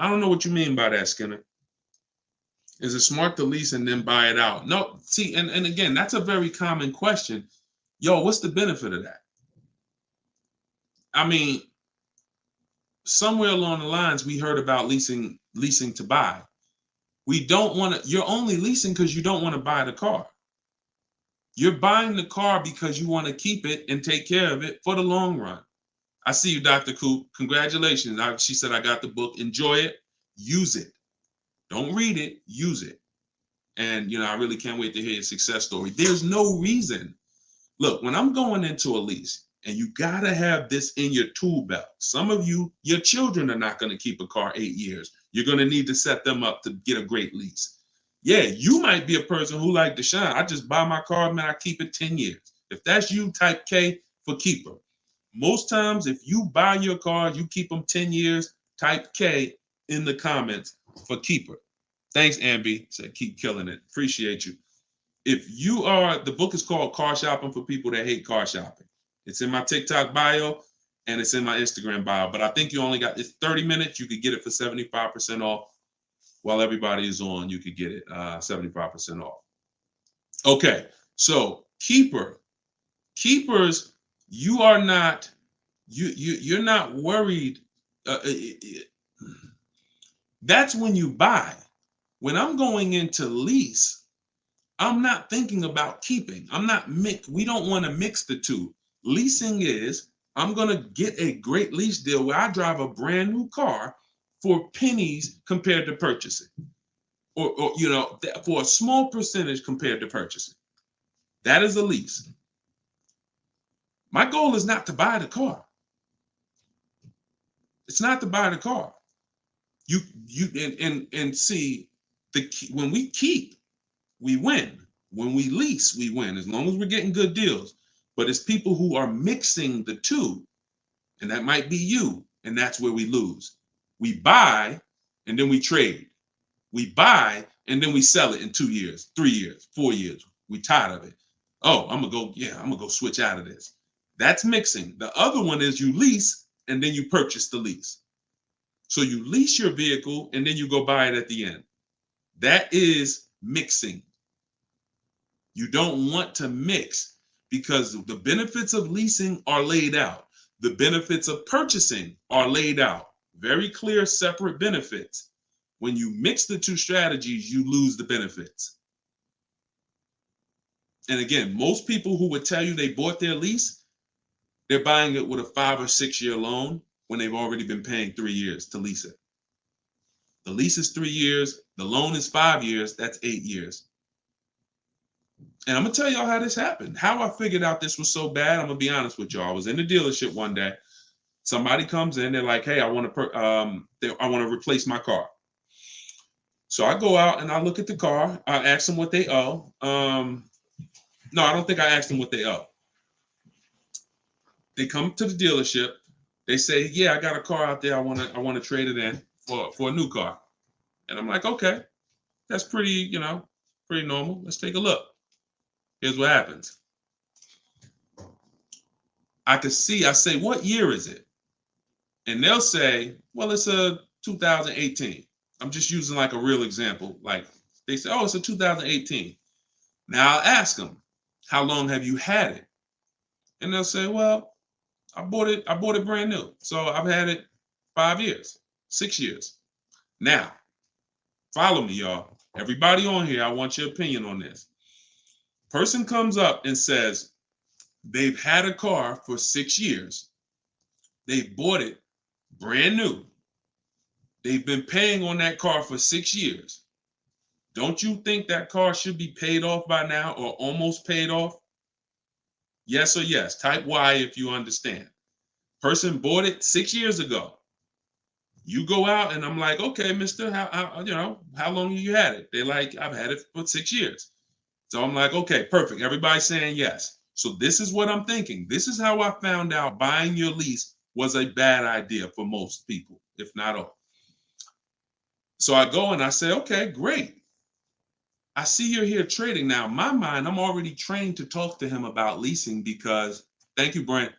don't know what you mean by that, Skinner. Is it smart to lease and then buy it out? No, see, and again, that's a very common question. Yo, what's the benefit of that? I mean, somewhere along the lines, we heard about leasing to buy. We don't want to, you're only leasing because you don't want to buy the car. You're buying the car because you want to keep it and take care of it for the long run. I see you, Dr. Coop. Congratulations. She said, I got the book. Enjoy it. Use it. Don't read it. Use it. And, I really can't wait to hear your success story. There's no reason. Look, when I'm going into a lease, and you got to have this in your tool belt. Some of you, your children are not going to keep a car 8 years. You're going to need to set them up to get a great lease. Yeah, you might be a person who like Deshone. I just buy my car, man, I keep it 10 years. If that's you, type K for keeper. Most times, if you buy your cars, you keep them 10 years, type K in the comments for keeper. Thanks, Ambi. Said keep killing it. Appreciate you. If you are, the book is called Car Shopping for People That Hate Car Shopping. It's in my TikTok bio and it's in my Instagram bio. But I think you only got, it's 30 minutes. You could get it for 75% off. While everybody is on, you could get it 75% off. Okay, so keepers, you are not, you're not worried. That's when you buy. When I'm going into lease, I'm not thinking about keeping. I'm not we don't want to mix the two. Leasing is, I'm gonna get a great lease deal where I drive a brand new car for pennies compared to purchasing. Or you know, for a small percentage compared to purchasing. That is a lease. My goal is not to buy the car. It's not to buy the car. You and see when we keep, we win. When we lease, we win as long as we're getting good deals. But it's people who are mixing the two, and that might be you, and that's where we lose. We buy and then we trade. We buy and then we sell it in 2 years, 3 years, 4 years. We tired of it. Oh, I'm gonna go switch out of this. That's mixing. The other one is you lease and then you purchase the lease. So you lease your vehicle and then you go buy it at the end. That is mixing. You don't want to mix because the benefits of leasing are laid out. The benefits of purchasing are laid out. Very clear, separate benefits. When you mix the two strategies, you lose the benefits. And again, most people who would tell you they bought their lease, they're buying it with a 5 or 6 year loan when they've already been paying 3 years to lease it. The lease is 3 years, the loan is 5 years, that's 8 years. And I'm gonna tell y'all how this happened. How I figured out this was so bad, I'm gonna be honest with y'all. I was in the dealership one day. Somebody comes in, they're like, "Hey, I want to replace my car." So I go out and I look at the car. I ask them what they owe. No, I don't think I asked them what they owe. They come to the dealership. They say, "Yeah, I got a car out there. I want to trade it in for a new car." And I'm like, "Okay, that's pretty normal. Let's take a look." Here's what happens. I say, "What year is it?" And they'll say, "Well, it's a 2018." I'm just using like a real example. Like they say, "Oh, it's a 2018." Now I'll ask them, "How long have you had it?" And they'll say, "Well, I bought it brand new. So I've had it 5 years, 6 years." Now, follow me, y'all. Everybody on here, I want your opinion on this. Person comes up and says they've had a car for 6 years. They bought it brand new. They've been paying on that car for 6 years. Don't you think that car should be paid off by now or almost paid off? Yes or yes. Type Y if you understand. Person bought it 6 years ago. You go out and I'm like, "Okay, mister, how long have you had it?" They're like, "I've had it for 6 years." So I'm like, "Okay, perfect." Everybody's saying yes. So this is what I'm thinking. This is how I found out buying your lease was a bad idea for most people, if not all. So I go and I say, "Okay, great. I see you're here trading." Now, in my mind, I'm already trained to talk to him about leasing because, thank you, Brent.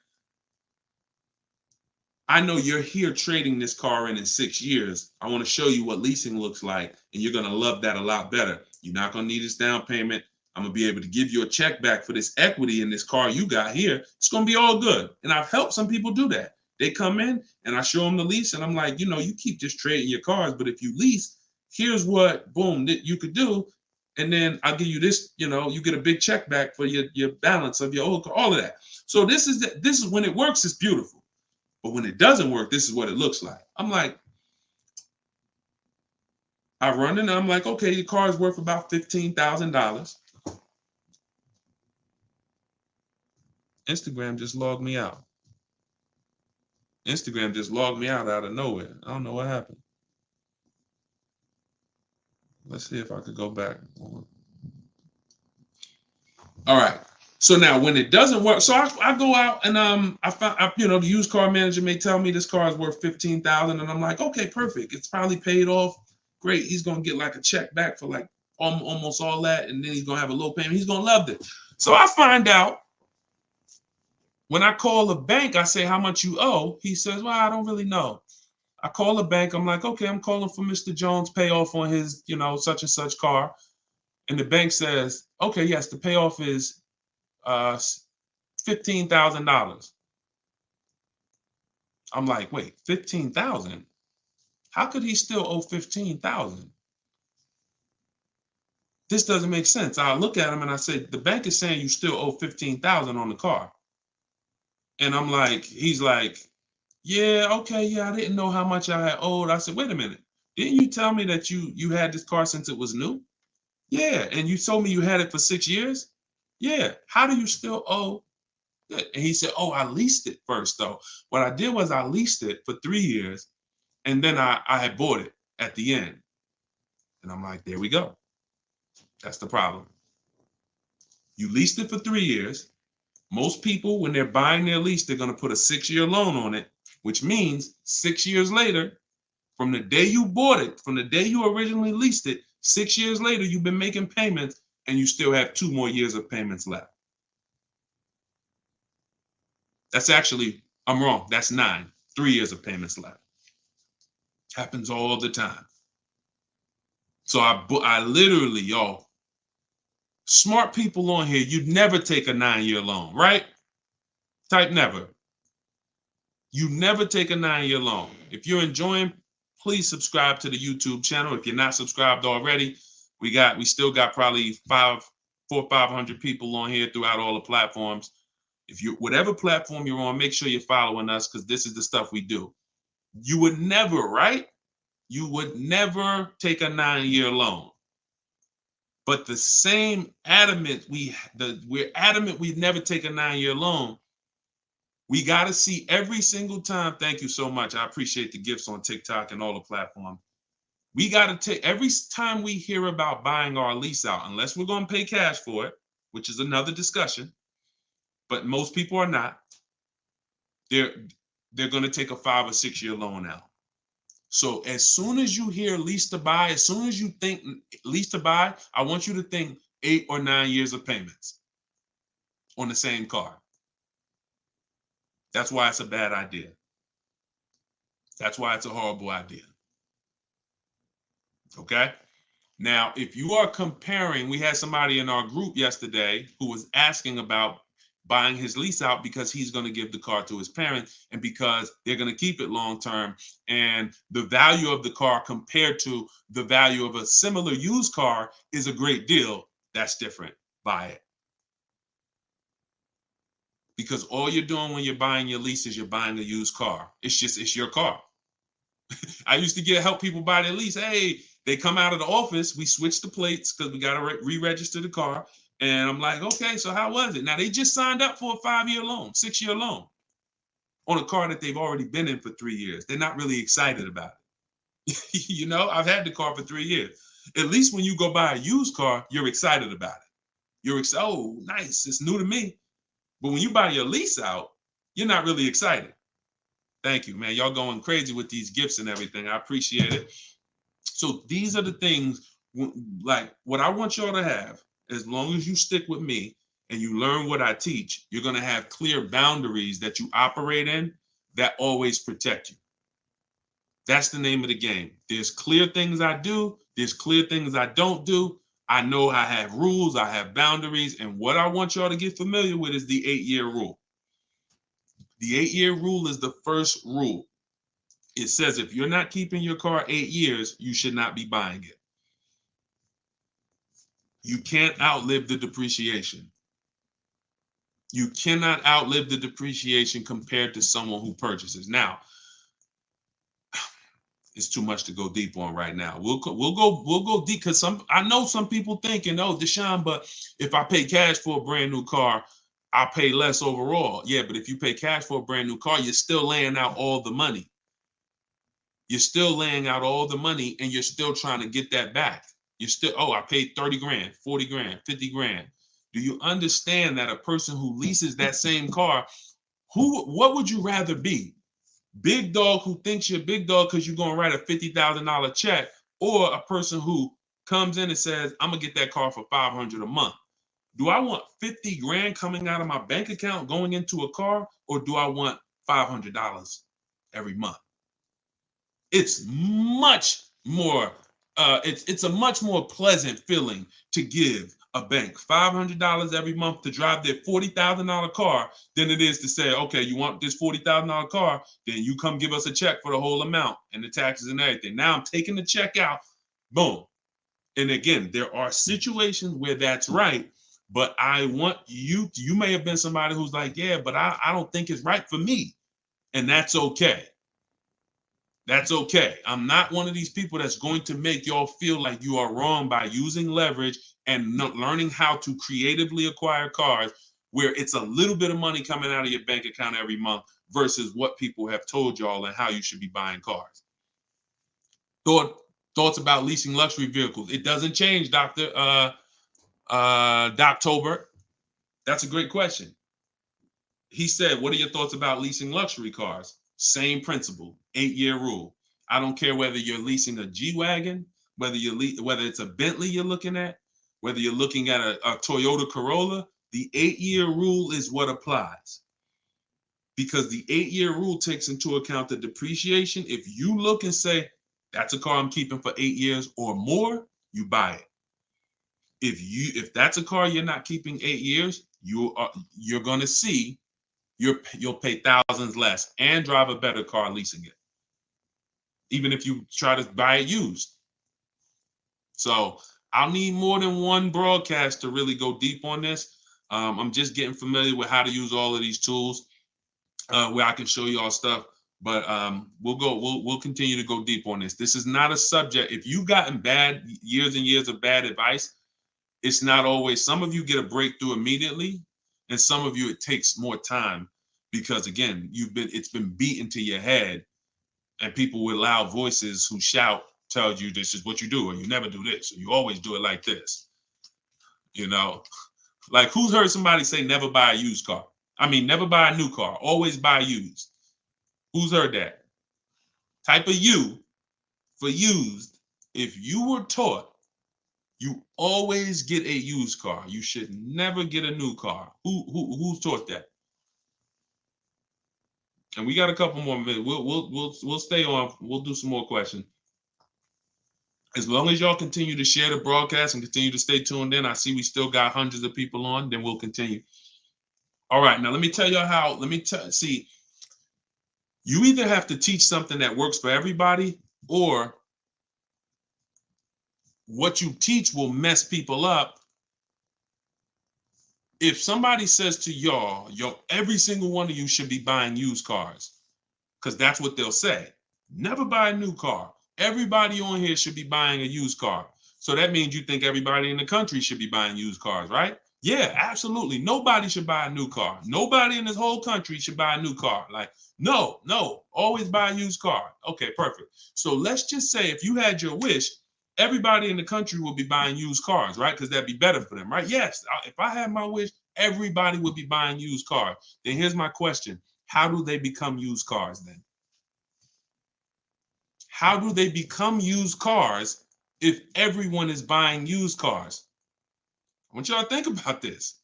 I know you're here trading this car in 6 years. I want to show you what leasing looks like, and you're going to love that a lot better. You're not going to need this down payment. I'm going to be able to give you a check back for this equity in this car you got here. It's going to be all good. And I've helped some people do that. They come in and I show them the lease, and I'm like, you keep just trading your cars, but if you lease, here's what, boom, that you could do. And then I'll give you this, you get a big check back for your balance of your old car, all of that. So this is when it works, it's beautiful. But when it doesn't work, this is what it looks like. I'm like, I run and I'm like, "Okay, your car is worth about $15,000. Instagram just logged me out. Instagram just logged me out of nowhere. I don't know what happened. Let's see if I could go back. All right. So now when it doesn't work, so I go out and I find the used car manager may tell me this car is worth 15,000, and I'm like, okay, perfect. It's probably paid off. Great. He's gonna get like a check back for like almost all that, and then he's gonna have a low payment. He's gonna love it. So I find out when I call the bank, I say how much you owe. He says, well, I don't really know. I call the bank. I'm like, okay, I'm calling for Mr. Jones payoff on his, such and such car. And the bank says, okay, yes, the payoff is $15,000. I'm like, wait, 15,000? How could he still owe 15,000? This doesn't make sense. I look at him and I said, the bank is saying you still owe 15,000 on the car. And I'm like, he's like, yeah, okay, yeah, I didn't know how much I had owed. I said, wait a minute, didn't you tell me that you had this car since it was new? Yeah, and you told me you had it for 6 years? Yeah, how do you still owe? And he said, oh, I leased it first, though. What I did was I leased it for 3 years, and then I had bought it at the end. And I'm like, there we go. That's the problem. You leased it for 3 years. Most people, when they're buying their lease, they're going to put a 6-year loan on it, which means 6 years later, from the day you bought it, from the day you originally leased it, 6 years later, you've been making payments and you still have 2 more years of payments left. That's actually, I'm wrong. That's 9, 3 years of payments left. Happens all the time. So I literally, y'all, smart people on here, you'd never take a 9-year loan, right? Type never. You never take a 9-year loan. If you're enjoying, please subscribe to the YouTube channel. If you're not subscribed already, we still got probably 400 or 500 people on here throughout all the platforms. If you, whatever platform you're on, make sure you're following us, because this is the stuff we do. You would never, right? You would never take a 9-year loan. But the same we're adamant we'd never take a 9-year loan. We got to see every single time. Thank you so much. I appreciate the gifts on TikTok and all the platforms. We got to take every time we hear about buying our lease out, unless we're going to pay cash for it, which is another discussion. But most people are not. They're going to take a 5 or 6 year loan out. So as soon as you hear lease to buy, as soon as you think lease to buy, I want you to think 8 or 9 years of payments on the same car. That's why it's a bad idea. That's why it's a horrible idea. Okay? Now, if you are comparing, we had somebody in our group yesterday who was asking about buying his lease out because he's going to give the car to his parents and because they're going to keep it long term, and the value of the car compared to the value of a similar used car is a great deal. That's different. Buy it. Because all you're doing when you're buying your lease is you're buying a used car. It's your car. I used to help people buy their lease. Hey, they come out of the office, we switch the plates because we got to re-register the car. And I'm like, okay, so how was it? Now they just signed up for a 5-year loan, 6-year loan on a car that they've already been in for 3 years. They're not really excited about it. I've had the car for 3 years. At least when you go buy a used car, you're excited about it. You're excited. Oh, nice. It's new to me. But when you buy your lease out, you're not really excited. Thank you, man. Y'all going crazy with these gifts and everything. I appreciate it. So these are the things, like what I want y'all to have. As long as you stick with me and you learn what I teach, you're going to have clear boundaries that you operate in that always protect you. That's the name of the game. There's clear things I do. There's clear things I don't do. I know I have rules. I have boundaries. And what I want y'all to get familiar with is the 8-year rule. The 8-year rule is the first rule. It says if you're not keeping your car 8 years, you should not be buying it. You can't outlive the depreciation. You cannot outlive the depreciation compared to someone who purchases. Now, it's too much to go deep on right now. We'll go deep because I know some people thinking, oh, Deshone, but if I pay cash for a brand new car, I'll pay less overall. Yeah, but if you pay cash for a brand new car, you're still laying out all the money. You're still laying out all the money and you're still trying to get that back. You're still, oh, I paid 30 grand, 40 grand, 50 grand. Do you understand that a person who leases that same car, what would you rather be? Big dog who thinks you're big dog because you're going to write a $50,000 check, or a person who comes in and says, I'm going to get that car for $500 a month. Do I want 50 grand coming out of my bank account going into a car, or do I want $500 every month? It's much more, it's a much more pleasant feeling to give a bank $500 every month to drive their $40,000 car than it is to say, okay, you want this $40,000 car, then you come give us a check for the whole amount and the taxes and everything. Now I'm taking the check out, boom. And again, there are situations where that's right, but I want you may have been somebody who's like, yeah, but I don't think it's right for me. And that's okay. That's okay. I'm not one of these people that's going to make y'all feel like you are wrong by using leverage and learning how to creatively acquire cars where it's a little bit of money coming out of your bank account every month versus what people have told y'all and how you should be buying cars. Thoughts about leasing luxury vehicles. It doesn't change, Doctober. That's a great question. He said, what are your thoughts about leasing luxury cars? Same principle, 8-year rule. I don't care whether you're leasing a G-Wagon, whether it's a Bentley you're looking at, whether you're looking at a Toyota Corolla, the 8-year rule is what applies. Because the 8-year rule takes into account the depreciation. If you look and say, that's a car I'm keeping for 8 years or more, you buy it. If that's a car you're not keeping 8 years, you're going to see you'll pay thousands less and drive a better car leasing it, even if you try to buy it used. So I'll need more than one broadcast to really go deep on this. I'm just getting familiar with how to use all of these tools where I can show you all stuff. But we'll continue to go deep on this. This is not a subject. If you've gotten years and years of bad advice, it's not always. Some of you get a breakthrough immediately, and some of you it takes more time because again, it's been beaten to your head, and people with loud voices who shout tell you this is what you do, or you never do this, or you always do it like this. You know, like who's heard somebody say never buy a used car? I mean, never buy a new car, always buy used. Who's heard that? Type of U for used. If you were taught you always get a used car, you should never get a new car. Who's taught that? And we got a couple more minutes. We'll stay on. We'll do some more questions. As long as y'all continue to share the broadcast and continue to stay tuned in, I see we still got hundreds of people on, then we'll continue. All right, now let me tell y'all how, see, you either have to teach something that works for everybody, or what you teach will mess people up. If somebody says to y'all, every single one of you should be buying used cars, because that's what they'll say. Never buy a new car. Everybody on here should be buying a used car. So that means you think everybody in the country should be buying used cars, right? Yeah, absolutely. Nobody should buy a new car. Nobody in this whole country should buy a new car. Like, no, always buy a used car. Okay, perfect. So let's just say if you had your wish, everybody in the country would be buying used cars, right? Because that'd be better for them, right? Yes, if I had my wish, everybody would be buying used cars. Then here's my question. How do they become used cars then? How do they become used cars if everyone is buying used cars? I want y'all to think about this.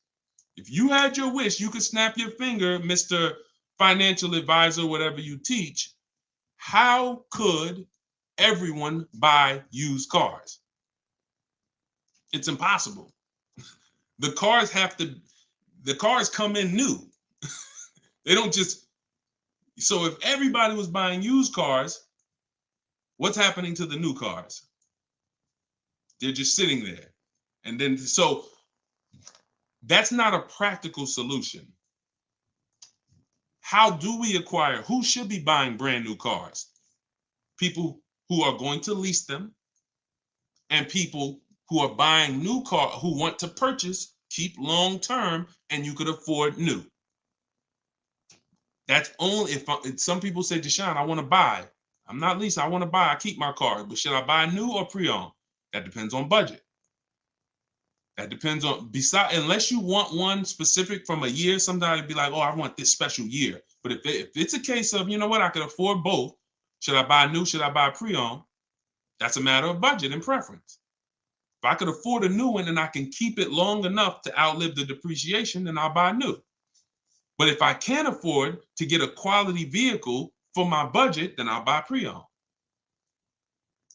If you had your wish, you could snap your finger, Mr. Financial Advisor, whatever you teach. How could everyone buy used cars? It's impossible. The cars come in new. They don't just, so if everybody was buying used cars, what's happening to the new cars? They're just sitting there. And then, so that's not a practical solution. How do we acquire? Who should be buying brand new cars? People who are going to lease them, and people who are buying new cars, who want to purchase, keep long term, and you could afford new. That's only if some people say, Deshone, I want to buy. I'm not leasing. I want to buy. I keep my car. But should I buy new or pre-owned? That depends on budget. That depends on, unless you want one specific from a year, sometimes it'd be like, oh, I want this special year. But if it's a case of, you know what, I can afford both. Should I buy new? Should I buy pre-owned? That's a matter of budget and preference. If I could afford a new one and I can keep it long enough to outlive the depreciation, then I'll buy new. But if I can't afford to get a quality vehicle for my budget, then I'll buy pre-owned.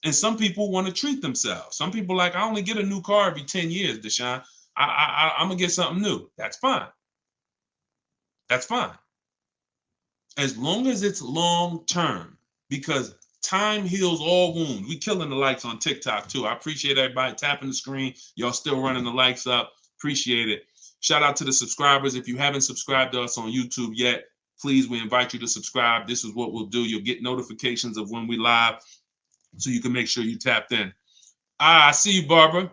And some people want to treat themselves. Some people like, I only get a new car every 10 years, Deshone. I'm going to get something new. That's fine. That's fine. As long as it's long term, because time heals all wounds. We killing the likes on TikTok too. I appreciate everybody tapping the screen. Y'all still running the likes up. Appreciate it. Shout out to the subscribers. If you haven't subscribed to us on YouTube yet, please, we invite you to subscribe. This is what we'll do. You'll get notifications of when we live, so you can make sure you tapped in. I see you, Barbara.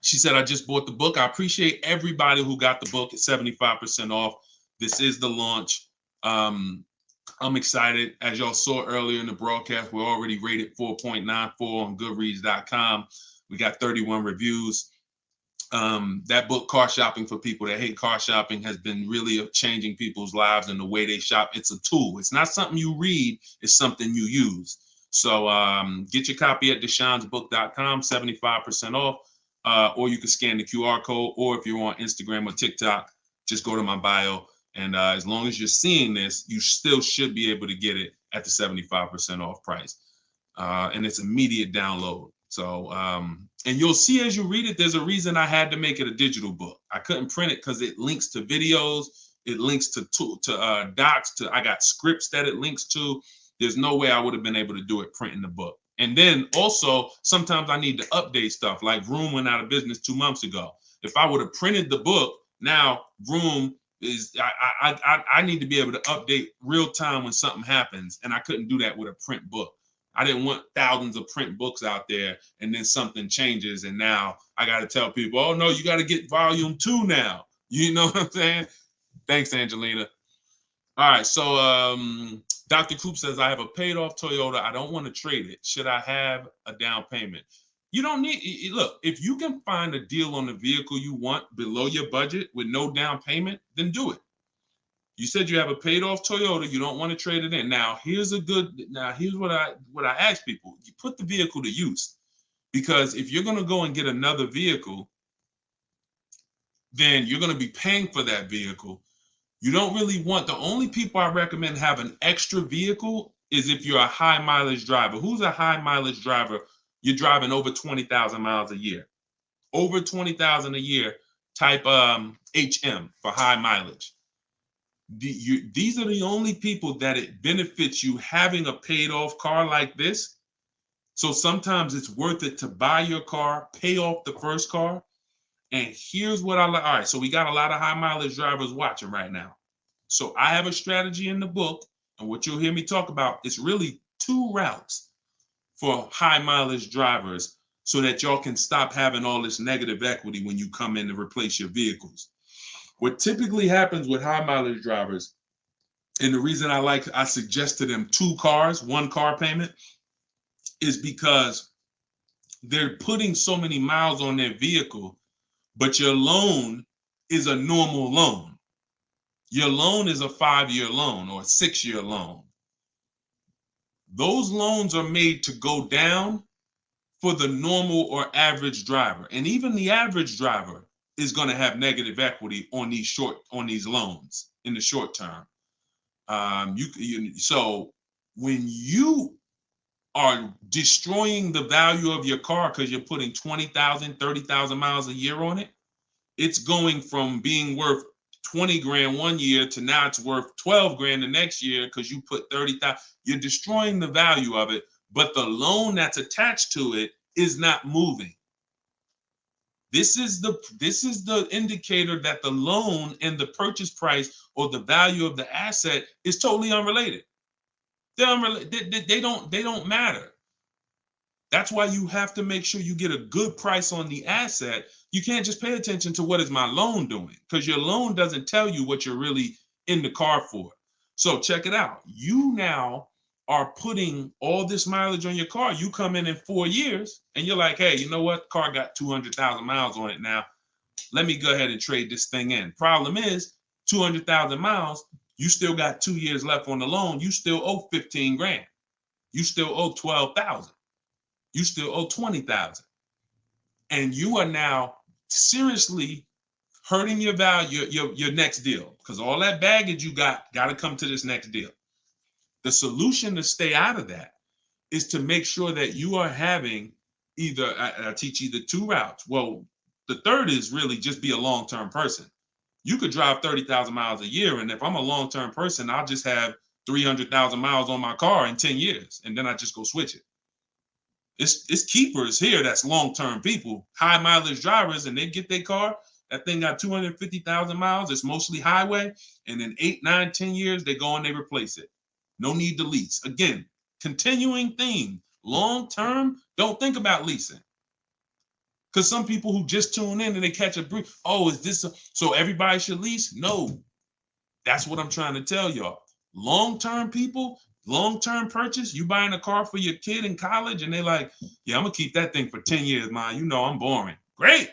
She said, I just bought the book. I appreciate everybody who got the book at 75% off. This is the launch. I'm excited. As y'all saw earlier in the broadcast, we're already rated 4.94 on goodreads.com. We got 31 reviews. That book, Car Shopping for People That Hate Car Shopping, has been really changing people's lives and the way they shop. It's a tool. It's not something you read. It's something you use. So get your copy at deshonesbook.com, 75% off, or you can scan the QR code, or if you're on Instagram or TikTok, just go to my bio. And as long as you're seeing this, you still should be able to get it at the 75% off price. And it's immediate download. So, and you'll see as you read it, there's a reason I had to make it a digital book. I couldn't print it because it links to videos. It links to docs. I got scripts that it links to. There's no way I would have been able to do it printing the book. And then also, sometimes I need to update stuff. Like Vroom went out of business 2 months ago. If I would have printed the book, now Vroom is, I need to be able to update real time when something happens. And I couldn't do that with a print book. I didn't want thousands of print books out there and then something changes. And now I got to tell people, oh no, you got to get volume 2 now. You know what I'm saying? Thanks, Angelina. All right, so Dr. Coop says, I have a paid off Toyota. I don't want to trade it. Should I have a down payment? You don't need, look, if you can find a deal on the vehicle you want below your budget with no down payment, then do it. You said you have a paid off Toyota. You don't want to trade it in. Now, here's what I ask people. You put the vehicle to use, because if you're going to go and get another vehicle, then you're going to be paying for that vehicle. You don't really want, the only people I recommend have an extra vehicle is if you're a high mileage driver. Who's a high mileage driver? You're driving over 20,000 miles a year. Over 20,000 a year, type HM for high mileage. These are the only people that it benefits you having a paid off car like this. So sometimes it's worth it to buy your car, pay off the first car. And here's what I like. All right, so we got a lot of high mileage drivers watching right now. So I have a strategy in the book, and what you'll hear me talk about is really 2 routes for high mileage drivers, so that y'all can stop having all this negative equity when you come in to replace your vehicles. What typically happens with high mileage drivers, and the reason I suggest to them 2 cars, 1 car payment, is because they're putting so many miles on their vehicle, but your loan is a normal loan. Your loan is a 5-year loan or a 6-year loan. Those loans are made to go down for the normal or average driver. And even the average driver is going to have negative equity on these loans in the short term. So when you are destroying the value of your car because you're putting 20,000, 30,000 miles a year on it, it's going from being worth 20 grand one year to now it's worth 12 grand the next year because you put 30,000. You're destroying the value of it, but the loan that's attached to it is not moving. This is the indicator that the loan and the purchase price or the value of the asset is totally unrelated. They're unrelated. They don't matter. That's why you have to make sure you get a good price on the asset. You can't just pay attention to what is my loan doing, because your loan doesn't tell you what you're really in the car for. So check it out. You now are putting all this mileage on your car. You come in 4 years and you're like, hey, you know what? Car got 200,000 miles on it now. Let me go ahead and trade this thing in. Problem is, 200,000 miles, you still got 2 years left on the loan. You still owe 15 grand. You still owe 12,000. You still owe 20,000. And you are now seriously hurting your value, your next deal, because all that baggage you got to come to this next deal. The solution to stay out of that is to make sure that you are having either, I teach either 2 routes. Well, the third is really just be a long-term person. You could drive 30,000 miles a year. And if I'm a long-term person, I'll just have 300,000 miles on my car in 10 years. And then I just go switch it. It's keepers here that's long-term people, high mileage drivers, and they get their car. That thing got 250,000 miles. It's mostly highway. And in 8, 9, 10 years, they go and they replace it. No need to lease. Again, continuing theme, long-term, don't think about leasing. Because some people who just tune in and they catch a brief, oh, is this so everybody should lease? No, that's what I'm trying to tell y'all. Long-term people, long-term purchase, you buying a car for your kid in college and they like, yeah, I'm gonna keep that thing for 10 years, man. You know I'm boring. Great.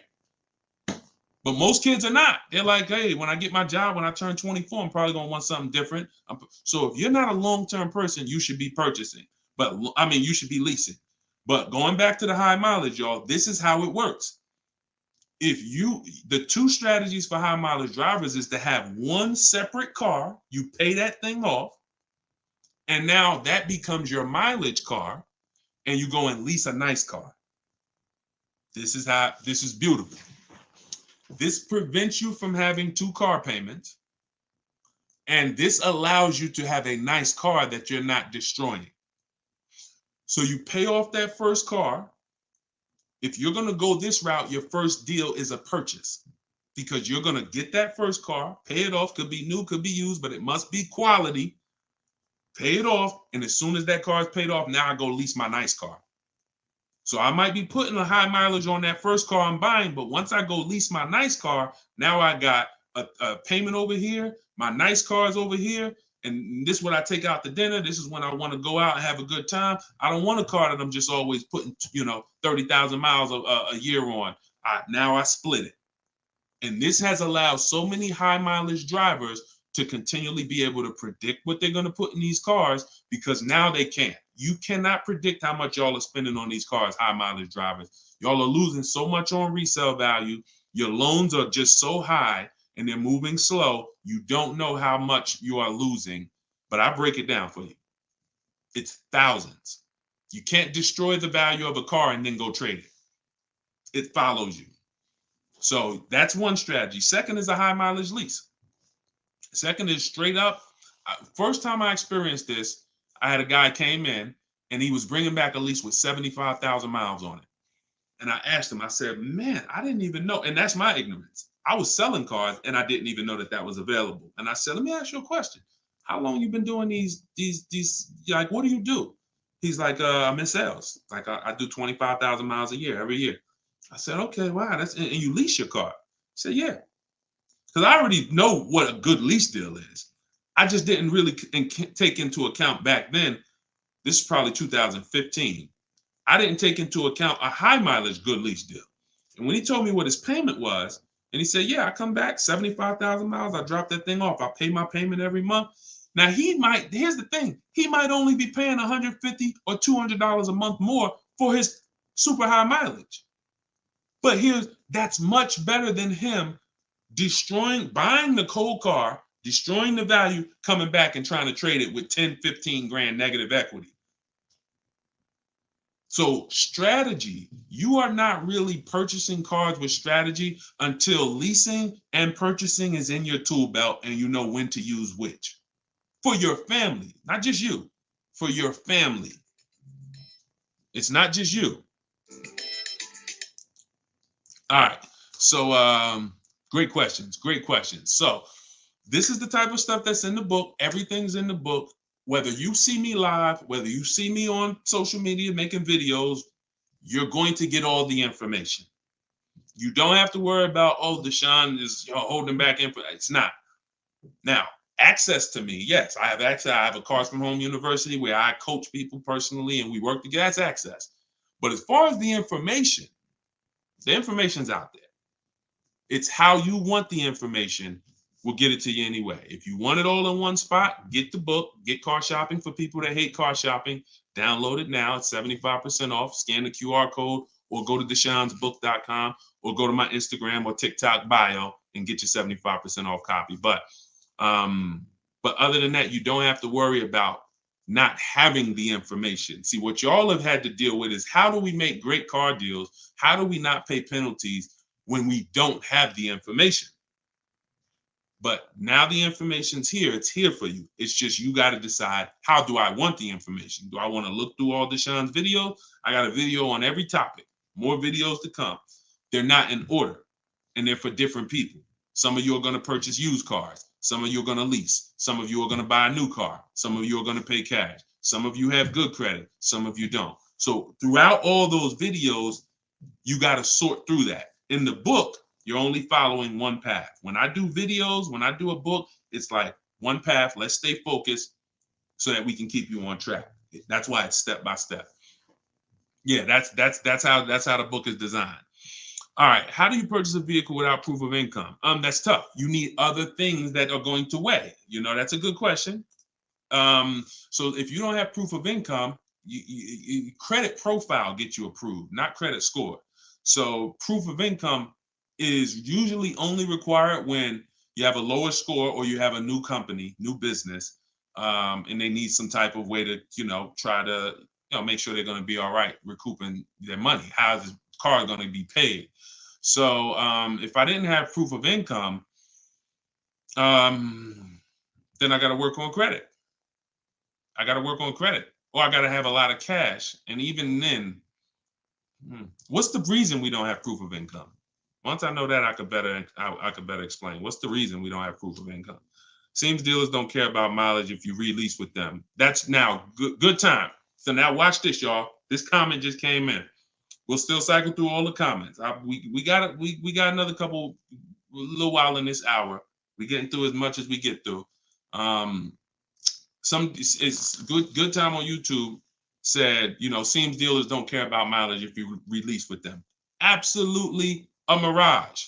But most kids are not. They're like, hey, when I get my job, when I turn 24, I'm probably gonna want something different. So if you're not a long-term person, you should be purchasing. But I mean, you should be leasing. But going back to the high mileage, y'all, this is how it works. The 2 strategies for high mileage drivers is to have one separate car, you pay that thing off, and now that becomes your mileage car, and you go and lease a nice car. This is beautiful. This prevents you from having 2 car payments, and this allows you to have a nice car that you're not destroying. So you pay off that first car. If you're going to go this route, your first deal is a purchase, because you're going to get that first car, pay it off, could be new, could be used, but it must be quality. Pay it off, and as soon as that car is paid off, now I go lease my nice car. So I might be putting a high mileage on that first car I'm buying, but once I go lease my nice car, now I got a payment over here, my nice car is over here, and this is what I take out to dinner. This is when I want to go out and have a good time. I don't want a car that I'm just always putting, 30,000 miles a year on. Now I split it. And this has allowed so many high mileage drivers to continually be able to predict what they're going to put in these cars, because now they can't. You cannot predict how much y'all are spending on these cars, high mileage drivers. Y'all are losing so much on resale value. Your loans are just so high and they're moving slow. You don't know how much you are losing, but I break it down for you. It's thousands. You can't destroy the value of a car and then go trade it. It follows you. So that's one strategy. Second is a high mileage lease. Second is straight up. First time I experienced this, I had a guy came in and he was bringing back a lease with 75,000 miles on it. And I asked him, I said, man, I didn't even know. And that's my ignorance. I was selling cars and I didn't even know that was available. And I said, let me ask you a question. How long you been doing these, like, what do you do? He's like, I'm in sales. Like I do 25,000 miles a year, every year. I said, okay, wow. And you lease your car? He said, yeah. Because I already know what a good lease deal is. I just didn't really take into account back then. This is probably 2015. I didn't take into account a high mileage good lease deal. And when he told me what his payment was, and he said, yeah, I come back 75,000 miles. I drop that thing off. I pay my payment every month. Now here's the thing. He might only be paying $150 or $200 a month more for his super high mileage. But that's much better than him buying the cold car, destroying the value, coming back and trying to trade it with 10, 15 grand negative equity. So strategy, you are not really purchasing cars with strategy until leasing and purchasing is in your tool belt and you know when to use which. For your family, not just you, for your family. It's not just you. All right. So great questions. So this is the type of stuff that's in the book. Everything's in the book. Whether you see me live, whether you see me on social media making videos, you're going to get all the information. You don't have to worry about, oh, Deshone is holding back info. It's not. Now, Access to me, yes, I have access. I have a Cars from Home University where I coach people personally and we work together. That's access. But as far as the information's out there. It's how you want the information. We'll get it to you anyway. If you want it all in one spot, get the book, get Car Shopping for people that hate car shopping. Download it now. It's 75% off. Scan the QR code or go to deshonesbook.com or go to my Instagram or TikTok bio and get your 75% off copy. But other than that, you don't have to worry about not having the information. See, what y'all have had to deal with is how do we make great car deals? How do we not pay penalties when we don't have the information? But now the information's here. It's here for you. It's just you got to decide, how do I want the information? Do I want to look through all Deshone's videos? I got a video on every topic. More videos to come. They're not in order, and they're for different people. Some of you are going to purchase used cars. Some of you are going to lease. Some of you are going to buy a new car. Some of you are going to pay cash. Some of you have good credit. Some of you don't. So throughout all those videos, you got to sort through that. In the book, you're only following one path. When I do videos, when I do a book, it's like one path. Let's stay focused so that we can keep you on track. That's why it's step by step. Yeah, that's how the book is designed. All right, how do you purchase a vehicle without proof of income? That's tough. You need other things that are going to weigh. That's a good question. So if you don't have proof of income, credit profile gets you approved, not credit score. So proof of income is usually only required when you have a lower score or you have a new company, new business, and they need some type of way to, try to, make sure they're going to be all right recouping their money. How is the car going to be paid? So if I didn't have proof of income, then I got to work on credit. Or I got to have a lot of cash. And even then, what's the reason we don't have proof of income? Once I know that, I could better explain. What's the reason we don't have proof of income? Seems dealers don't care about mileage if you release with them. That's now good time. So now watch this, y'all. This comment just came in. We'll still cycle through all the comments. We got another little while in this hour. We're getting through as much as we get through. It's good time on YouTube said, seems dealers don't care about mileage if you release with them. Absolutely a mirage.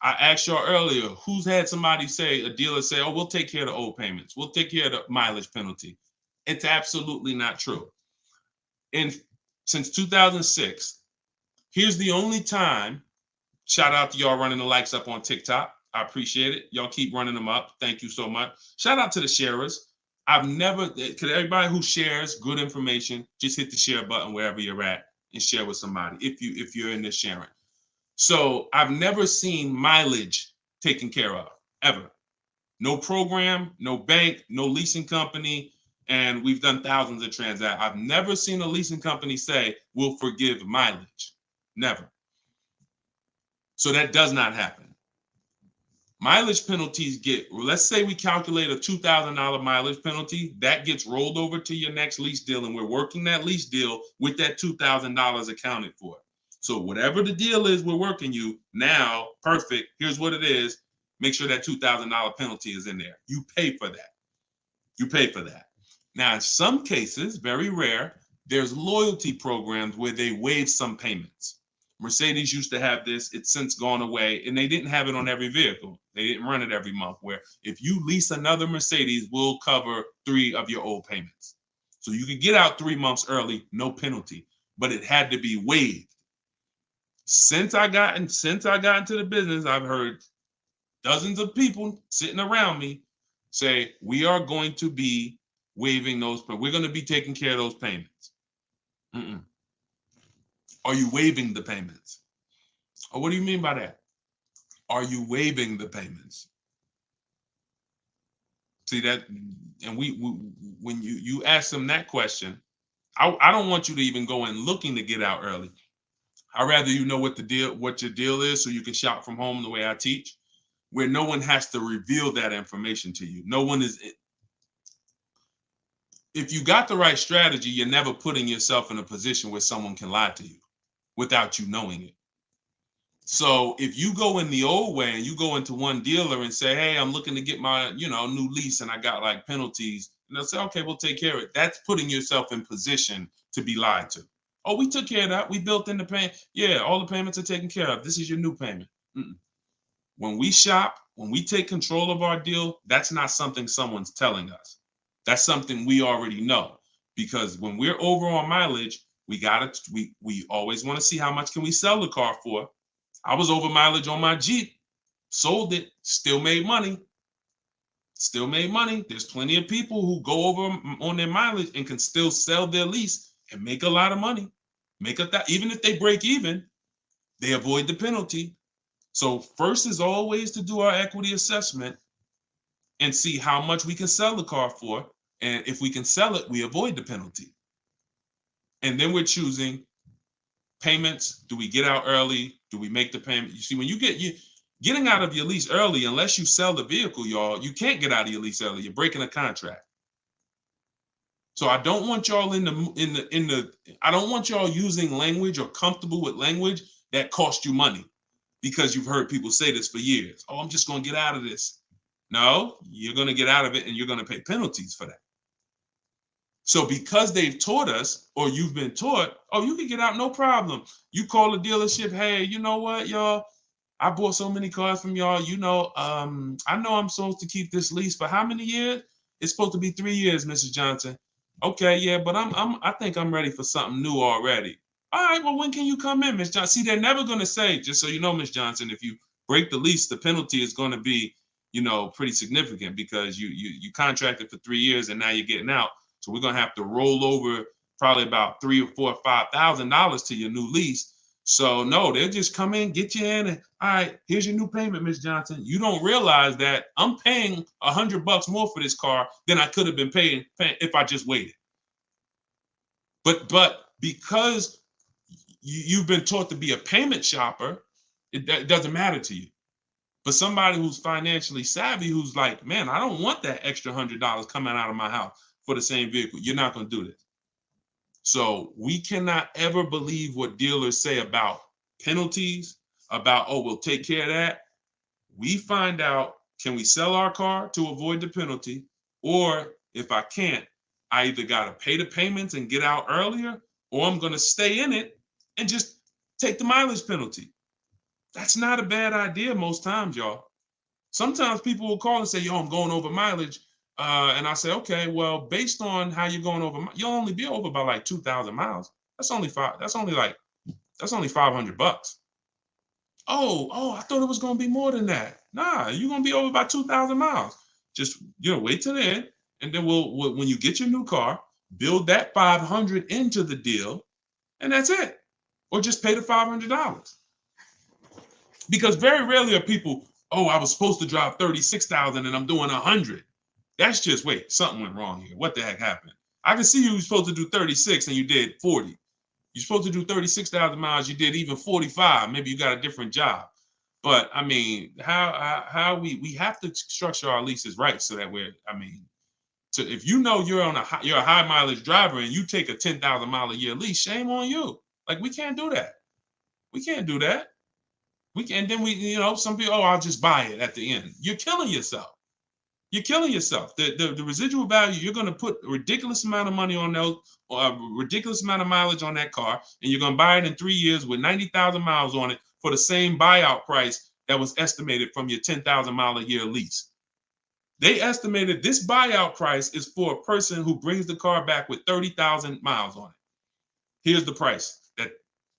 I asked y'all earlier, who's had a dealer say, oh, we'll take care of the old payments. We'll take care of the mileage penalty. It's absolutely not true. Since 2006, here's the only time, shout out to y'all running the likes up on TikTok. I appreciate it. Y'all keep running them up. Thank you so much. Shout out to the sharers. Everybody who shares good information, just hit the share button wherever you're at and share with somebody if you're in this sharing. So I've never seen mileage taken care of, ever. No program, no bank, no leasing company, and we've done thousands of transactions. I've never seen a leasing company say, we'll forgive mileage. Never. So that does not happen. Mileage penalties let's say we calculate a $2,000 mileage penalty, that gets rolled over to your next lease deal, and we're working that lease deal with that $2,000 accounted for. So whatever the deal is we're working you, now, perfect, here's what it is. Make sure that $2,000 penalty is in there. You pay for that. Now, in some cases, very rare, there's loyalty programs where they waive some payments. Mercedes used to have this. It's since gone away, and they didn't have it on every vehicle. They didn't run it every month, where if you lease another Mercedes, we'll cover 3 of your old payments. So you could get out 3 months early, no penalty, but it had to be waived. Since I got into the business, I've heard dozens of people sitting around me say, we are going to be waiving those, but we're going to be taking care of those payments. Are you waiving the payments? Oh, what do you mean by that? Are you waiving the payments? See that, and when you ask them that question, I don't want you to even go in looking to get out early. I'd rather you know what your deal is, so you can shop from home the way I teach, where no one has to reveal that information to you. No one is. If you got the right strategy, you're never putting yourself in a position where someone can lie to you without you knowing it. So if you go in the old way and you go into one dealer and say, hey, I'm looking to get my, new lease and I got like penalties, and they'll say, okay, we'll take care of it. That's putting yourself in position to be lied to. Oh, we took care of that. We built in the payment. Yeah, all the payments are taken care of. This is your new payment. Mm-mm. When we shop, when we take control of our deal, that's not something someone's telling us. That's something we already know. Because when we're over on mileage, we always want to see how much can we sell the car for. I was over mileage on my Jeep, sold it, still made money. Still made money. There's plenty of people who go over on their mileage and can still sell their lease and make a lot of money. Even if they break even, they avoid the penalty. So first is always to do our equity assessment and see how much we can sell the car for. And if we can sell it, we avoid the penalty. And then we're choosing payments. Do we get out early? Do we make the payment? You see, when you getting out of your lease early, unless you sell the vehicle, y'all, you can't get out of your lease early. You're breaking a contract. So I don't want y'all I don't want y'all using language or comfortable with language that cost you money, because you've heard people say this for years. Oh, I'm just going to get out of this. No, you're going to get out of it and you're going to pay penalties for that. So because they've taught us, or you've been taught, oh, you can get out, no problem. You call the dealership, hey, you know what, y'all? I bought so many cars from y'all. I know I'm supposed to keep this lease for how many years? It's supposed to be 3 years, Mrs. Johnson. Okay, yeah, but I think I'm ready for something new already. All right, well, when can you come in, Miss Johnson? See, they're never going to say, just so you know, Miss Johnson, if you break the lease, the penalty is going to be, pretty significant, because you contracted for 3 years and now you're getting out. So we're going to have to roll over probably about $3,000 or $4,000 or $5,000 to your new lease. So no, they'll just come in, get you in, and all right, here's your new payment, Miss Johnson. You don't realize that I'm paying $100 more for this car than I could have been paying if I just waited. But because you've been taught to be a payment shopper, it doesn't matter to you. But somebody who's financially savvy, who's like, man, I don't want that extra $100 coming out of my house for the same vehicle. You're not going to do this. So we cannot ever believe what dealers say about penalties, about, oh, we'll take care of that. We find out, can we sell our car to avoid the penalty? Or if I can't, I either got to pay the payments and get out earlier, or I'm going to stay in it and just take the mileage penalty. That's not a bad idea most times, y'all. Sometimes people will call and say, yo, I'm going over mileage. And I say, okay, well, based on how you're going over, you'll only be over by like 2,000 miles. That's only $500. Oh, I thought it was going to be more than that. Nah, you're going to be over by 2,000 miles. Just, wait till the end. And then when you get your new car, build that 500 into the deal, and that's it. Or just pay the $500. Because very rarely are people, oh, I was supposed to drive 36,000 and I'm doing 100. That's just, wait, something went wrong here. What the heck happened? I can see you were supposed to do 36 and you did 40. You're supposed to do 36,000 miles, you did even 45. Maybe you got a different job. But I mean, how we have to structure our leases right, so that if you know you're a high mileage driver and you take a 10,000 mile a year lease, shame on you. Like, we can't do that. We can't do that. Some people, oh, I'll just buy it at the end. You're killing yourself. You're killing yourself. The residual value, you're going to put a ridiculous amount of money on those, or a ridiculous amount of mileage on that car, and you're going to buy it in 3 years with 90,000 miles on it for the same buyout price that was estimated from your 10,000 mile a year lease. They estimated this buyout price is for a person who brings the car back with 30,000 miles on it. Here's the price.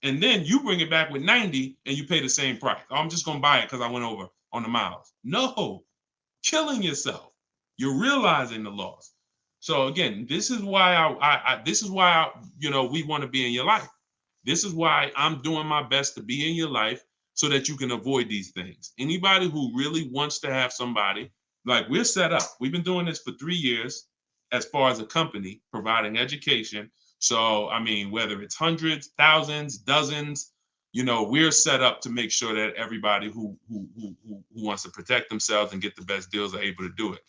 And then you bring it back with 90 and you pay the same price. Oh, I'm just going to buy it because I went over on the miles. No, killing yourself. You're realizing the loss. So again, this is why we want to be in your life. This is why I'm doing my best to be in your life, so that you can avoid these things. Anybody who really wants to have somebody, like, we're set up. We've been doing this for 3 years as far as a company, providing education. So, I mean, whether it's hundreds, thousands, dozens, we're set up to make sure that everybody who wants to protect themselves and get the best deals are able to do it.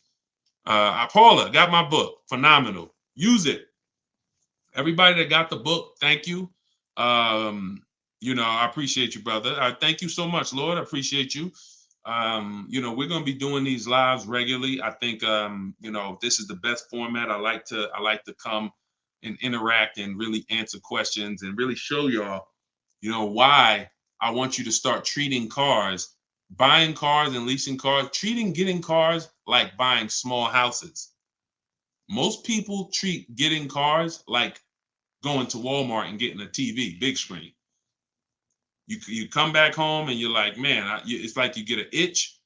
Paula, got my book. Phenomenal. Use it. Everybody that got the book, thank you. I appreciate you, brother. I thank you so much, Lord. I appreciate you. We're going to be doing these lives regularly. I think, this is the best format. I like to come and interact and really answer questions and really show y'all, why I want you to start treating cars, buying cars and leasing cars, treating getting cars like buying small houses. Most people treat getting cars like going to Walmart and getting a TV, big screen. You come back home and you're like, man, it's like you get an itch,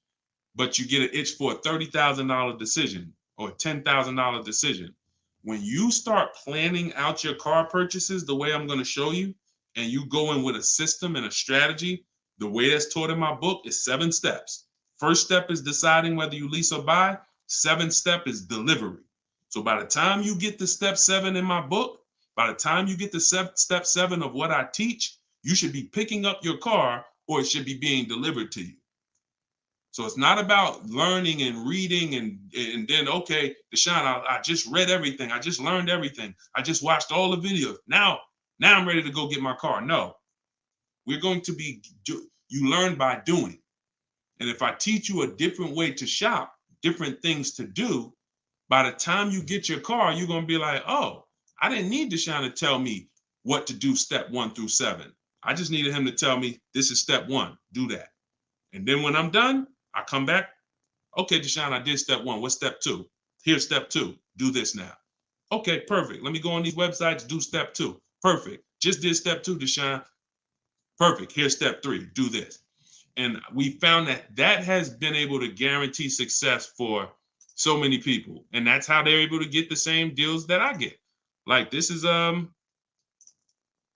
but you get an itch for a $30,000 decision or a $10,000 decision. When you start planning out your car purchases the way I'm going to show you, and you go in with a system and a strategy, the way that's taught in my book is 7 steps. First step is deciding whether you lease or buy. 7th step is delivery. So by the time you get to step 7 in my book, by the time you get to step 7 of what I teach, you should be picking up your car or it should be being delivered to you. So it's not about learning and reading and then, okay, Deshone, I just read everything. I just learned everything. I just watched all the videos. Now I'm ready to go get my car. No, we're going to you learn by doing. And if I teach you a different way to shop, different things to do, by the time you get your car, you're going to be like, oh, I didn't need Deshone to tell me what to do step 1 through 7. I just needed him to tell me this is step 1, do that. And then when I'm done, I come back. Okay, Deshone, I did step 1. What's step 2? Here's step 2. Do this now. Okay, perfect. Let me go on these websites, do step 2. Perfect. Just did step 2, Deshone. Perfect. Here's step 3. Do this. And we found that has been able to guarantee success for so many people. And that's how they're able to get the same deals that I get. Like this is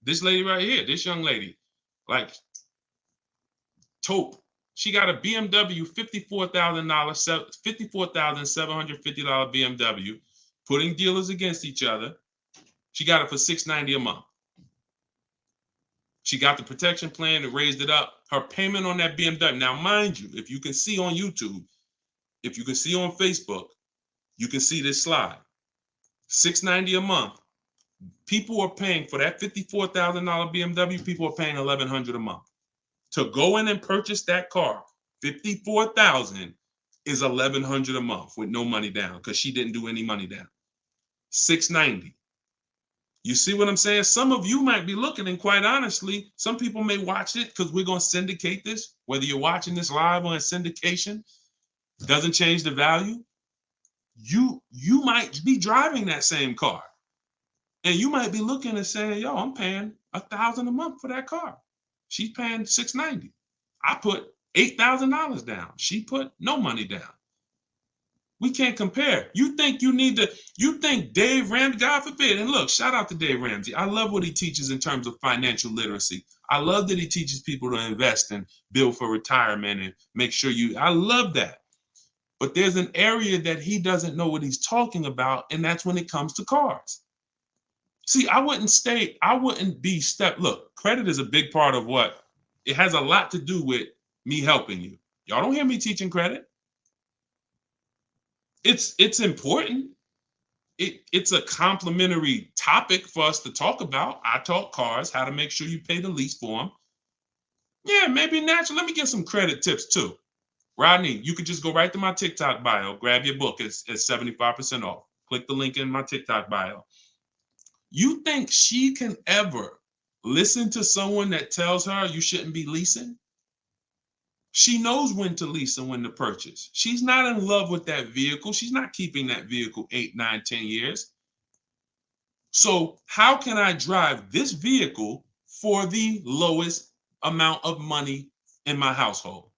this lady right here, this young lady, like Taupe. She got a BMW $54,750 BMW, putting dealers against each other. She got it for $690 a month. She got the protection plan and raised it up. Her payment on that BMW. Now, mind you, if you can see on YouTube, if you can see on Facebook, you can see this slide. $690 a month. People are paying for that $54,000 BMW. People are paying $1,100 a month. To go in and purchase that car, $54,000 is $1,100 a month with no money down because she didn't do any money down. $690. You see what I'm saying? Some of you might be looking, and quite honestly, some people may watch it because we're going to syndicate this. Whether you're watching this live or in syndication, doesn't change the value. You might be driving that same car, and you might be looking and saying, "Yo, I'm paying $1,000 a month for that car. She's paying $690. I put $8,000 down. She put no money down. We can't compare. You think Dave Ramsey, God forbid, and look, shout out to Dave Ramsey. I love what he teaches in terms of financial literacy. I love that he teaches people to invest and build for retirement and make sure I love that. But there's an area that he doesn't know what he's talking about, and that's when it comes to cars. See, look, credit is a big part of it has a lot to do with me helping you. Y'all don't hear me teaching credit. It's important. It's a complimentary topic for us to talk about. I talk cars, how to make sure you pay the lease for them. Yeah, maybe natural. Let me give some credit tips too. Rodney, you could just go right to my TikTok bio, grab your book. It's 75% off. Click the link in my TikTok bio. You think she can ever listen to someone that tells her you shouldn't be leasing? She knows when to lease and when to purchase. She's not in love with that vehicle. She's not keeping that vehicle 8, 9, 10 years. So how can I drive this vehicle for the lowest amount of money in my household?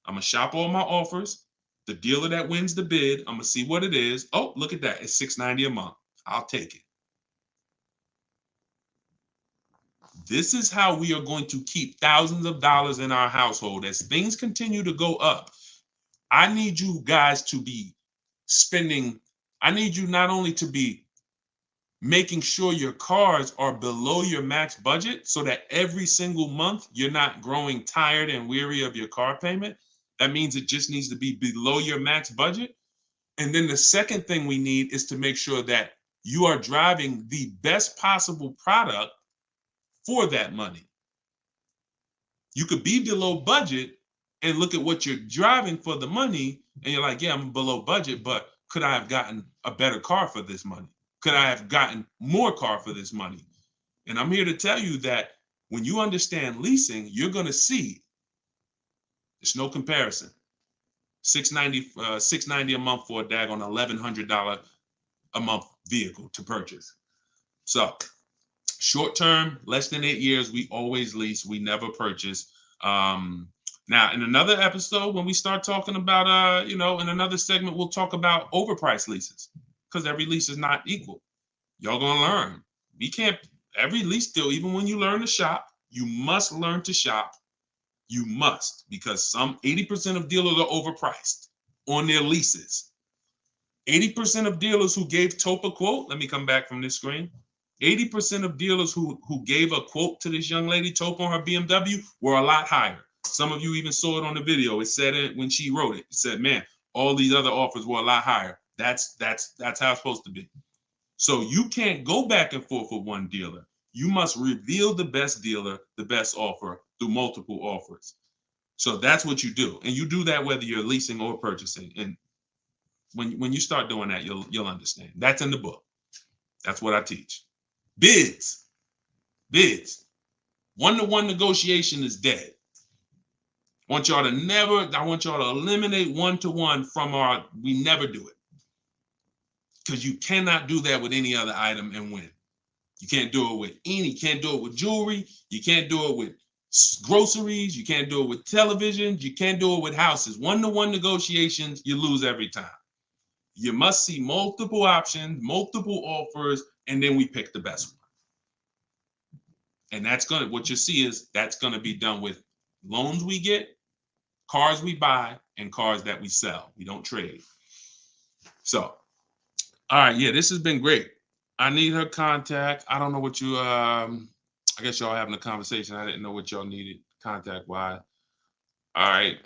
I'm going to shop all my offers. The dealer that wins the bid, I'm going to see what it is. Oh, look at that. It's $690 a month. I'll take it. This is how we are going to keep thousands of dollars in our household as things continue to go up. I need you guys to be spending. I need you not only to be making sure your cars are below your max budget so that every single month you're not growing tired and weary of your car payment. That means it just needs to be below your max budget. And then the second thing we need is to make sure that you are driving the best possible product for that money. You could be below budget and look at what you're driving for the money, and you're like, yeah, I'm below budget, but could I have gotten a better car for this money? Could I have gotten more car for this money? And I'm here to tell you that when you understand leasing, you're going to see there's no comparison. $690 a month for a daggone $1,100 a month vehicle to purchase. So short term, less than 8 years, we always lease. We never purchase. Now, in another episode, when we start talking about, in another segment, we'll talk about overpriced leases because every lease is not equal. Y'all gonna learn. We can't. Every lease deal, even when you learn to shop, you must learn to shop. You must, because some 80% of dealers are overpriced on their leases. 80% of dealers who gave Tope a quote, let me come back from this screen. 80% of dealers who gave a quote to this young lady, Tope, on her BMW, were a lot higher. Some of you even saw it on the video. It said it when she wrote it. It said, man, all these other offers were a lot higher. That's how it's supposed to be. So you can't go back and forth with one dealer. You must reveal the best dealer, the best offer through multiple offers. So that's what you do. And you do that whether you're leasing or purchasing. And when you start doing that, you'll understand. That's in the book. That's what I teach. Bids. One-to-one negotiation is dead. I want y'all to eliminate one-to-one from we never do it. Because you cannot do that with any other item and win. You can't do it you can't do it with jewelry. You can't do it with groceries. You can't do it with televisions. You can't do it with houses. One-to-one negotiations, you lose every time. You must see multiple options, multiple offers, and then we pick the best one. And what you see is that's going to be done with loans we get, cars we buy, and cars that we sell. We don't trade. So, all right, yeah, this has been great. I need her contact. I don't know what I guess y'all having a conversation. I didn't know what y'all needed contact-wise. All right,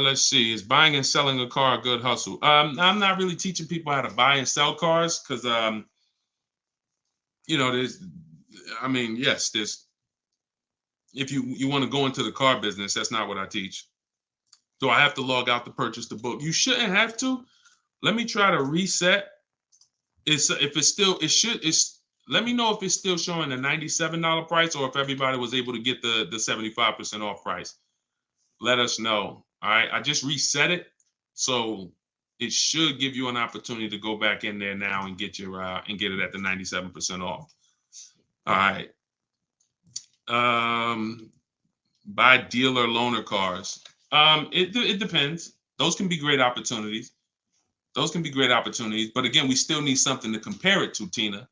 let's see. Is buying and selling a car a good hustle? I'm not really teaching people how to buy and sell cars because, there's, if you want to go into the car business, that's not what I teach. So I have to log out to purchase the book. You shouldn't have to. Let me try to reset. Let me know if it's still showing a $97 price or if everybody was able to get the 75% off price. Let us know. All right, I just reset it, so it should give you an opportunity to go back in there now and get it at the 97% off. All right. Buy dealer loaner cars. It depends. Those can be great opportunities. But again, we still need something to compare it to, Tina.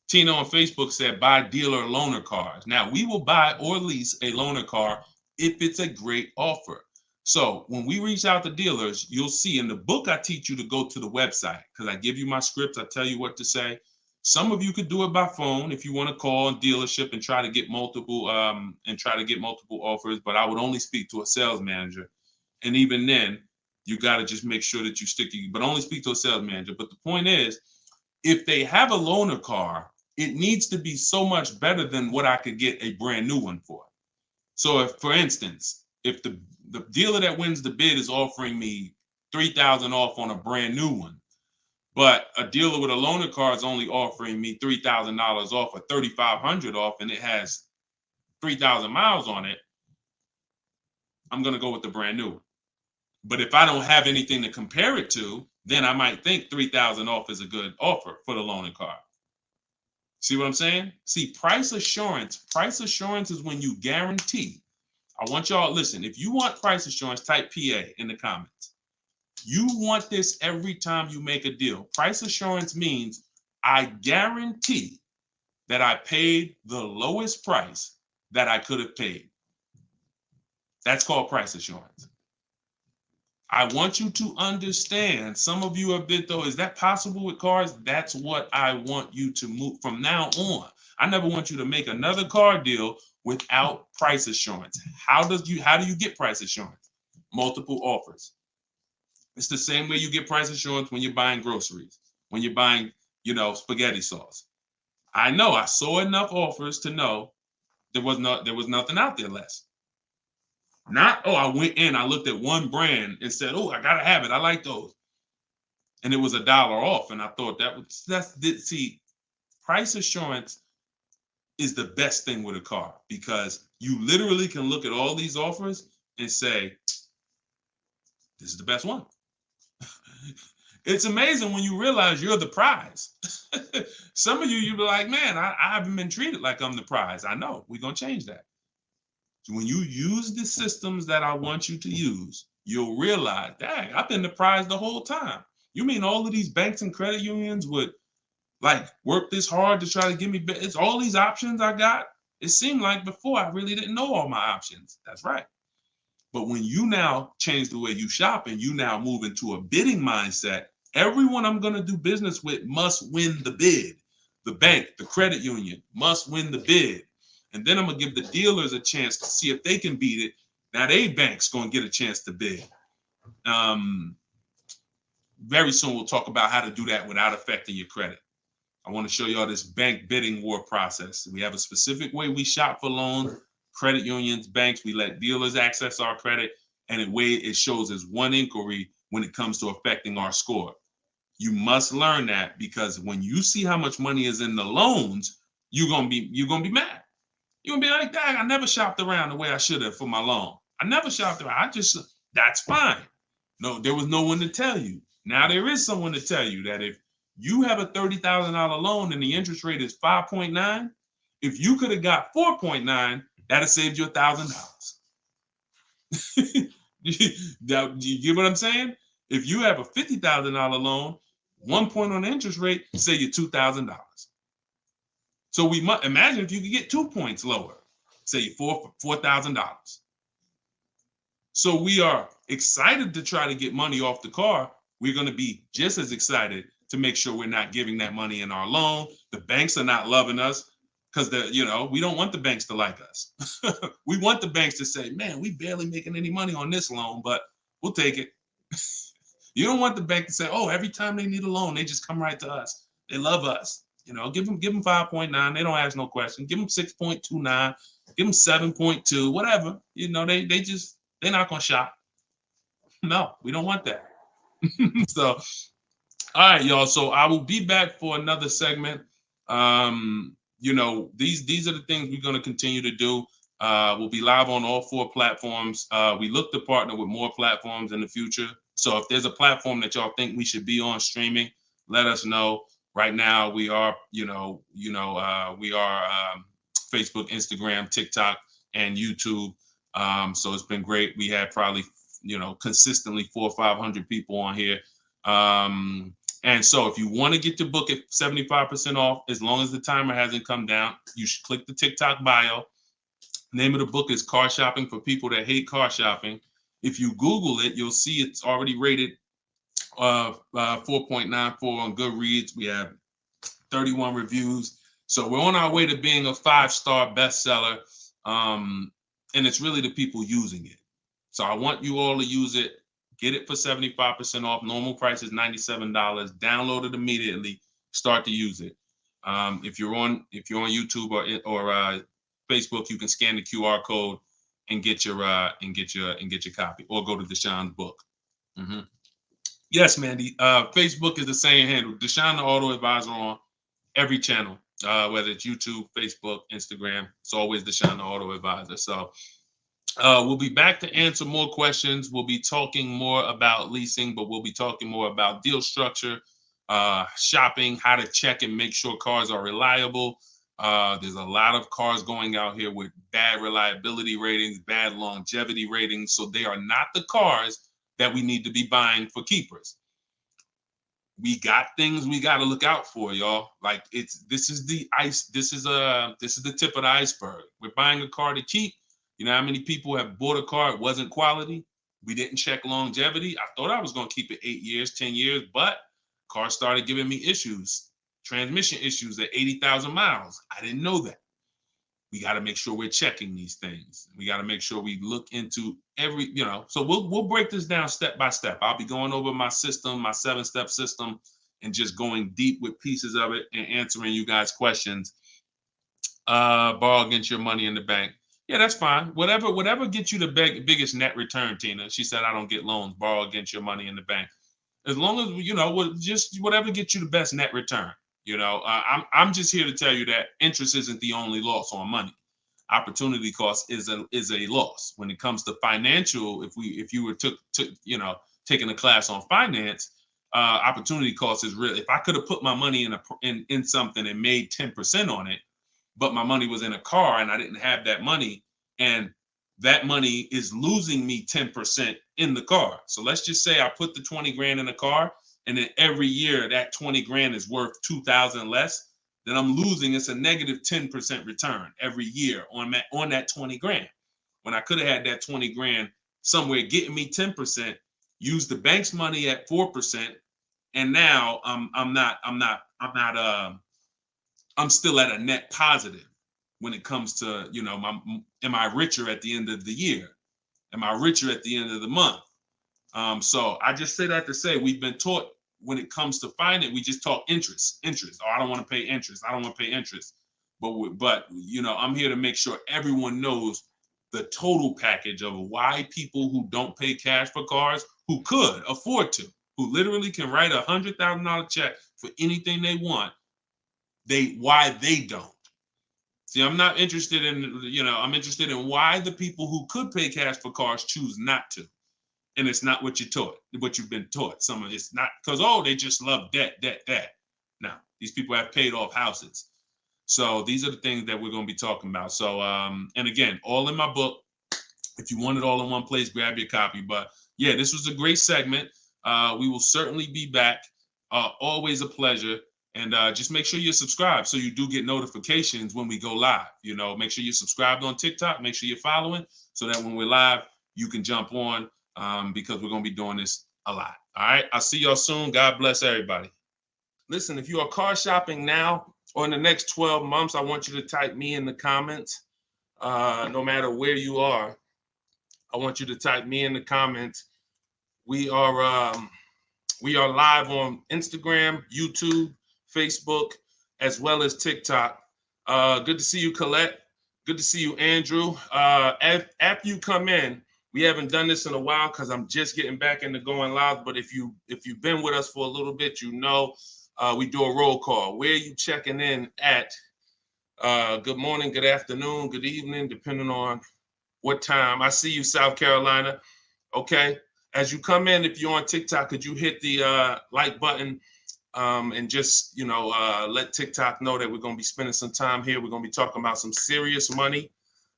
Tina on Facebook said, buy dealer loaner cars. Now, we will buy or lease a loaner car if it's a great offer. So when we reach out to dealers, you'll see in the book, I teach you to go to the website because I give you my scripts. I tell you what to say. Some of you could do it by phone if you want to call a dealership and try to get multiple offers, but I would only speak to a sales manager. And even then, you got to just make sure that but only speak to a sales manager. But the point is, if they have a loaner car, it needs to be so much better than what I could get a brand new one for. So if, for instance, if the dealer that wins the bid is offering me $3,000 off on a brand new one, but a dealer with a loaner car is only offering me $3,000 off or $3,500 off, and it has 3,000 miles on it, I'm going to go with the brand new one. But if I don't have anything to compare it to, then I might think 3,000 off is a good offer for the loaner car. See what I'm saying? See, price assurance is when you guarantee. I want y'all, listen, if you want price assurance, type PA in the comments. You want this every time you make a deal. Price assurance means I guarantee that I paid the lowest price that I could have paid. That's called price assurance. I want you to understand, some of you have been, though, is that possible with cars? That's what I want you to move from now on. I never want you to make another car deal without price assurance. How do you get price assurance? Multiple offers. It's the same way you get price assurance when you're buying groceries, when you're buying, spaghetti sauce. I know I saw enough offers to know there was nothing out there less. Not, oh, I went in, I looked at one brand and said, oh, I gotta have it. I like those. And it was $1 off. And I thought see, price assurance is the best thing with a car because you literally can look at all these offers and say, this is the best one. It's amazing when you realize you're the prize. Some of you be like, man, I haven't been treated like I'm the prize. I know, we're going to change that. So when you use the systems that I want you to use, you'll realize, dang, I've been the prize the whole time. You mean all of these banks and credit unions would like work this hard to try to give me, it's all these options I got. It seemed like before I really didn't know all my options. That's right. But when you now change the way you shop and you now move into a bidding mindset, everyone I'm going to do business with must win the bid. The bank, the credit union must win the bid. And then I'm going to give the dealers a chance to see if they can beat it. Now they bank's going to get a chance to bid. Very soon we'll talk about how to do that without affecting your credit. I want to show y'all this bank bidding war process. We have a specific way we shop for loans, credit unions, banks. We let dealers access our credit, and the way it shows as one inquiry when it comes to affecting our score. You must learn that because when you see how much money is in the loans, you're gonna be mad. You're gonna be like, dang, I never shopped around the way I should have for my loan. I never shopped around. That's fine. No, there was no one to tell you. Now there is someone to tell you that if you have a $30,000 loan and the interest rate is 5.9, if you could have got 4.9, that'd have saved you $1,000. Do you get what I'm saying? If you have a $50,000 loan, 1 point on the interest rate, say you $2,000. So we must imagine if you could get 2 points lower, say $4,000. So we are excited to try to get money off the car. We're going to be just as excited to make sure we're not giving that money in our loan. The banks are not loving us because we don't want the banks to like us. We want the banks to say, man, we barely making any money on this loan, but we'll take it. You don't want the bank to say, oh, every time they need a loan, they just come right to us. They love us. Give them 5.9. They don't ask no question. Give them 6.29. Give them 7.2, whatever. They're not going to shop. No, we don't want that. So, all right, y'all. So I will be back for another segment. These are the things we're going to continue to do. We'll be live on all 4 platforms. We look to partner with more platforms in the future. So if there's a platform that y'all think we should be on streaming, let us know. Right now, we are, Facebook, Instagram, TikTok, and YouTube. So it's been great. We had probably, consistently 400 or 500 people on here. And so if you want to get your book at 75% off, as long as the timer hasn't come down, you should click the TikTok bio. Name of the book is Car Shopping for People That Hate Car Shopping. If you Google it, you'll see it's already rated 4.94 on Goodreads. We have 31 reviews. So we're on our way to being a 5-star bestseller. And it's really the people using it. So I want you all to use it. Get it for 75% off. Normal price is $97. Download it immediately. Start to use it. If you're on YouTube or Facebook, you can scan the QR code and get your copy, or go to Deshone's book. Mm-hmm. Yes, Mandy. Facebook is the same handle. Deshone the Auto Advisor on every channel, whether it's YouTube, Facebook, Instagram. It's always Deshone the Auto Advisor. So we'll be back to answer more questions. We'll be talking more about leasing, but we'll be talking more about deal structure, shopping, how to check and make sure cars are reliable. There's a lot of cars going out here with bad reliability ratings, bad longevity ratings. So they are not the cars that we need to be buying for keepers. We got things we got to look out for, y'all. Like this is the tip of the iceberg. We're buying a car to keep. You know how many people have bought a car, it wasn't quality? We didn't check longevity. I thought I was going to keep it 8 years, 10 years, but car started giving me issues, transmission issues at 80,000 miles. I didn't know that. We got to make sure we're checking these things. We got to make sure we look into every, so we'll break this down step by step. I'll be going over my system, my 7-step system, and just going deep with pieces of it and answering you guys' questions. Borrow against your money in the bank. Yeah, that's fine. Whatever gets you the biggest net return, Tina. She said, I don't get loans, borrow against your money in the bank. As long as, just whatever gets you the best net return. I'm just here to tell you that interest isn't the only loss on money. Opportunity cost is a loss when it comes to financial. If you were taking a class on finance, opportunity cost is real. If I could have put my money in something and made 10% on it, but my money was in a car and I didn't have that money, and that money is losing me 10% in the car. So let's just say I put the 20 grand in the car, and then every year that 20 grand is worth 2,000 less, then I'm losing. It's a negative 10% return every year on that 20 grand. When I could have had that 20 grand somewhere getting me 10%, use the bank's money at 4%, and now I'm still at a net positive when it comes to, am I richer at the end of the year? Am I richer at the end of the month? So I just say that to say we've been taught when it comes to finance, we just talk interest. Oh, I don't want to pay interest. I don't want to pay interest. But I'm here to make sure everyone knows the total package of why people who don't pay cash for cars, who could afford to, who literally can write $100,000 check for anything they want, why they don't. See, I'm not interested in, I'm interested in why the people who could pay cash for cars choose not to. And it's not what you've been taught. Some of it's not because, they just love debt. Now, these people have paid off houses. So these are the things that we're going to be talking about. So, and again, all in my book. If you want it all in one place, grab your copy. But yeah, this was a great segment. We will certainly be back. Always a pleasure. And just make sure you're subscribed so you do get notifications when we go live. Make sure you're subscribed on TikTok. Make sure you're following so that when we're live, you can jump on because we're going to be doing this a lot. All right. I'll see y'all soon. God bless everybody. Listen, if you are car shopping now or in the next 12 months, I want you to type me in the comments. No matter where you are, I want you to type me in the comments. We are live on Instagram, YouTube, Facebook, as well as TikTok. Good to see you, Colette. Good to see you, Andrew. After you come in, we haven't done this in a while because I'm just getting back into going live. But if you've been with us for a little bit, we do a roll call. Where are you checking in at? Good morning, good afternoon, good evening, depending on what time. I see you, South Carolina. Okay. As you come in, if you're on TikTok, could you hit the like button and just, let TikTok know that we're going to be spending some time here. We're going to be talking about some serious money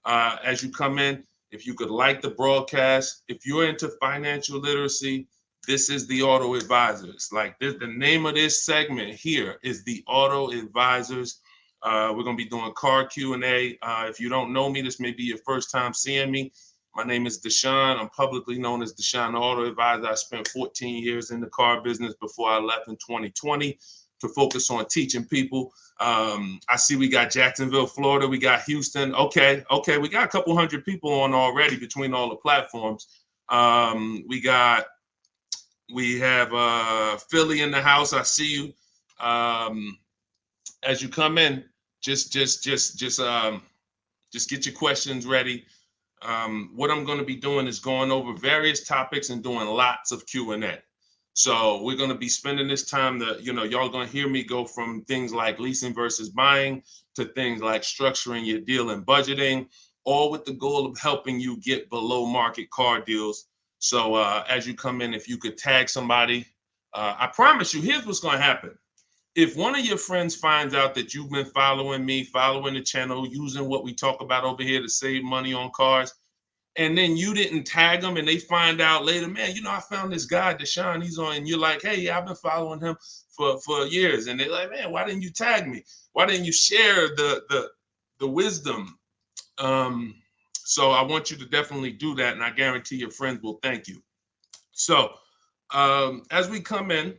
as you come in. If you could like the broadcast, if you're into financial literacy, this is the Auto Advisors. Like this, the name of this segment here is the Auto Advisors. We're going to be doing car Q&A. If you don't know me, this may be your first time seeing me. My name is Deshone. I'm publicly known as Deshone the Auto Advisor. I spent 14 years in the car business before I left in 2020 to focus on teaching people. I see we got Jacksonville, Florida. We got Houston. Okay. We got a couple hundred people on already between all the platforms. We have Philly in the house. I see you. As you come in, just get your questions ready. What I'm going to be doing is going over various topics and doing lots of Q&A. So we're going to be spending this time y'all going to hear me go from things like leasing versus buying to things like structuring your deal and budgeting, all with the goal of helping you get below market car deals. So as you come in, if you could tag somebody, I promise you, here's what's going to happen. If one of your friends finds out that you've been following me, following the channel, using what we talk about over here to save money on cars, and then you didn't tag them and they find out later, man, I found this guy, Deshone, he's on, and you're like, hey, yeah, I've been following him for years. And they're like, man, why didn't you tag me? Why didn't you share the wisdom? So I want you to definitely do that. And I guarantee your friends will thank you. So as we come in,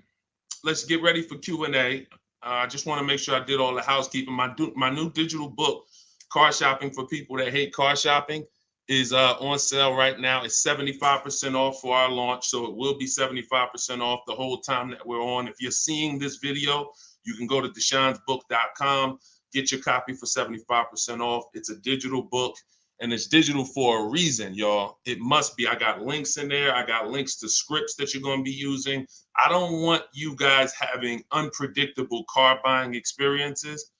let's get ready for Q&A. I just want to make sure I did all the housekeeping. My new digital book, Car Shopping for People That Hate Car Shopping, is on sale right now. It's 75% off for our launch, so it will be 75% off the whole time that we're on. If you're seeing this video, you can go to deshonesbook.com, get your copy for 75% off. It's a digital book, And it's digital for a reason, y'all. It must be. I got links in there. I got links to scripts that you're going to be using. I don't want you guys having unpredictable car buying experiences.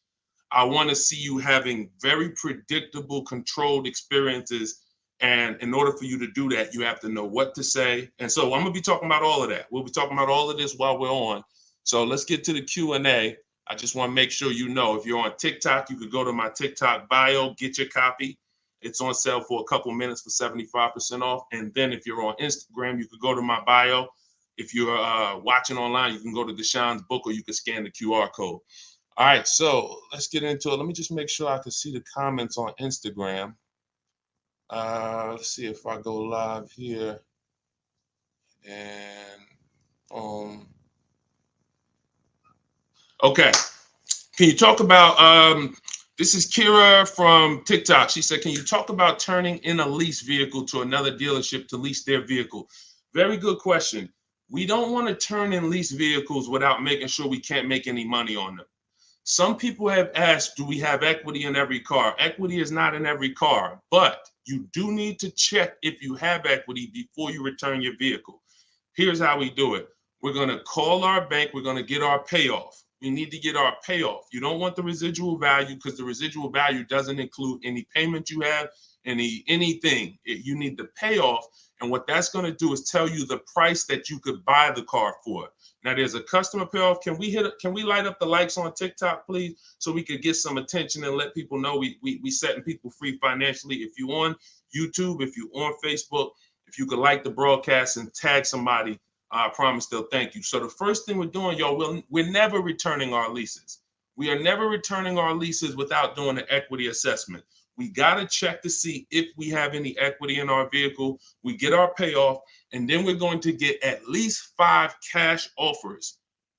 I want to see you having very predictable, controlled experiences. And in order for you to do that, you have to know what to say. And so I'm going to be talking about all of that. We'll be talking about all of this while we're on. So let's get to the Q&A. I just want to make sure you know, if you're on TikTok, you could go to my TikTok bio, get your copy. It's on sale for a couple minutes for 75% off. And then if you're on Instagram, you could go to my bio. If you're watching online, you can go to Deshone's book, or you can scan the QR code. All right, so let's get into it. Let me just make sure I can see the comments on Instagram. Let's see if I go live here. And okay. Can you talk about this is Kira from TikTok. She said, can you talk about turning in a lease vehicle to another dealership to lease their vehicle? Very good question. We don't want to turn in lease vehicles without making sure we can't make any money on them. Some people have asked, do we have equity in every car? Equity is not in every car, but you do need to check if you have equity before you return your vehicle. Here's how we do it. We're going to call our bank. We're going to get our payoff. We need to get our payoff. You don't want the residual value, because the residual value doesn't include any payment you have, anything. You need the payoff. And what that's going to do is tell you the price that you could buy the car for. Now, there's a customer payoff. Can we light up the likes on TikTok, please, so we could get some attention and let people know we setting people free financially. If you're on YouTube, if you're on Facebook, if you could like the broadcast and tag somebody, I promise they'll thank you. So the first thing we're doing, y'all, we're never returning our leases. We are never returning our leases without doing an equity assessment. We got to check to see if we have any equity in our vehicle. We get our payoff, and then we're going to get at least 5 cash offers.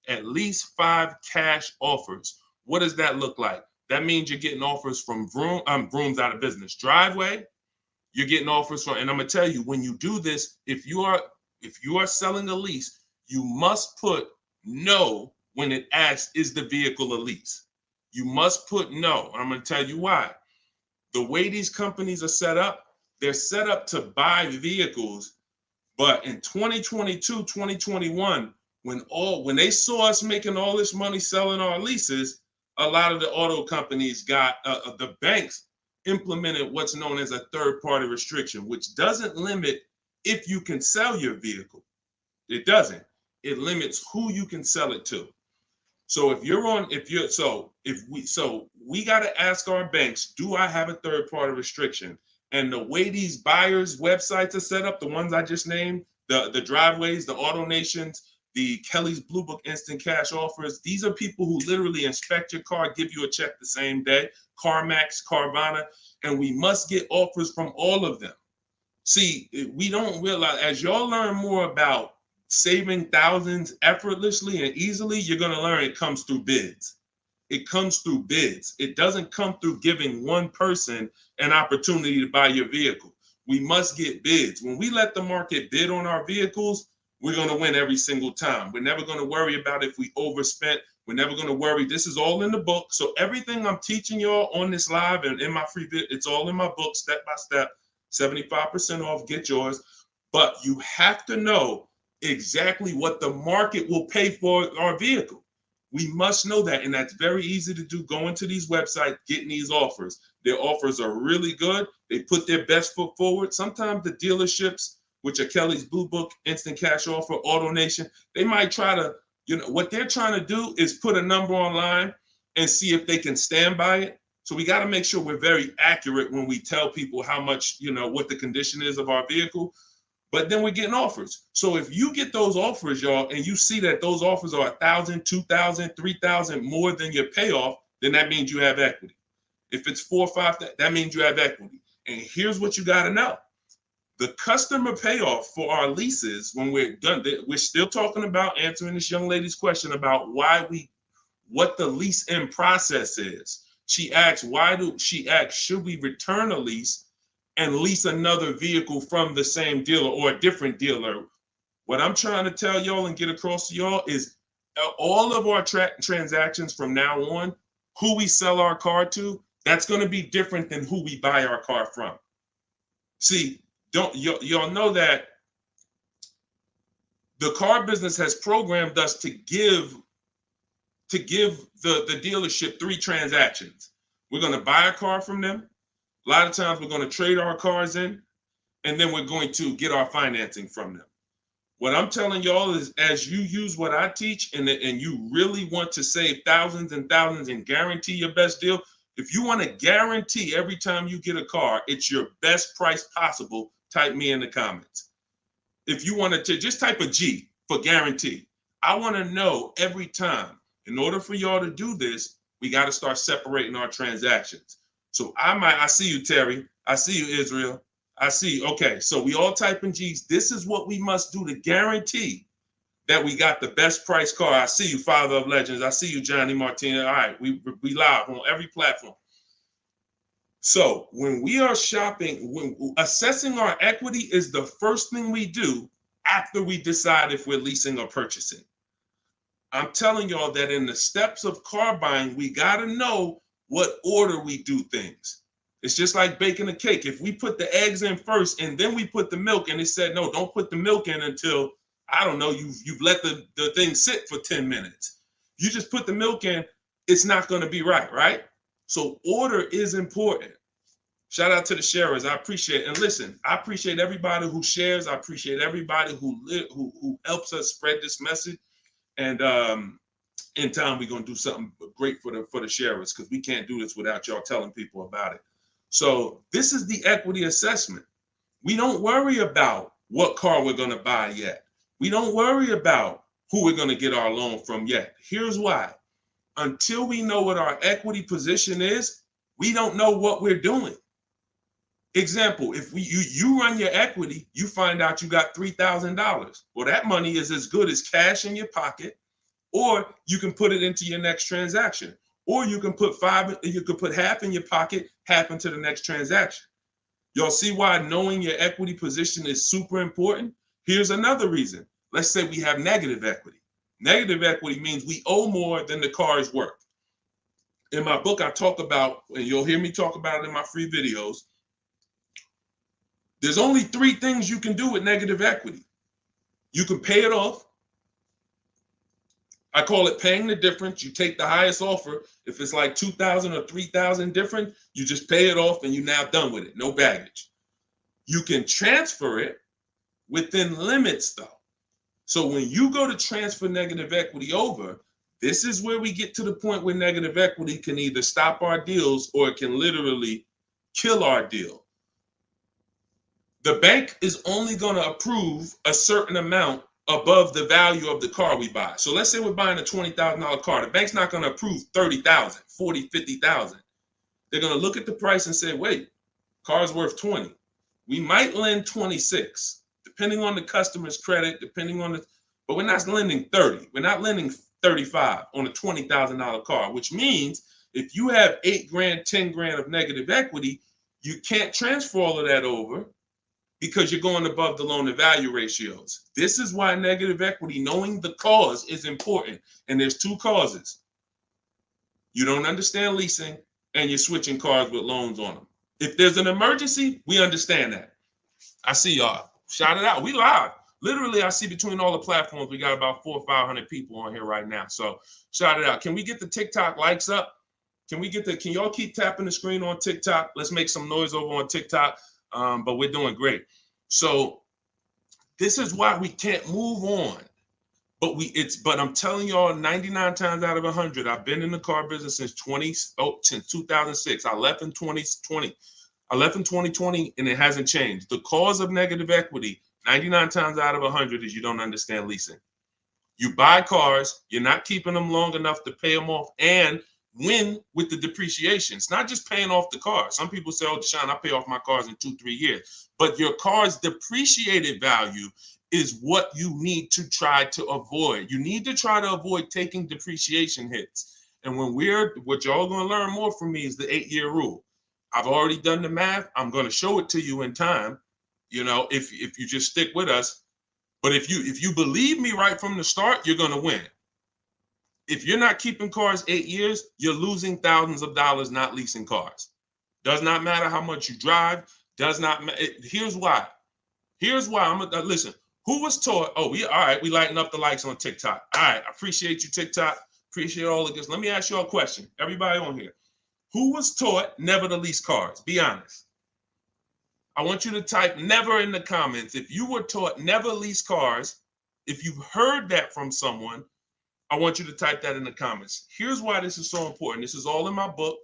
At least 5 cash offers. What does that look like? That means you're getting offers from Vroom's out of business. Driveway, you're getting offers from, and I'm going to tell you, when you do this, if you are selling a lease, you must put no when it asks, is the vehicle a lease? You must put no. I'm going to tell you why. The way these companies are set up, they're set up to buy vehicles. But in 2022, 2021, when they saw us making all this money selling our leases, a lot of the auto companies got, the banks implemented what's known as a third-party restriction, which doesn't limit if you can sell your vehicle. It doesn't. It limits who you can sell it to. So we got to ask our banks, do I have a third-party restriction? And the way these buyers' websites are set up, the ones I just named, the Driveways, the AutoNations, the Kelly's Blue Book Instant Cash Offers, these are people who literally inspect your car, give you a check the same day, CarMax, Carvana, and we must get offers from all of them. See, we don't realize, as y'all learn more about saving thousands effortlessly and easily, you're going to learn it comes through bids. It comes through bids. It doesn't come through giving one person an opportunity to buy your vehicle. We must get bids. When we let the market bid on our vehicles, we're going to win every single time. We're never going to worry about if we overspent. We're never going to worry. This is all in the book. So everything I'm teaching y'all on this live and in my free vid, it's all in my book, step by step, 75% off, get yours. But you have to know exactly what the market will pay for our vehicle. We must know that, and that's very easy to do. Going to these websites, getting these offers. Their offers are really good. They put their best foot forward. Sometimes the dealerships, which are Kelly's Blue Book, Instant Cash Offer, AutoNation, they might try to, what they're trying to do is put a number online and see if they can stand by it. So we got to make sure we're very accurate when we tell people how much, what the condition is of our vehicle. But then we're getting offers. So if you get those offers, y'all, and you see that those offers are 1,000, 2,000, 3,000 more than your payoff, then that means you have equity. If it's 4 or 5, that means you have equity. And here's what you got to know. The customer payoff for our leases, when we're done, we're still talking about answering this young lady's question about what the lease in process is. She asked, should we return a lease and lease another vehicle from the same dealer or a different dealer? What I'm trying to tell y'all and get across to y'all is all of our transactions from now on, who we sell our car to, that's going to be different than who we buy our car from. See, y'all know that the car business has programmed us to give the dealership 3 transactions. We're going to buy a car from them. A lot of times we're going to trade our cars in, and then we're going to get our financing from them. What I'm telling y'all is, as you use what I teach and you really want to save thousands and thousands and guarantee your best deal, if you want to guarantee every time you get a car, it's your best price possible, type me in the comments. If you want to just type a G for guarantee. I want to know every time. In order for y'all to do this, we got to start separating our transactions. So I see you, Terry. I see you, Israel. I see you. Okay, so we all type in G's. This is what we must do to guarantee that we got the best price car. I see you, Father of Legends. I see you, Johnny Martinez. All right, we live on every platform. So when we are shopping, when assessing our equity is the first thing we do after we decide if we're leasing or purchasing. I'm telling y'all that in the steps of car buying, we got to know what order we do things. It's just like baking a cake. If we put the eggs in first and then we put the milk, and it said, no, don't put the milk in until, I don't know, you've let the thing sit for 10 minutes. You just put the milk in, it's not going to be right? So order is important. Shout out to the sharers. I appreciate it. And listen, I appreciate everybody who shares. I appreciate everybody who helps us spread this message. And in time, we're going to do something great for the sharers, because we can't do this without y'all telling people about it. So this is the equity assessment. We don't worry about what car we're going to buy yet. We don't worry about who we're going to get our loan from yet. Here's why. Until we know what our equity position is, we don't know what we're doing. Example, if you run your equity, you find out you got $3,000. Well, that money is as good as cash in your pocket, or you can put it into your next transaction, or you can put half in your pocket, half into the next transaction. Y'all see why knowing your equity position is super important? Here's another reason. Let's say we have negative equity. Negative equity means we owe more than the car is worth. In my book, I talk about, and you'll hear me talk about it in my free videos, there's only 3 things you can do with negative equity. You can pay it off. I call it paying the difference. You take the highest offer. If it's like $2,000 or $3,000 different, you just pay it off and you're now done with it. No baggage. You can transfer it within limits, though. So when you go to transfer negative equity over, this is where we get to the point where negative equity can either stop our deals or it can literally kill our deal. The bank is only going to approve a certain amount above the value of the car we buy. So let's say we're buying a $20,000 car. The bank's not going to approve $30,000, $40,000, $50,000. They're going to look at the price and say, wait, car's worth 20. We might lend 26, depending on the customer's credit, but we're not lending 30. We're not lending 35 on a $20,000 car, which means if you have $8,000, $10,000 of negative equity, you can't transfer all of that over, because you're going above the loan to value ratios. This is why negative equity, knowing the cause, is important. And there's 2 causes. You don't understand leasing, and you're switching cars with loans on them. If there's an emergency, we understand that. I see y'all. Shout it out. We live. Literally, I see between all the platforms, we got about 400 or 500 people on here right now. So shout it out. Can we get the TikTok likes up? Can y'all keep tapping the screen on TikTok? Let's make some noise over on TikTok. But we're doing great. So this is why we can't move on. But I'm telling y'all, 99 times out of 100, I've been in the car business since 2006. I left in 2020. And it hasn't changed. The cause of negative equity, 99 times out of 100, is you don't understand leasing. You buy cars, you're not keeping them long enough to pay them off and win with the depreciation. It's not just paying off the car. Some people say, oh, Deshone, I pay off my cars in 2-3 years. But your car's depreciated value is what you need to try to avoid. You need to try to avoid taking depreciation hits. And what y'all going to learn more from me is the 8-year rule. I've already done the math. I'm going to show it to you in time, if you just stick with us. But if you believe me right from the start, you're going to win. If you're not keeping cars 8 years, you're losing thousands of dollars not leasing cars. Does not matter how much you drive. Does not matter. Here's why. Here's why. I'm gonna listen. Who was taught? Oh, we all right. We lighting up the likes on TikTok. All right. I appreciate you, TikTok. Appreciate all of this. Let me ask you a question. Everybody on here. Who was taught never to lease cars? Be honest. I want you to type never in the comments. If you were taught never lease cars, if you've heard that from someone, I want you to type that in the comments. Here's why this is so important. This is all in my book.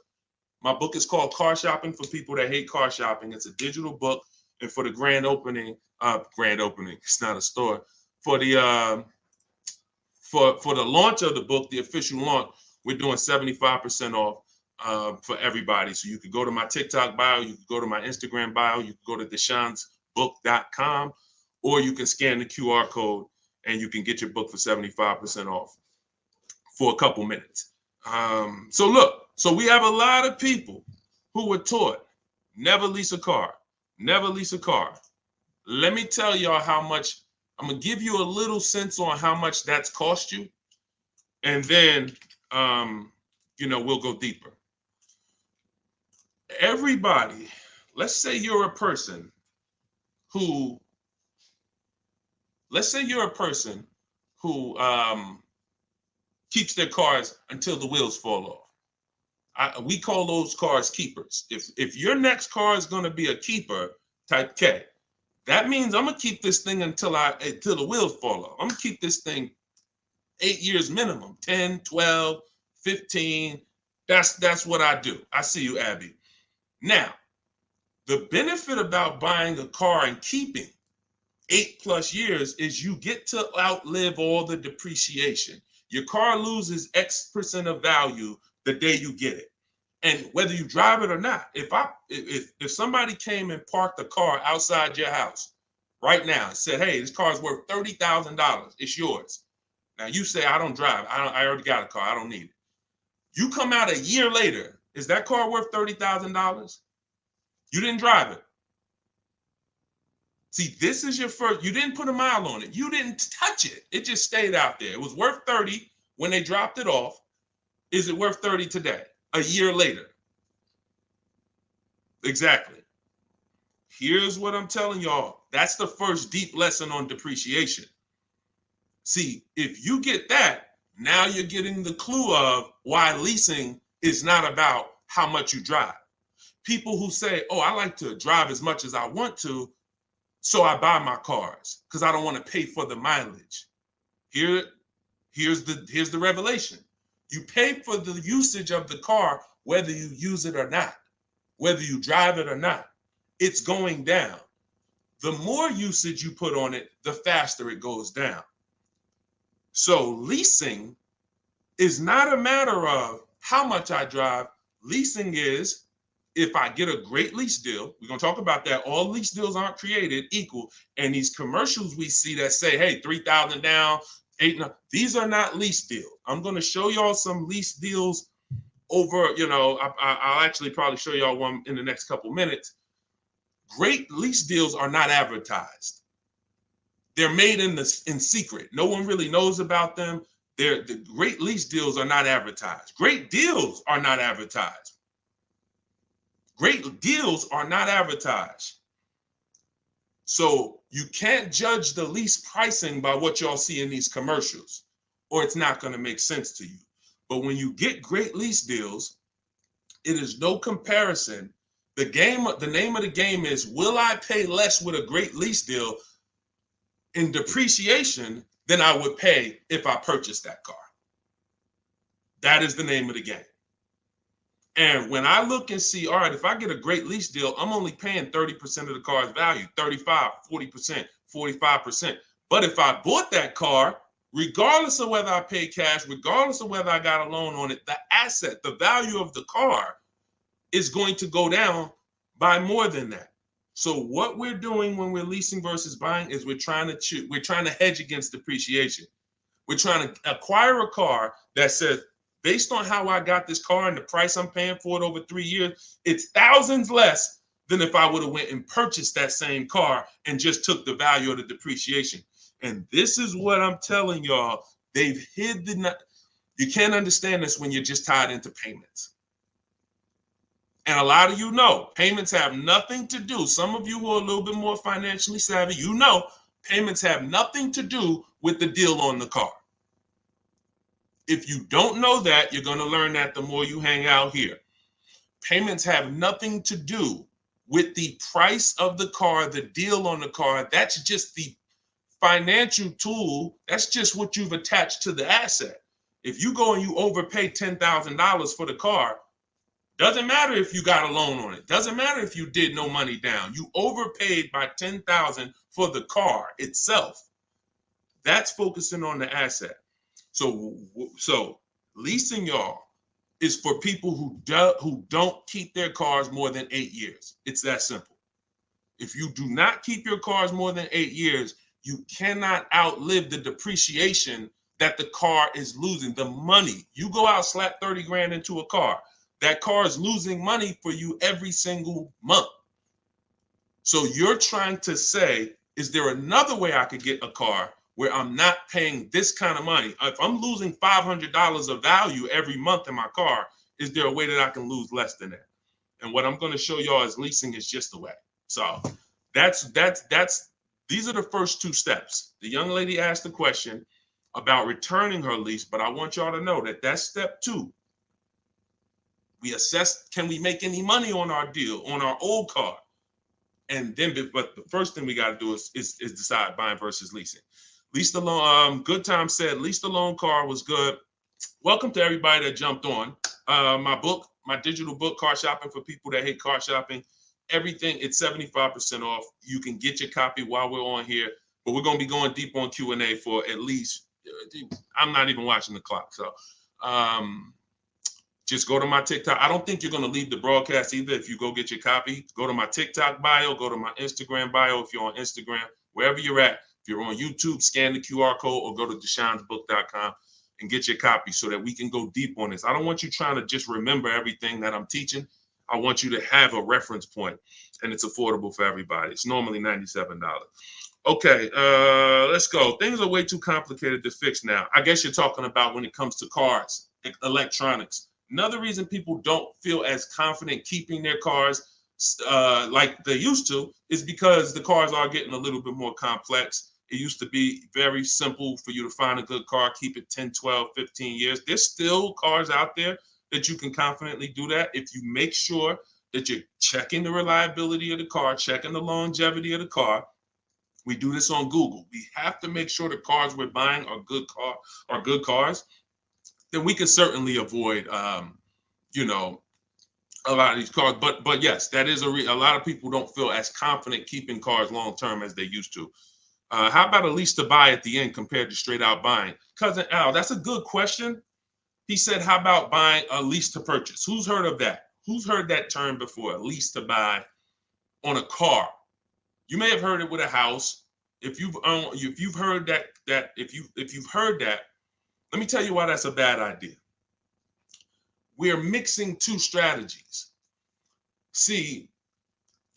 My book is called Car Shopping for People That Hate Car Shopping. It's a digital book. And for the grand opening, it's not a store. For the for the launch of the book, the official launch, we're doing 75% off for everybody. So you could go to my TikTok bio, you could go to my Instagram bio, you could go to deshonsbook.com, or you can scan the QR code and you can get your book for 75% off for a couple minutes. So look, so we have a lot of people who were taught never lease a car, never lease a car. Let me tell y'all how much, I'm gonna give you a little sense on how much that's cost you. And then, we'll go deeper. Everybody, let's say you're a person who keeps their cars until the wheels fall off. We call those cars keepers. If your next car is going to be a keeper, type K. That means I'm gonna keep this thing until the wheels fall off. I'm gonna keep this thing 8 years minimum, 10, 12, 15. That's what I do. I see you, Abby. Now, the benefit about buying a car and keeping 8+ years is you get to outlive all the depreciation. Your car loses X% of value the day you get it. And whether you drive it or not, if somebody came and parked a car outside your house right now and said, hey, this car is worth $30,000, it's yours. Now you say, I don't drive. I already got a car. I don't need it. You come out a year later, is that car worth $30,000? You didn't drive it. See, this is your first, you didn't put a mile on it. You didn't touch it. It just stayed out there. It was worth 30 when they dropped it off. Is it worth 30 today? A year later? Exactly. Here's what I'm telling y'all. That's the first deep lesson on depreciation. See, if you get that, now you're getting the clue of why leasing is not about how much you drive. People who say, oh, I like to drive as much as I want to, so I buy my cars because I don't want to pay for the mileage. Here's the revelation. You pay for the usage of the car, whether you use it or not, whether you drive it or not. It's going down. The more usage you put on it, the faster it goes down. So leasing is not a matter of how much I drive. Leasing is, if I get a great lease deal, we're going to talk about that. All lease deals aren't created equal. And these commercials we see that say, hey, 3,000 down, 8,000, these are not lease deals. I'm going to show y'all some lease deals over, I'll actually probably show y'all one in the next couple minutes. Great lease deals are not advertised. They're made in secret. No one really knows about them. The great lease deals are not advertised. Great deals are not advertised. Great deals are not advertised. So you can't judge the lease pricing by what y'all see in these commercials, or it's not going to make sense to you. But when you get great lease deals, it is no comparison. The name of the game is, will I pay less with a great lease deal in depreciation than I would pay if I purchased that car? That is the name of the game. And when I look and see, all right, if I get a great lease deal, I'm only paying 30% of the car's value, 35, 40%, 45%. But if I bought that car, regardless of whether I pay cash, regardless of whether I got a loan on it, the asset, the value of the car is going to go down by more than that. So what we're doing when we're leasing versus buying is we're trying to hedge against depreciation. We're trying to acquire a car that says, based on how I got this car and the price I'm paying for it over 3 years, it's thousands less than if I would have went and purchased that same car and just took the value of the depreciation. And this is what I'm telling y'all. They've hid you can't understand this when you're just tied into payments. And a lot of you know payments have nothing to do. Some of you who are a little bit more financially savvy, you know payments have nothing to do with the deal on the car. If you don't know that, you're going to learn that the more you hang out here. Payments have nothing to do with the price of the car, the deal on the car. That's just the financial tool. That's just what you've attached to the asset. If you go and you overpay $10,000 for the car, doesn't matter if you got a loan on it. Doesn't matter if you did no money down. You overpaid by $10,000 for the car itself. That's focusing on the asset. So leasing, y'all, is for people who don't keep their cars more than 8 years. It's that simple. If you do not keep your cars more than 8 years, you cannot outlive the depreciation that the car is losing. The money, you go out, slap 30 grand into a car, that car is losing money for you every single month. So you're trying to say, is there another way I could get a car where I'm not paying this kind of money? If I'm losing $500 of value every month in my car, is there a way that I can lose less than that? And what I'm going to show y'all is leasing is just the way. So these are the first two steps. The young lady asked the question about returning her lease, but I want y'all to know that that's step 2. We assess, can we make any money on our deal, on our old car? And then, but the first thing we got to do is decide buying versus leasing. Lease the loan. Good Time said lease the loan car was good. Welcome to everybody that jumped on. My digital book, Car Shopping for People That Hate Car Shopping. Everything, it's 75% off. You can get your copy while we're on here, but we're going to be going deep on Q&A for at least, I'm not even watching the clock. So just go to my TikTok. I don't think you're going to leave the broadcast either. If you go get your copy, go to my TikTok bio, go to my Instagram bio. If you're on Instagram, wherever you're at, if you're on YouTube, scan the QR code or go to deshonethebook.com and get your copy so that we can go deep on this. I don't want you trying to just remember everything that I'm teaching. I want you to have a reference point, and it's affordable for everybody. It's normally $97. Okay, let's go. Things are way too complicated to fix now. I guess you're talking about when it comes to cars, electronics. Another reason people don't feel as confident keeping their cars like they used to is because the cars are getting a little bit more complex. It used to be very simple for you to find a good car, keep it 10, 12, 15 years. There's still cars out there that you can confidently do that if you make sure that you're checking the reliability of the car, checking the longevity of the car. We do this on Google. We have to make sure the cars we're buying are good cars. Then we can certainly avoid, a lot of these cars. But yes, that is a lot of people don't feel as confident keeping cars long term as they used to. How about a lease to buy at the end compared to straight out buying? Cousin Al, that's a good question. He said, how about buying a lease to purchase? Who's heard of that? Who's heard that term before? A lease to buy on a car. You may have heard it with a house. If you've heard that, if you've heard that, let me tell you why that's a bad idea. We're mixing two strategies. See,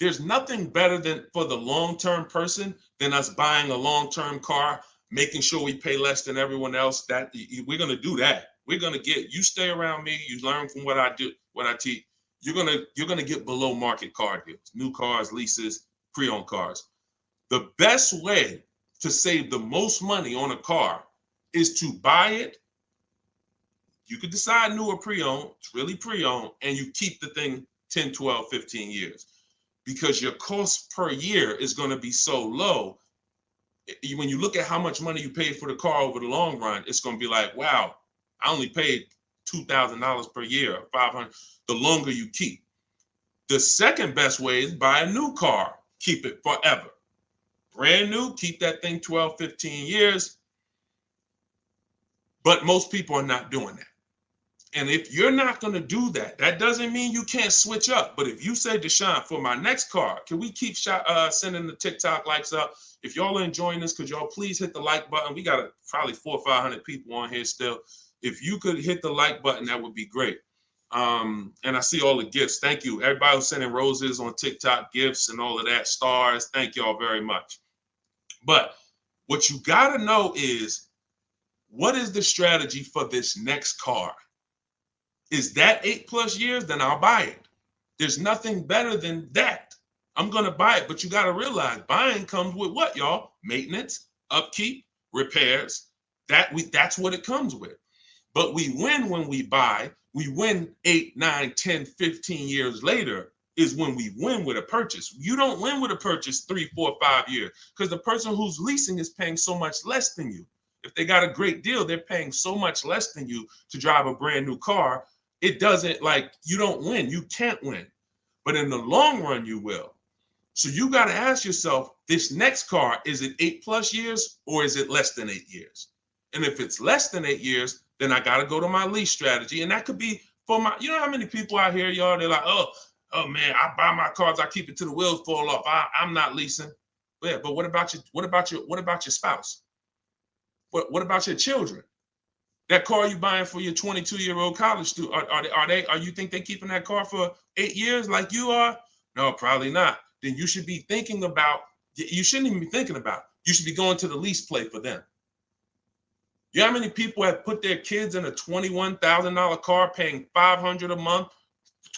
there's nothing better than for the long-term person than us buying a long-term car, making sure we pay less than everyone else. That we're going to do that. We're going to get, you stay around me, you learn from what I do, what I teach. You're going to get below market car deals, new cars, leases, pre-owned cars. The best way to save the most money on a car is to buy it. You could decide new or pre-owned, it's really pre-owned, and you keep the thing 10, 12, 15 years because your cost per year is going to be so low. When you look at how much money you paid for the car over the long run, it's going to be like, wow, I only paid $2,000 per year, or $500, the longer you keep. The second best way is buy a new car, keep it forever. Brand new, keep that thing 12, 15 years. But most people are not doing that. And if you're not going to do that, that doesn't mean you can't switch up. But if you say, Deshone, for my next car, can we keep sending the TikTok likes up? If y'all are enjoying this, could y'all please hit the like button? We got probably 400 or 500 people on here still. If you could hit the like button, that would be great. And I see all the gifts. Thank you. Everybody who's sending roses on TikTok, gifts and all of that, stars. Thank y'all very much. But what you got to know is, what is the strategy for this next car? Is that 8+ years? Then I'll buy it. There's nothing better than that. I'm going to buy it, but you got to realize buying comes with what, y'all? Maintenance, upkeep, repairs. That's what it comes with. But we win when we buy. We win 8, 9, 10, 15 years later is when we win with a purchase. You don't win with a purchase 3, 4, 5 years because the person who's leasing is paying so much less than you. If they got a great deal, they're paying so much less than you to drive a brand new car. It doesn't, like, you don't win. You can't win. But in the long run, you will. So you got to ask yourself, this next car, is it 8+ years or is it less than 8 years? And if it's less than 8 years, then I got to go to my lease strategy. And that could be for my, you know how many people out here, y'all, they're like, oh man, I buy my cars, I keep it till the wheels fall off. I'm not leasing. Yeah, but what about your spouse? What about your children? That car you buying for your 22-year-old college student, are you think they keeping that car for 8 years like you are? No, probably not. Then you should be thinking about, you shouldn't even be thinking about, you should be going to the lease play for them. You know how many people have put their kids in a $21,000 car paying $500 a month,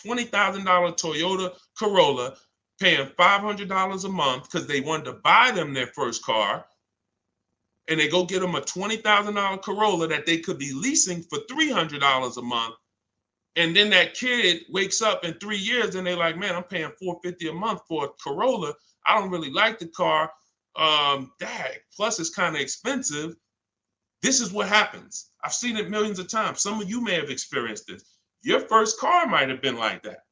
$20,000 Toyota Corolla, paying $500 a month because they wanted to buy them their first car, and they go get them a $20,000 Corolla that they could be leasing for $300 a month. And then that kid wakes up in 3 years and they're like, man, I'm paying $450 a month for a Corolla. I don't really like the car. Plus it's kind of expensive. This is what happens. I've seen it millions of times. Some of you may have experienced this. Your first car might have been like that.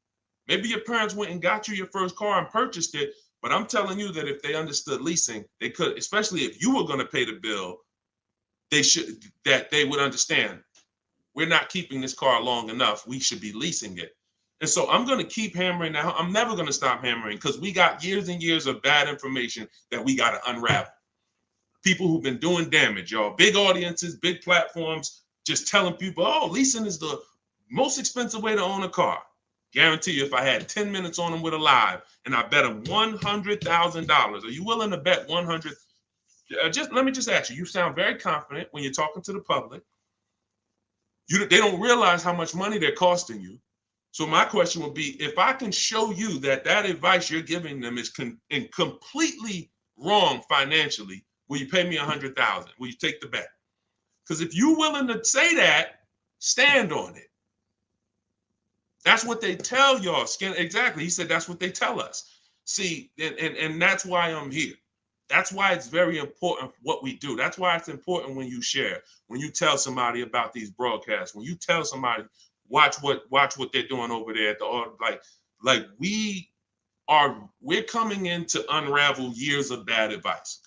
Maybe your parents went and got you your first car and purchased it. But I'm telling you that if they understood leasing, they could, especially if you were going to pay the bill, they would understand. We're not keeping this car long enough. We should be leasing it. And so I'm going to keep hammering now. I'm never going to stop hammering because we got years and years of bad information that we got to unravel. People who've been doing damage, y'all. Big audiences, big platforms, just telling people, oh, leasing is the most expensive way to own a car. Guarantee you, if I had 10 minutes on them with a live and I bet them $100,000, are you willing to bet 100? Let me just ask you, you sound very confident when you're talking to the public. They don't realize how much money they're costing you. So my question would be, if I can show you that advice you're giving them is completely wrong financially, will you pay me $100,000? Will you take the bet? Because if you're willing to say that, stand on it. That's what they tell y'all. Exactly. He said that's what they tell us. See, and that's why I'm here. That's why it's very important what we do. That's why it's important when you share, when you tell somebody about these broadcasts, when you tell somebody, watch what they're doing over there at the we're coming in to unravel years of bad advice.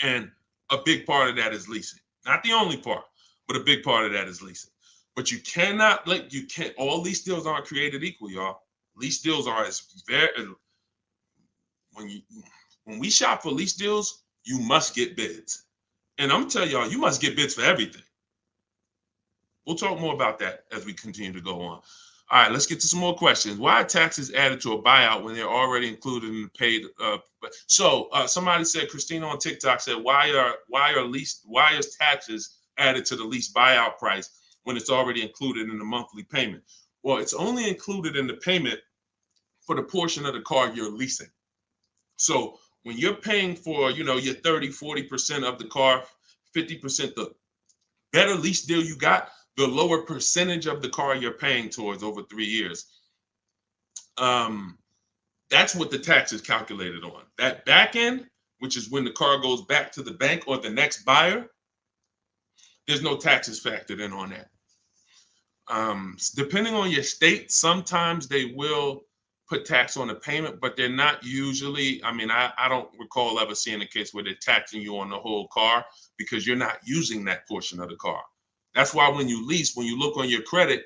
And a big part of that is leasing. Not the only part, but a big part of that is leasing. But you cannot, all lease deals aren't created equal, y'all. Lease deals are when we shop for lease deals, you must get bids. And I'm telling y'all, you must get bids for everything. We'll talk more about that as we continue to go on. All right, let's get to some more questions. Why are taxes added to a buyout when they're already included in the paid? Somebody said, Christina on TikTok said, why is taxes added to the lease buyout price when it's already included in the monthly payment? Well, it's only included in the payment for the portion of the car you're leasing. So when you're paying for, your 30, 40% of the car, 50%, the better lease deal you got, the lower percentage of the car you're paying towards over 3 years. That's what the tax is calculated on. That back end, which is when the car goes back to the bank or the next buyer, there's no taxes factored in on that. Depending on your state, sometimes they will put tax on the payment, but they're not usually, I don't recall ever seeing a case where they're taxing you on the whole car because you're not using that portion of the car. That's why when you lease, when you look on your credit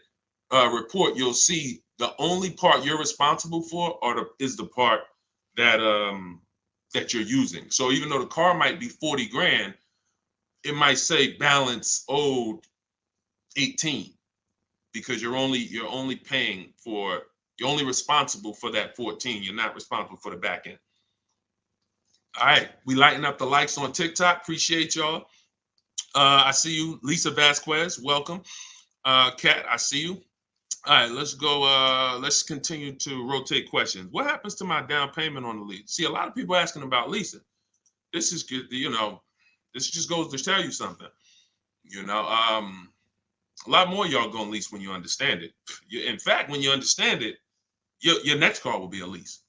report, you'll see the only part you're responsible for is the part that you're using. So even though the car might be 40 grand, it might say balance owed 18 because you're only responsible for that 14. You're not responsible for the back end. All right, we lighten up the likes on TikTok. Appreciate y'all. I see you, Lisa Vasquez. Welcome. Kat, I see you. All right, let's go. Let's continue to rotate questions. What happens to my down payment on the lease? See, a lot of people asking about leasing. This is good, this just goes to tell you something. You know, a lot more y'all gonna lease when you understand it. In fact, when you understand it, your next car will be a lease.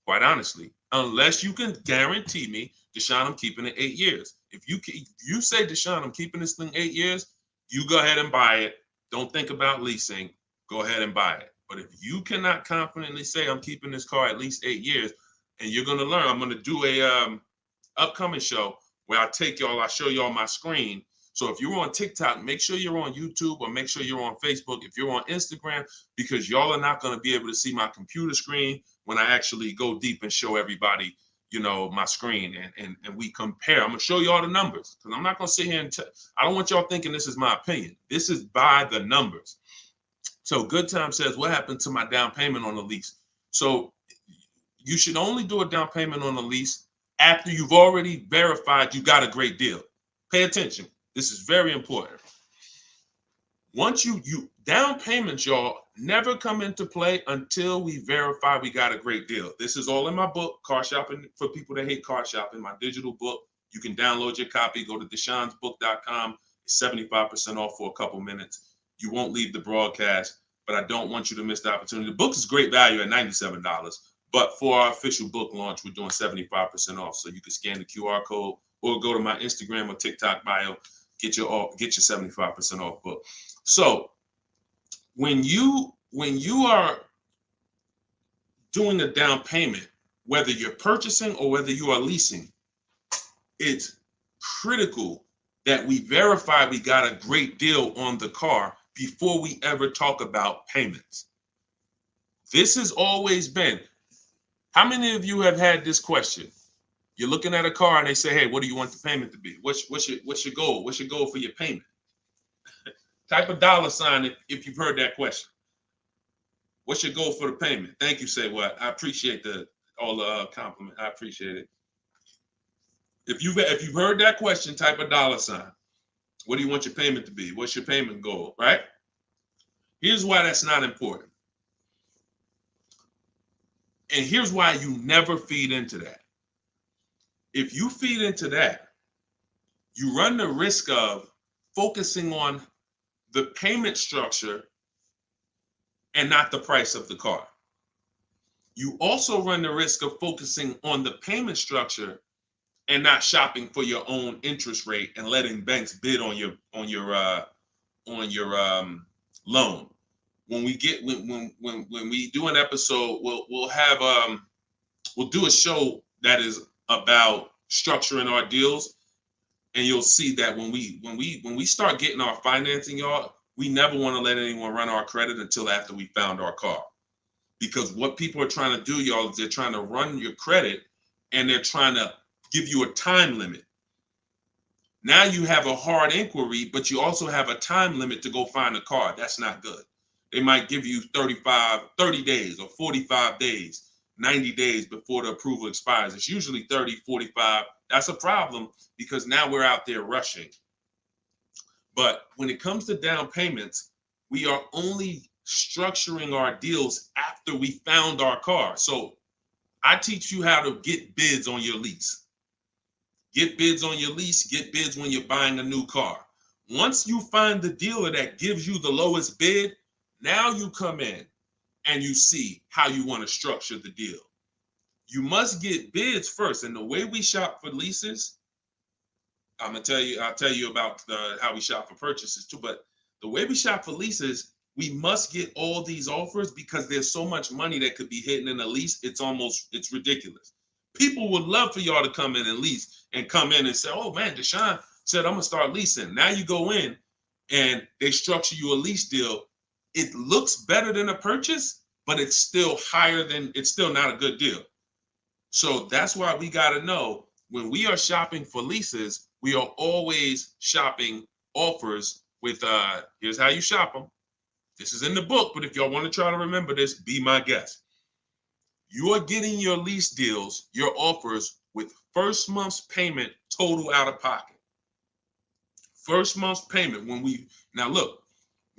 Quite honestly, unless you can guarantee me, Deshone, I'm keeping it 8 years. If you say, Deshone, I'm keeping this thing 8 years, you go ahead and buy it. Don't think about leasing. Go ahead and buy it. But if you cannot confidently say I'm keeping this car at least 8 years, and you're gonna learn, I'm gonna do a upcoming show where I show y'all my screen. So if you're on TikTok, make sure you're on YouTube or make sure you're on Facebook. If you're on Instagram, because y'all are not going to be able to see my computer screen when I actually go deep and show everybody, my screen and we compare. I'm going to show you all the numbers because I'm not going to sit here and I don't want y'all thinking this is my opinion. This is by the numbers. So Good Time says, what happened to my down payment on the lease? So you should only do a down payment on the lease after you've already verified you got a great deal. Pay attention. This is very important. Once you down payments, y'all, never come into play until we verify we got a great deal. This is all in my book, Car Shopping for People That Hate Car Shopping, my digital book. You can download your copy. Go to deshonsbook.com. It's 75% off for a couple minutes. You won't leave the broadcast, but I don't want you to miss the opportunity. The book is great value at $97. But for our official book launch, we're doing 75% off. So you can scan the QR code or go to my Instagram or TikTok bio, get your 75% off book. So when you are doing a down payment, whether you're purchasing or whether you are leasing, it's critical that we verify we got a great deal on the car before we ever talk about payments. This has always been. How many of you have had this question? You're looking at a car and they say, hey, what do you want the payment to be? What's your goal? What's your goal for your payment? Type a dollar sign if you've heard that question. What's your goal for the payment? Thank you, Say What. I appreciate all the compliment. I appreciate it. If you've heard that question, type a dollar sign. What do you want your payment to be? What's your payment goal, right? Here's why that's not important. And here's why you never feed into that. If you feed into that, you run the risk of focusing on the payment structure and not the price of the car. You also run the risk of focusing on the payment structure and not shopping for your own interest rate and letting banks bid on your loan. When we do an episode, we'll do a show that is about structuring our deals, and you'll see that when we start getting our financing, y'all, we never want to let anyone run our credit until after we found our car. Because what people are trying to do, y'all, is they're trying to run your credit and they're trying to give you a time limit. Now you have a hard inquiry, but you also have a time limit to go find a car. That's not good. They might give you 30 days or 45 days, 90 days before the approval expires. It's usually 30, 45. That's a problem because now we're out there rushing. But when it comes to down payments, we are only structuring our deals after we found our car. So I teach you how to get bids on your lease. Get bids on your lease, get bids when you're buying a new car. Once you find the dealer that gives you the lowest bid, now you come in and you see how you want to structure the deal. You must get bids first. And the way we shop for leases, I'll tell you about how we shop for purchases too. But the way we shop for leases, we must get all these offers because there's so much money that could be hidden in a lease. It's ridiculous. People would love for y'all to come in and lease and come in and say, oh man, Deshone said, I'm gonna start leasing. Now you go in and they structure you a lease deal. It looks better than a purchase, but it's still not a good deal. So that's why we gotta know when we are shopping for leases, we are always shopping offers with, here's how you shop them. This is in the book, but if y'all want to try to remember this, be my guest. You are getting your lease deals, your offers with first month's payment total out of pocket. First month's payment. When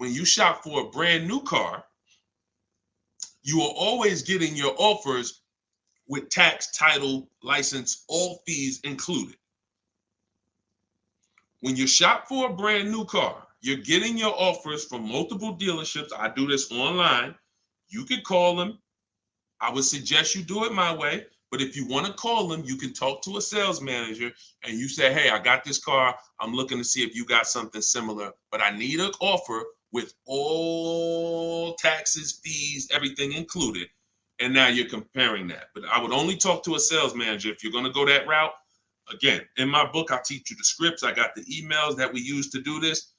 when you shop for a brand new car, you are always getting your offers with tax, title, license, all fees included. When you shop for a brand new car, you're getting your offers from multiple dealerships. I do this online. You can call them. I would suggest you do it my way. But if you want to call them, you can talk to a sales manager and you say, hey, I got this car. I'm looking to see if you got something similar, but I need an offer with all taxes, fees, everything included. And now you're comparing that. But I would only talk to a sales manager if you're going to go that route. Again, in my book, I teach you the scripts. I got the emails that we use to do this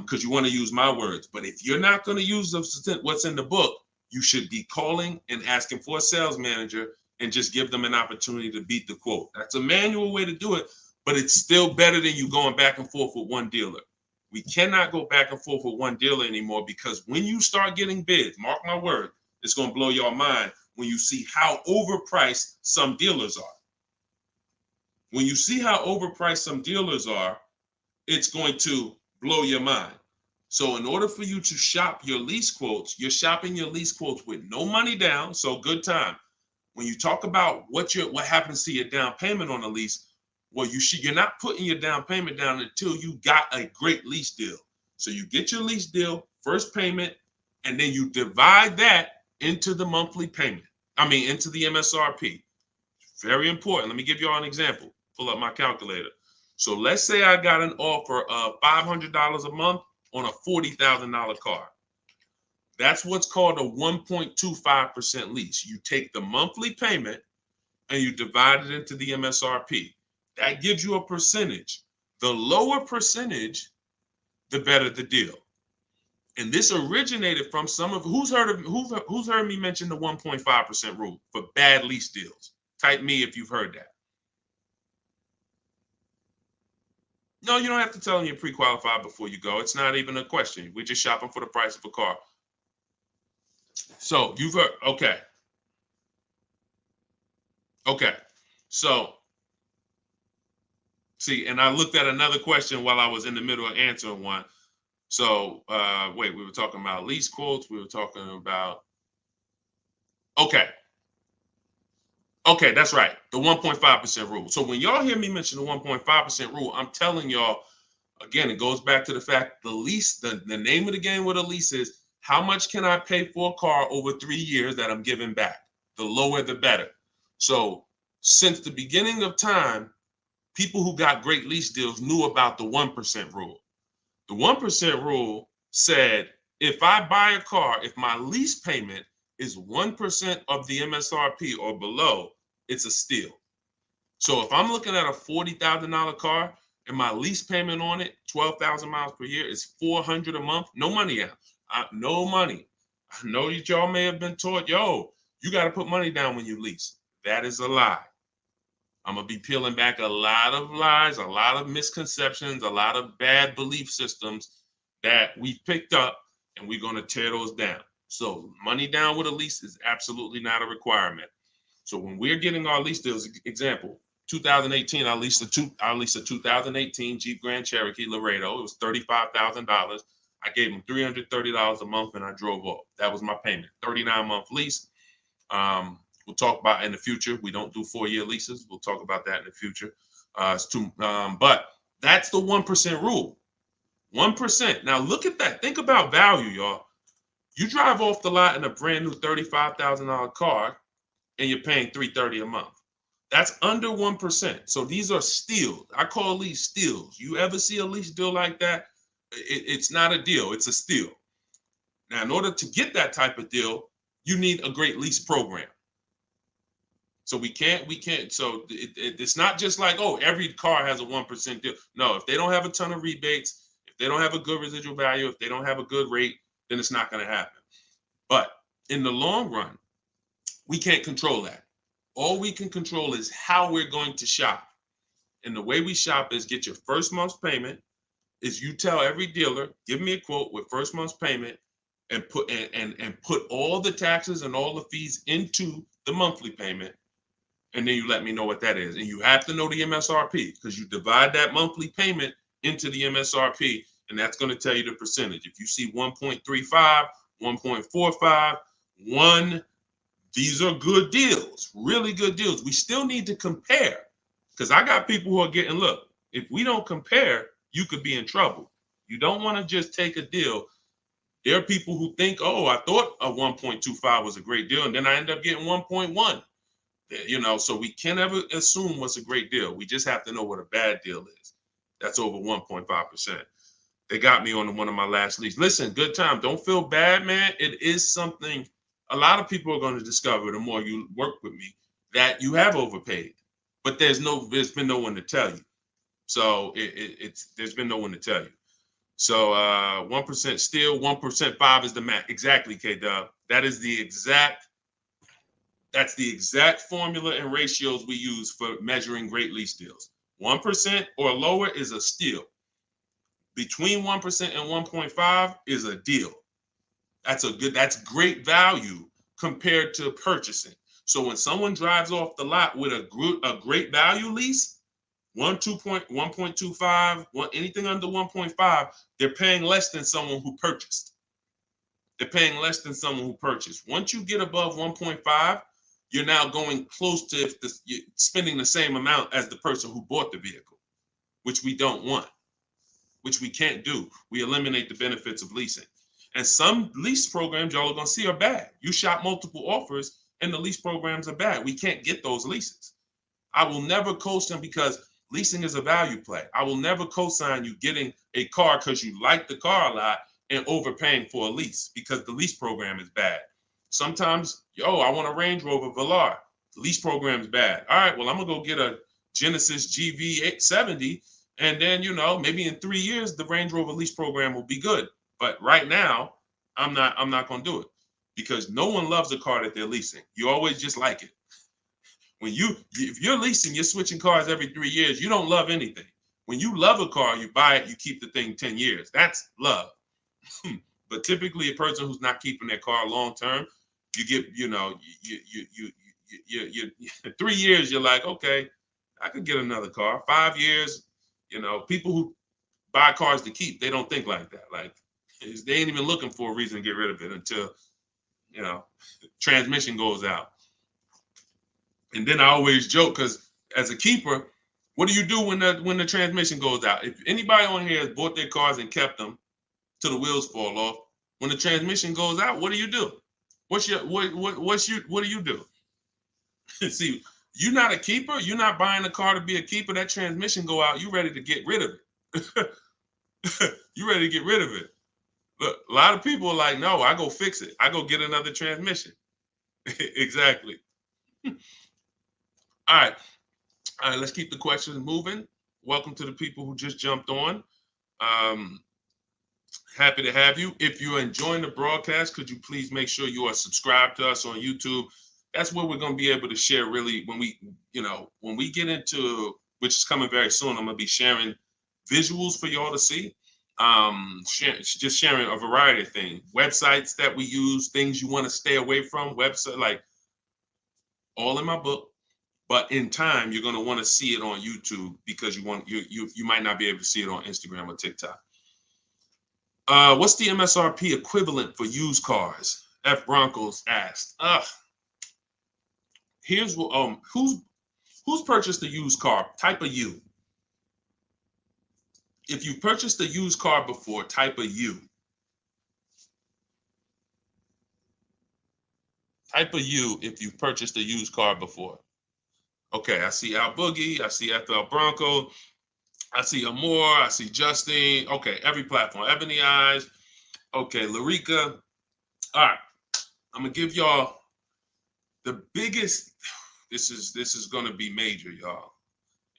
because you want to use my words. But if you're not going to use what's in the book, you should be calling and asking for a sales manager and just give them an opportunity to beat the quote. That's a manual way to do it, but it's still better than you going back and forth with one dealer. We cannot go back and forth with one dealer anymore because when you start getting bids, mark my word, it's going to blow your mind when you see how overpriced some dealers are. When you see how overpriced some dealers are, it's going to blow your mind. So in order for you to shop your lease quotes, you're shopping your lease quotes with no money down, so good time. When you talk about what happens to your down payment on a lease, well, you're not putting your down payment down until you got a great lease deal. So you get your lease deal, first payment, and then you divide that into the monthly payment. Into the MSRP. Very important. Let me give you all an example. Pull up my calculator. So let's say I got an offer of $500 a month on a $40,000 car. That's what's called a 1.25% lease. You take the monthly payment and you divide it into the MSRP. That gives you a percentage. The lower percentage, the better the deal. And this originated from who's heard me mention the 1.5% rule for bad lease deals? Type me if you've heard that. No, you don't have to tell them you're pre-qualified before you go. It's not even a question. We're just shopping for the price of a car. So you've heard, okay. So, see, and I looked at another question while I was in the middle of answering one. So, wait, we were talking about lease quotes. We were talking about, okay, that's right. The 1.5% rule. So when y'all hear me mention the 1.5% rule, I'm telling y'all, again, it goes back to the fact the lease, the name of the game with a lease is how much can I pay for a car over 3 years that I'm giving back? The lower, the better. So since the beginning of time, people who got great lease deals knew about the 1% rule. The 1% rule said, if I buy a car, if my lease payment is 1% of the MSRP or below, it's a steal. So if I'm looking at a $40,000 car and my lease payment on it, 12,000 miles per year, is $400 a month, no money out. No money. I know that y'all may have been taught, yo, you got to put money down when you lease. That is a lie. I'm going to be peeling back a lot of lies, a lot of misconceptions, a lot of bad belief systems that we've picked up, and we're going to tear those down. So money down with a lease is absolutely not a requirement. So when we're getting our lease deals, example, 2018, I leased a 2018 Jeep Grand Cherokee Laredo. It was $35,000. I gave him $330 a month and I drove off. That was my payment. 39-month lease. We'll talk about in the future. We don't do 4-year leases. We'll talk about that in the future. But that's the 1% rule. 1%. Now look at that. Think about value, y'all. You drive off the lot in a brand new $35,000 car and you're paying $330 a month. That's under 1%. So these are steals. I call these steals. You ever see a lease deal like that? It's not a deal. It's a steal. Now, in order to get that type of deal, you need a great lease program. So we can't. So it's not just like, oh, every car has a 1% deal. No, if they don't have a ton of rebates, if they don't have a good residual value, if they don't have a good rate, then it's not going to happen. But in the long run, we can't control that. All we can control is how we're going to shop. And the way we shop is get your first month's payment. Is you tell every dealer, give me a quote with first month's payment and put all the taxes and all the fees into the monthly payment. And then you let me know what that is. And you have to know the MSRP because you divide that monthly payment into the MSRP And that's going to tell you the percentage. If you see 1.35, 1.45, 1, these are good deals, really good deals. We still need to compare, because I got people who are getting, look, if we don't compare, you could be in trouble. You don't want to just take a deal. There are people who think, oh, I thought a 1.25 was a great deal, and then I end up getting 1.1. You know, so we can't ever assume what's a great deal. We just have to know what a bad deal is. That's over 1.5%. They got me on one of my last leads. Listen, good time. Don't feel bad, man. It is something a lot of people are going to discover the more you work with me, that you have overpaid. But there's been no one to tell you. So there's been no one to tell you. So 1% still, 1% 5 is the max. Exactly, K-Dub. That's the exact formula and ratios we use for measuring great lease deals. 1% or lower is a steal. Between 1% and 1.5 is a deal. That's great value compared to purchasing. So when someone drives off the lot with a great value lease, 1.25, anything under 1.5, they're paying less than someone who purchased. They're paying less than someone who purchased. Once you get above 1.5, you're now going close to spending the same amount as the person who bought the vehicle, which we don't want, which we can't do. We eliminate the benefits of leasing. And some lease programs y'all are going to see are bad. You shop multiple offers and the lease programs are bad. We can't get those leases. I will never co-sign, because leasing is a value play. I will never co-sign you getting a car because you like the car a lot and overpaying for a lease, because the lease program is bad. Sometimes, I want a Range Rover Velar. The lease program is bad. All right, well, I'm going to go get a Genesis GV870. And then, maybe in 3 years, the Range Rover lease program will be good. But right now, I'm not going to do it, because no one loves a car that they're leasing. You always just like it. If you're leasing, you're switching cars every 3 years. You don't love anything. When you love a car, you buy it, you keep the thing 10 years. That's love. But typically, a person who's not keeping their car long term, you get, you 3 years, you're like, okay, I could get another car. 5 years, people who buy cars to keep, they don't think like that. Like, they ain't even looking for a reason to get rid of it until, transmission goes out. And then I always joke, because as a keeper, what do you do when the transmission goes out? If anybody on here has bought their cars and kept them till the wheels fall off, when the transmission goes out, what do you do? What do you do? See, you're not a keeper. You're not buying a car to be a keeper. That transmission go out, you ready to get rid of it. You ready to get rid of it. Look, a lot of people are like, no, I go fix it. I go get another transmission. Exactly. All right, let's keep the questions moving. Welcome to the people who just jumped on. Happy to have you. If you're enjoying the broadcast, could you please make sure you are subscribed to us on YouTube? That's where we're going to be able to share, really, when we get into, which is coming very soon, I'm going to be sharing visuals for y'all to see. Just sharing a variety of things, websites that we use, things you want to stay away from, website, like, all in my book. But in time, you're going to want to see it on YouTube, because you might not be able to see it on Instagram or TikTok. What's the MSRP equivalent for used cars? F Broncos asked. Here's what who's purchased a used car? Type a U. If you purchased a used car before, type a U. Type a U if you've purchased a used car before. Okay, I see Al Boogie, I see FL Bronco, I see Amor, I see Justine. Okay, every platform. Ebony Eyes. Okay, Larica. All right, I'm gonna give y'all the biggest. This is gonna be major, y'all.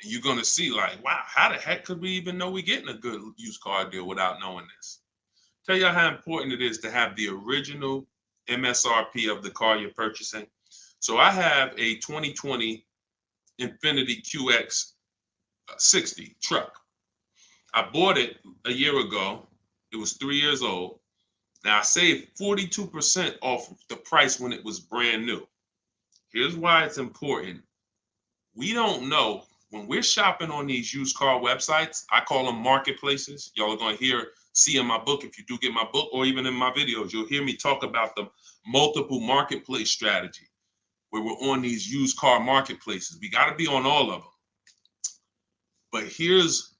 And you're gonna see, like, wow, how the heck could we even know we're getting a good used car deal without knowing this? Tell y'all how important it is to have the original MSRP of the car you're purchasing. So I have a 2020 Infiniti QX 60 truck. I bought it a year ago. It was 3 years old. Now I saved 42% off the price when it was brand new. Here's why it's important. We don't know when we're shopping on these used car websites. I call them marketplaces. Y'all are going to hear see in my book, if you do get my book, or even in my videos, you'll hear me talk about the multiple marketplace strategy, where we're on these used car marketplaces. We got to be on all of them. But here's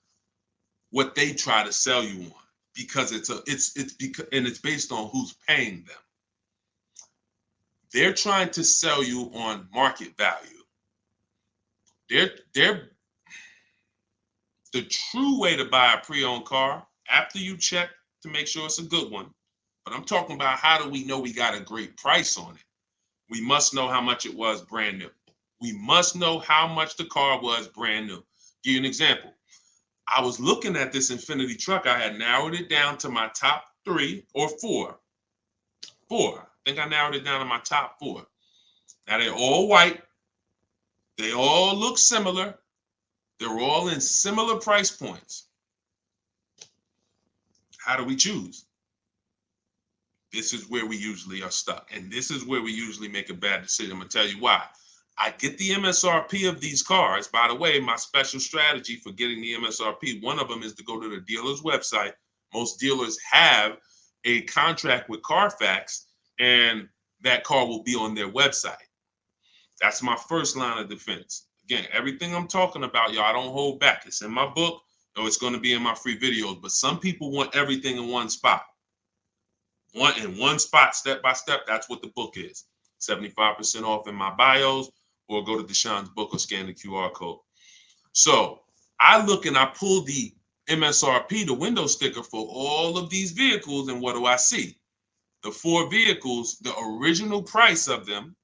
what they try to sell you on, because it's based on who's paying them. They're trying to sell you on market value. The true way to buy a pre-owned car, after you check to make sure it's a good one, but I'm talking about, how do we know we got a great price on it? We must know how much it was brand new. We must know how much the car was brand new. Give you an example. I was looking at this Infiniti truck. I had narrowed it down to my top 3 or 4. I think I narrowed it down to my top 4. Now they're all white. They all look similar. They're all in similar price points. How do we choose? This is where we usually are stuck. And this is where we usually make a bad decision. I'm going to tell you why. I get the MSRP of these cars. By the way, my special strategy for getting the MSRP, one of them is to go to the dealer's website. Most dealers have a contract with Carfax, and that car will be on their website. That's my first line of defense. Again, everything I'm talking about, y'all, I don't hold back. It's in my book, or it's going to be in my free videos. But some people want everything in one spot. One spot, step by step. That's what the book is. 75% off in my bios, or go to Deshone's book or scan the QR code. So I look and I pull the MSRP, the window sticker, for all of these vehicles, and what do I see? The 4 vehicles, the original price of them,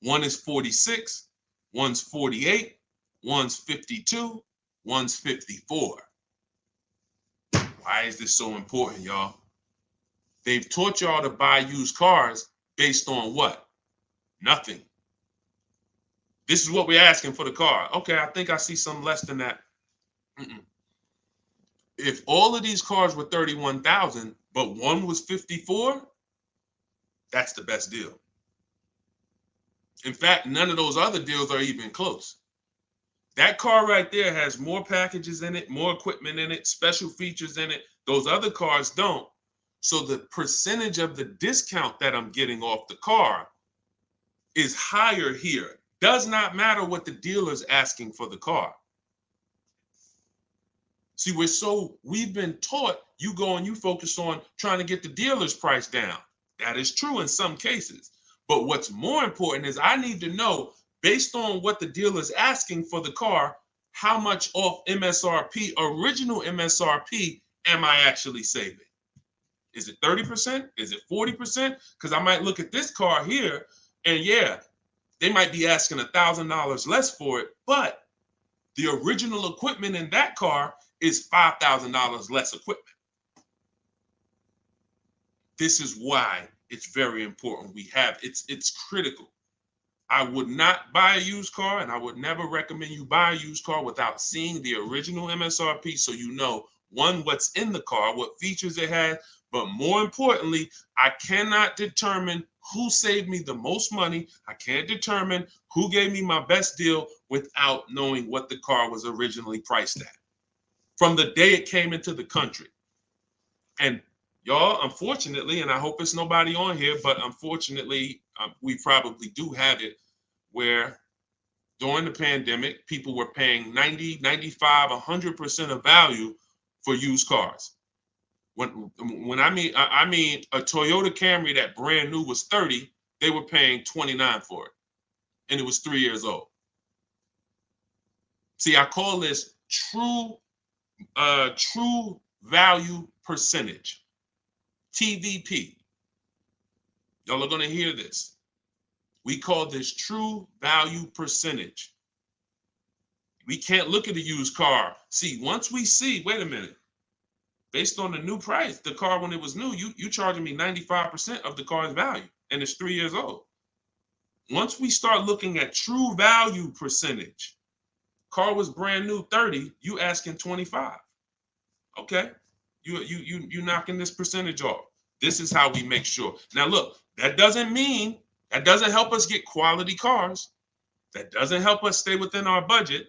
one is 46, one's 48, one's 52, one's 54. Why is this so important, y'all? They've taught y'all to buy used cars based on what? Nothing. This is what we're asking for the car. Okay, I think I see some less than that. If all of these cars were 31,000, but one was 54, that's the best deal. In fact, none of those other deals are even close. That car right there has more packages in it, more equipment in it, special features in it. Those other cars don't. So the percentage of the discount that I'm getting off the car is higher here. Does not matter what the dealer's asking for the car. See, we've been taught, you go and you focus on trying to get the dealer's price down. That is true in some cases. But what's more important is I need to know, based on what the dealer's asking for the car, how much off MSRP, original MSRP, am I actually saving? Is it 30%? Is it 40%? Because I might look at this car here, and yeah, they might be asking $1,000 less for it, but the original equipment in that car is $5,000 less equipment. This is why it's very important. It's critical. I would not buy a used car, and I would never recommend you buy a used car without seeing the original MSRP, so you know, one, what's in the car, what features it has, but more importantly, I cannot determine who saved me the most money. I can't determine who gave me my best deal without knowing what the car was originally priced at from the day it came into the country. And y'all, unfortunately, and I hope it's nobody on here, but unfortunately, we probably do have it, where during the pandemic, people were paying 90, 95, 100% of value for used cars. When I mean a Toyota Camry that brand new was 30, they were paying 29 for it, and it was 3 years old. See, I call this true value percentage, TVP. Y'all are going to hear this. We call this true value percentage. We can't look at a used car. See, once we see, wait a minute, based on the new price, the car when it was new, you charging me 95% of the car's value, and it's 3 years old. Once we start looking at true value percentage, car was brand new 30, you asking 25. Okay, you knocking this percentage off. This is how we make sure. Now look, that doesn't help us get quality cars. That doesn't help us stay within our budget.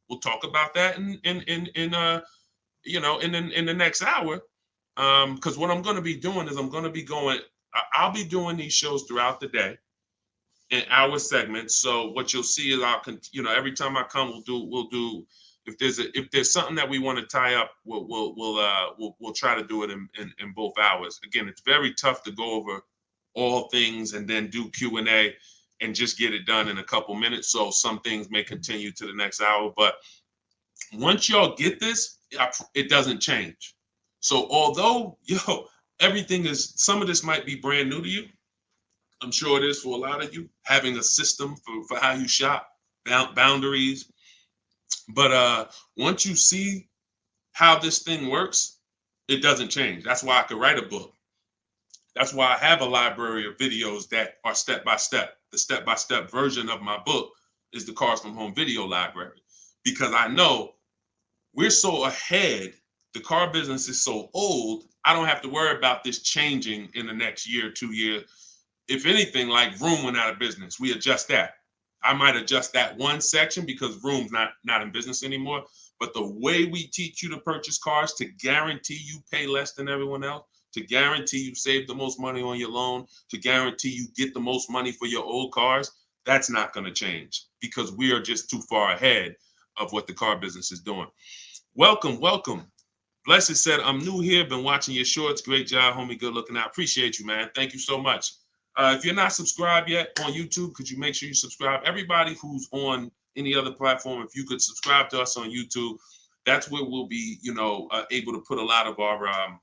We'll talk about that in the next hour. Because what I'm going to be doing is I'll be doing these shows throughout the day in our segments. So what you'll see is every time I come, we'll do if there's something that we want to tie up, we'll try to do it in both hours. Again, it's very tough to go over all things and then do Q&A and just get it done in a couple minutes. So some things may continue to the next hour, but once y'all get this, it doesn't change. So although some of this might be brand new to you, I'm sure it is for a lot of you, having a system for how you shop, boundaries. But once you see how this thing works, it doesn't change. That's why I could write a book. That's why I have a library of videos that are step-by-step. The step-by-step version of my book is the Cars from Home video library, because I know we're so ahead. The car business is so old. I don't have to worry about this changing in the next year, 2 years. If anything, like Vroom went out of business, we adjust that. I might adjust that one section because Vroom's not in business anymore. But the way we teach you to purchase cars to guarantee you pay less than everyone else, to guarantee you save the most money on your loan, to guarantee you get the most money for your old cars, that's not going to change because we are just too far ahead of what the car business is doing. Welcome, welcome. Blessed said, I'm new here, been watching your shorts. Great job, homie. Good looking out. Appreciate you, man. Thank you so much. If you're not subscribed yet on YouTube, could you make sure you subscribe? Everybody who's on any other platform, if you could subscribe to us on YouTube, that's where we'll be, able to put a lot of our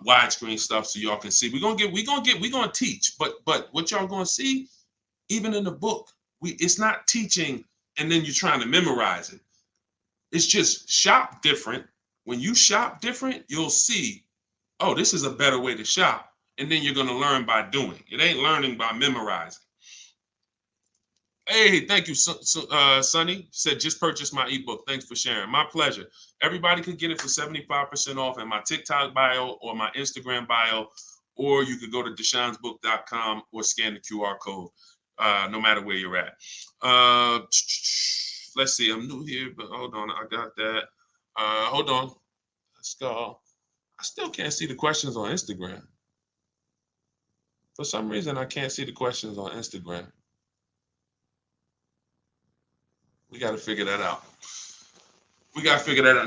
widescreen stuff so y'all can see. We're gonna teach, but what y'all gonna see, even in the book, it's not teaching and then you're trying to memorize it. It's just shop different. When you shop different, you'll see, oh, this is a better way to shop. And then you're going to learn by doing. It ain't learning by memorizing. Hey, thank you, Sonny. Said, just purchased my ebook. Thanks for sharing. My pleasure. Everybody could get it for 75% off in my TikTok bio or my Instagram bio, or you could go to deshonsbook.com or scan the QR code, no matter where you're at. Let's see. I'm new here, but hold on. I got that. Hold on. Let's go. I still can't see the questions on Instagram. For some reason, I can't see the questions on Instagram. We got to figure that out.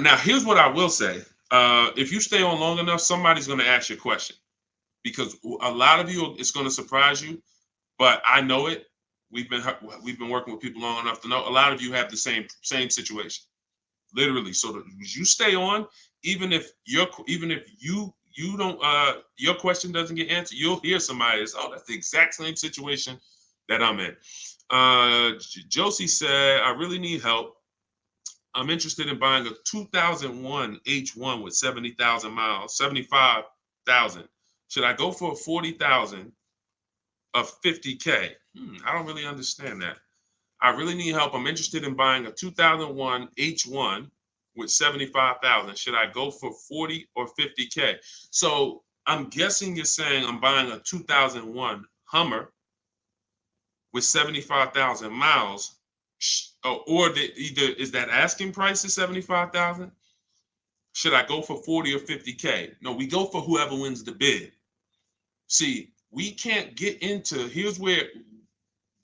Now, here's what I will say. If you stay on long enough, somebody's going to ask you a question, because a lot of you, it's going to surprise you, but I know it. We've been working with people long enough to know a lot of you have the same situation, literally. So you stay on, even if you don't, your question doesn't get answered, you'll hear somebody that's, oh, that's the exact same situation that I'm in. Josie said, I really need help. I'm interested in buying a 2001 H1 with 70,000 miles, 75,000. Should I go for a 40,000 of 50K? I don't really understand that. I really need help. I'm interested in buying a 2001 H1 with 75,000. Should I go for 40 or 50K? So I'm guessing you're saying I'm buying a 2001 Hummer with 75,000 miles, or either is that asking price is 75,000? Should I go for 40 or 50K? No, we go for whoever wins the bid. See, we can't get into, here's where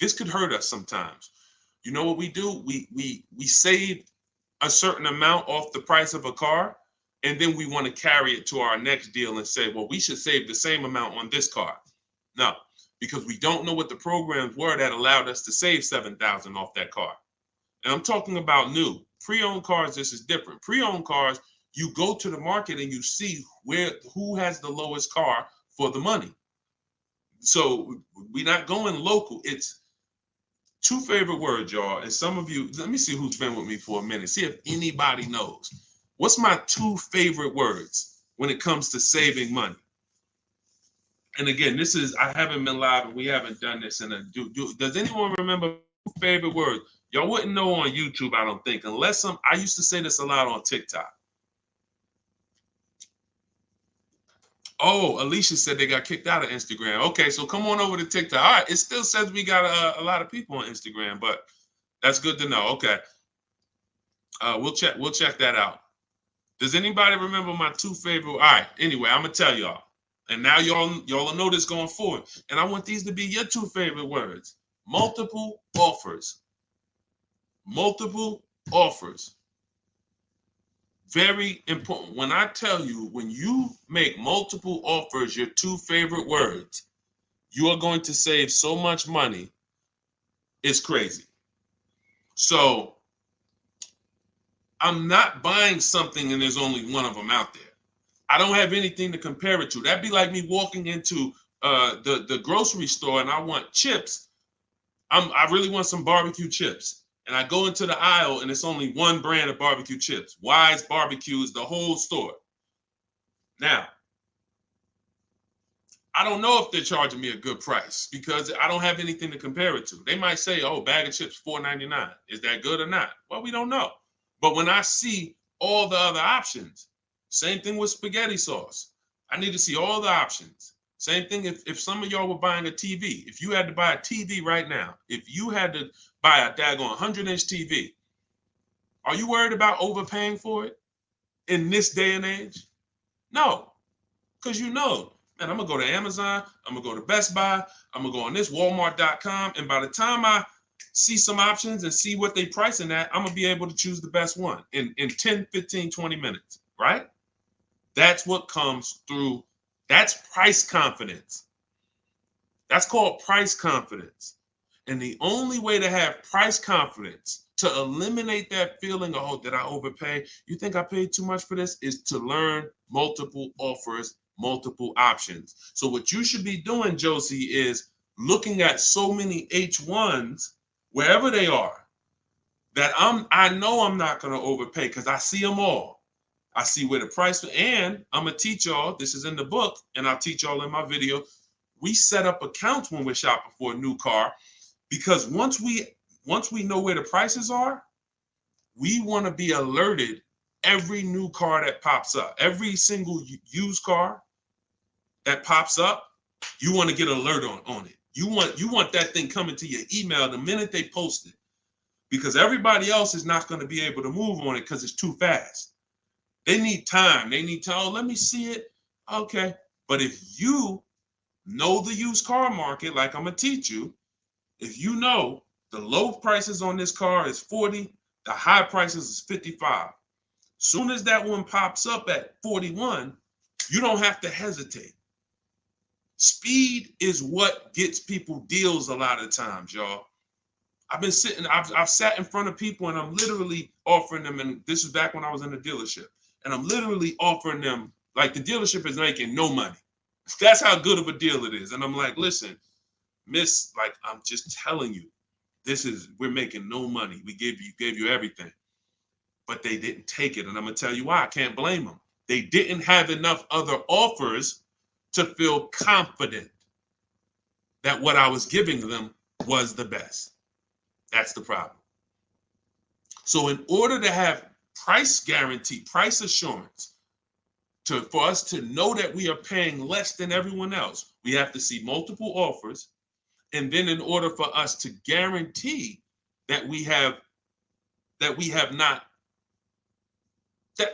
this could hurt us sometimes. You know what we do? We save a certain amount off the price of a car, and then we want to carry it to our next deal and say, well, we should save the same amount on this car. No, because we don't know what the programs were that allowed us to save 7,000 off that car. And I'm talking about new. Pre-owned cars, this is different. Pre-owned cars, you go to the market and you see who has the lowest car for the money. So we're not going local. It's two favorite words, y'all. And some of you, let me see who's been with me for a minute. See if anybody knows. What's my two favorite words when it comes to saving money? And again, I haven't been live and we haven't done this in a does anyone remember favorite words? Y'all wouldn't know on YouTube, I don't think, unless I used to say this a lot on TikTok. Oh, Alicia said they got kicked out of Instagram. Okay, so come on over to TikTok. All right, it still says we got a lot of people on Instagram, but that's good to know. Okay, we'll check that out. Does anybody remember my two favorite? All right. Anyway, I'm gonna tell y'all, and now y'all will know this going forward. And I want these to be your two favorite words: multiple offers. Multiple offers. Very important. When I tell you, when you make multiple offers your two favorite words, you are going to save so much money. It's crazy. So I'm not buying something and there's only one of them out there. I don't have anything to compare it to. That'd be like me walking into the grocery store and I want chips. I really want some barbecue chips. And I go into the aisle and it's only one brand of barbecue chips. Wise Barbecue is the whole store. Now, I don't know if they're charging me a good price because I don't have anything to compare it to. They might say, oh, bag of chips, $4.99. Is that good or not? Well, we don't know. But when I see all the other options, same thing with spaghetti sauce. I need to see all the options. Same thing if some of y'all were buying a TV. If you had to buy a TV right now, if you had to buy a daggone 100-inch TV, are you worried about overpaying for it in this day and age? No, because you know, man, I'm going to go to Amazon, I'm going to go to Best Buy, I'm going to go on this Walmart.com, and by the time I see some options and see what they pricing at, I'm going to be able to choose the best one in 10, 15, 20 minutes, right? That's what comes through. That's price confidence. That's called price confidence. And the only way to have price confidence, to eliminate that feeling of, oh, did I overpay? You think I paid too much for this? Is to learn multiple offers, multiple options. So what you should be doing, Josie, is looking at so many H1s, wherever they are, that I know I'm not going to overpay because I see them all. I see where the price, and I'm going to teach y'all, this is in the book, and I'll teach y'all in my video. We set up accounts when we're shopping for a new car, because once we know where the prices are, we want to be alerted every new car that pops up. Every single used car that pops up, you want to get alert on it. You want that thing coming to your email the minute they post it, because everybody else is not going to be able to move on it because it's too fast. They need time. They need to, oh, let me see it. Okay. But if you know the used car market, like I'm going to teach you, if you know the low prices on this car is 40, the high prices is 55. Soon as that one pops up at 41, you don't have to hesitate. Speed is what gets people deals a lot of times, y'all. I've sat in front of people and I'm literally offering them, and this is back when I was in the dealership, and I'm literally offering them, like, the dealership is making no money. That's how good of a deal it is. And I'm like, listen, miss, like, I'm just telling you, we're making no money. We gave you everything. But they didn't take it. And I'm going to tell you why. I can't blame them. They didn't have enough other offers to feel confident that what I was giving them was the best. That's the problem. So in order to have price guarantee, price assurance, for us to know that we are paying less than everyone else, we have to see multiple offers. And then in order for us to guarantee that we have not,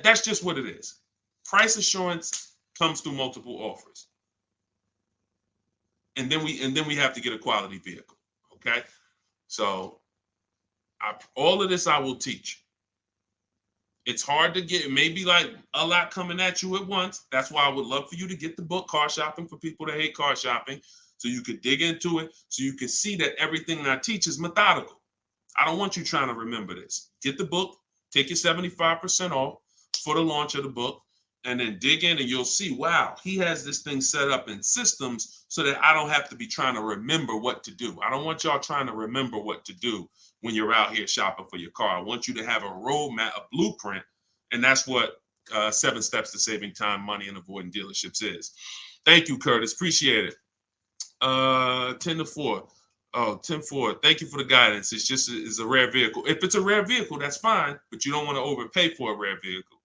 that's just what it is. Price assurance comes through multiple offers. And then we have to get a quality vehicle. Okay. So all of this I will teach. It's hard to get, maybe like a lot coming at you at once. That's why I would love for you to get the book, Car Shopping for People That Hate Car Shopping, so you could dig into it, so you can see that everything I teach is methodical. I don't want you trying to remember this. Get the book, take your 75% off for the launch of the book, and then dig in and you'll see, wow, he has this thing set up in systems so that I don't have to be trying to remember what to do. I don't want y'all trying to remember what to do when you're out here shopping for your car. I want you to have a roadmap, a blueprint, and that's what 7 Steps to Saving Time, Money, and Avoiding Dealerships is. Thank you, Curtis. Appreciate it. 10-4. Oh, 10-4. Thank you for the guidance. It's a rare vehicle. If it's a rare vehicle, that's fine, but you don't want to overpay for a rare vehicle.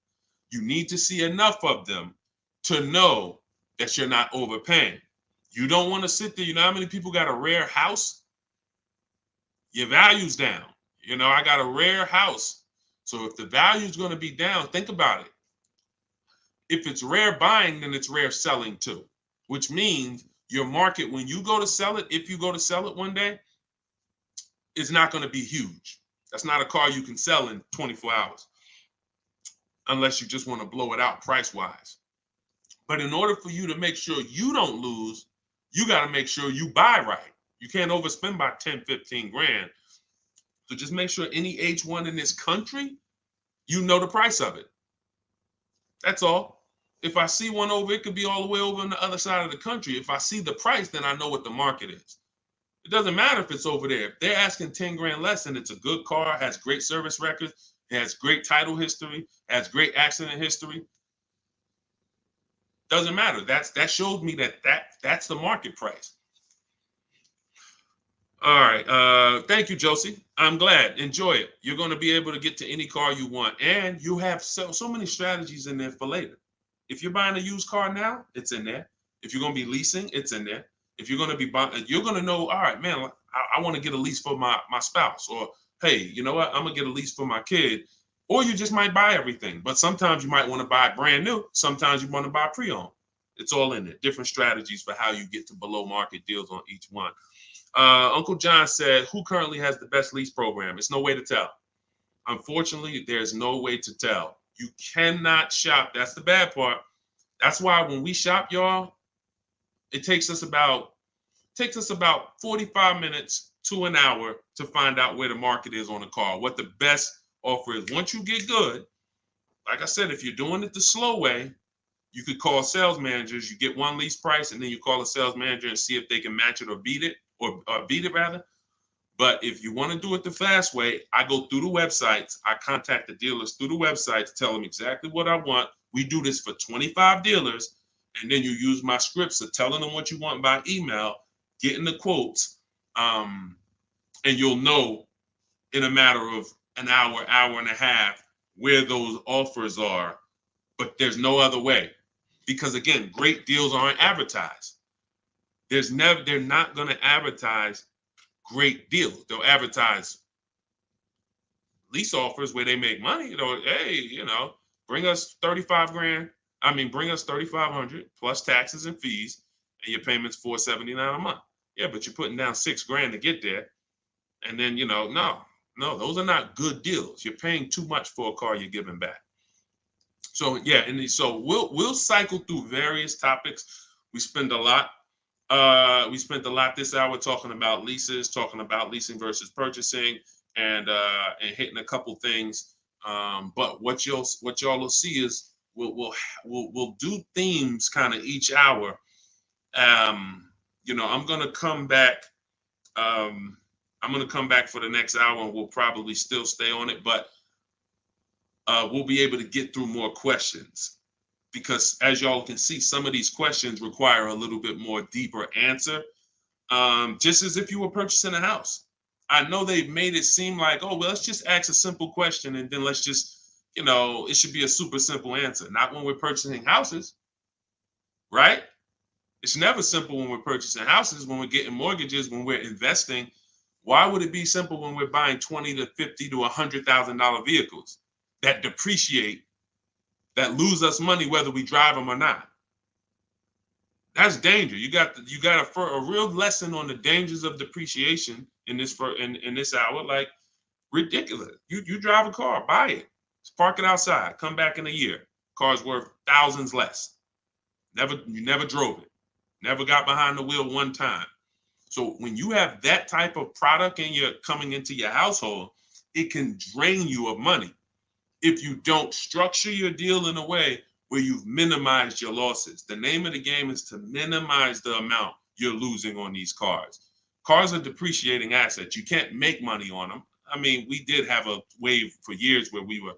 You need to see enough of them to know that you're not overpaying. You don't want to sit there. You know how many people got a rare house? Your value's down. I got a rare house. So if the value is going to be down, think about it. If it's rare buying, then it's rare selling too, which means your market, when you go to sell it, if you go to sell it one day, is not going to be huge. That's not a car you can sell in 24 hours unless you just want to blow it out price wise. But in order for you to make sure you don't lose, you got to make sure you buy right. You can't overspend by 10, 15 grand. So just make sure any H1 in this country, you know the price of it. That's all. If I see one over, it could be all the way over on the other side of the country. If I see the price, then I know what the market is. It doesn't matter if it's over there. If they're asking 10 grand less and it's a good car, has great service records, has great title history, has great accident history, doesn't matter. That shows me that's the market price. All right. Thank you, Josie. I'm glad. Enjoy it. You're going to be able to get to any car you want. And you have so many strategies in there for later. If you're buying a used car now, it's in there. If you're going to be leasing, it's in there. If you're going to be buying, you're going to know, all right, man, I want to get a lease for my spouse. Or, hey, you know what? I'm going to get a lease for my kid. Or you just might buy everything. But sometimes you might want to buy brand new. Sometimes you want to buy pre-owned. It's all in there. Different strategies for how you get to below market deals on each one. Uncle John said, who currently has the best lease program? It's no way to tell. Unfortunately, there's no way to tell. You cannot shop. That's the bad part. That's why when we shop, y'all, it takes us about 45 minutes to an hour to find out where the market is on a car, what the best offer is. Once you get good, like I said, if you're doing it the slow way, you could call sales managers. You get one lease price, and then you call a sales manager and see if they can match it or beat it. Or beat it rather. But if you want to do it the fast way, I go through the websites. I contact the dealers through the websites, tell them exactly what I want. We do this for 25 dealers. And then you use my scripts of telling them what you want by email, getting the quotes. And you'll know in a matter of an hour, hour and a half, where those offers are. But there's no other way. Because again, great deals aren't advertised. They're not going to advertise great deals. They'll advertise lease offers where they make money. You know, hey, bring us 35 grand. Bring us 3,500 plus taxes and fees, and your payment's $479 a month. Yeah, but you're putting down $6 grand to get there, and then no, those are not good deals. You're paying too much for a car you're giving back. So yeah, and so we'll cycle through various topics. We spent a lot this hour talking about leases, talking about leasing versus purchasing, and hitting a couple things. But what y'all will see is we'll do themes kind of each hour. I'm gonna come back. I'm gonna come back for the next hour, and we'll probably still stay on it, but we'll be able to get through more questions. Because as y'all can see, some of these questions require a little bit more deeper answer, just as if you were purchasing a house. I know they've made it seem like, oh, well, let's just ask a simple question and then let's just, it should be a super simple answer. Not when we're purchasing houses, right? It's never simple when we're purchasing houses, when we're getting mortgages, when we're investing. Why would it be simple when we're buying $20,000 to $50,000 to $100,000 vehicles that depreciate, that lose us money whether we drive them or not? That's danger. You got a real lesson on the dangers of depreciation in this hour. Like, ridiculous. You drive a car, buy it, park it outside, come back in a year, car's worth thousands less. You never drove it, never got behind the wheel one time. So when you have that type of product and you're coming into your household, it can drain you of money if you don't structure your deal in a way where you've minimized your losses. The name of the game is to minimize the amount you're losing on these cars. Cars are depreciating assets. You can't make money on them. We did have a wave for years where we were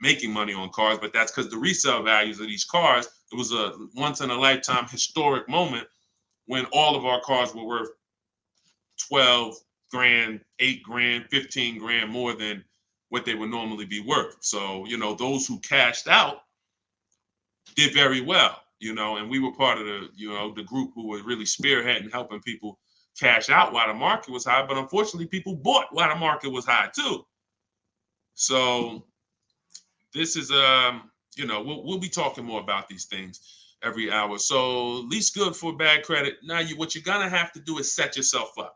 making money on cars, but that's because the resale values of these cars, it was a once in a lifetime historic moment when all of our cars were worth 12 grand, 8 grand, 15 grand more than what they would normally be worth. So, those who cashed out did very well, and we were part of the group who were really spearheading, helping people cash out while the market was high. But unfortunately, people bought while the market was high too. So this is, you know, we'll be talking more about these things every hour. So lease good for bad credit. Now, what you're gonna have to do is set yourself up.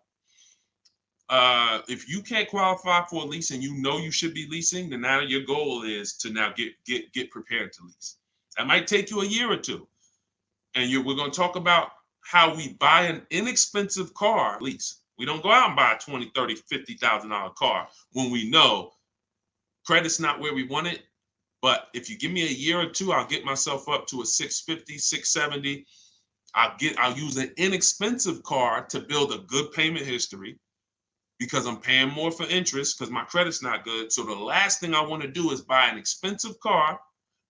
If you can't qualify for a lease and you know you should be leasing, then now your goal is to now get prepared to lease. That might take you a year or two, and we're going to talk about how we buy an inexpensive car lease. We don't go out and buy a $20, $30, $50,000 car when we know credit's not where we want it. But if you give me a year or two, I'll get myself up to a 650, 670. I'll use an inexpensive car to build a good payment history because I'm paying more for interest because my credit's not good. So the last thing I want to do is buy an expensive car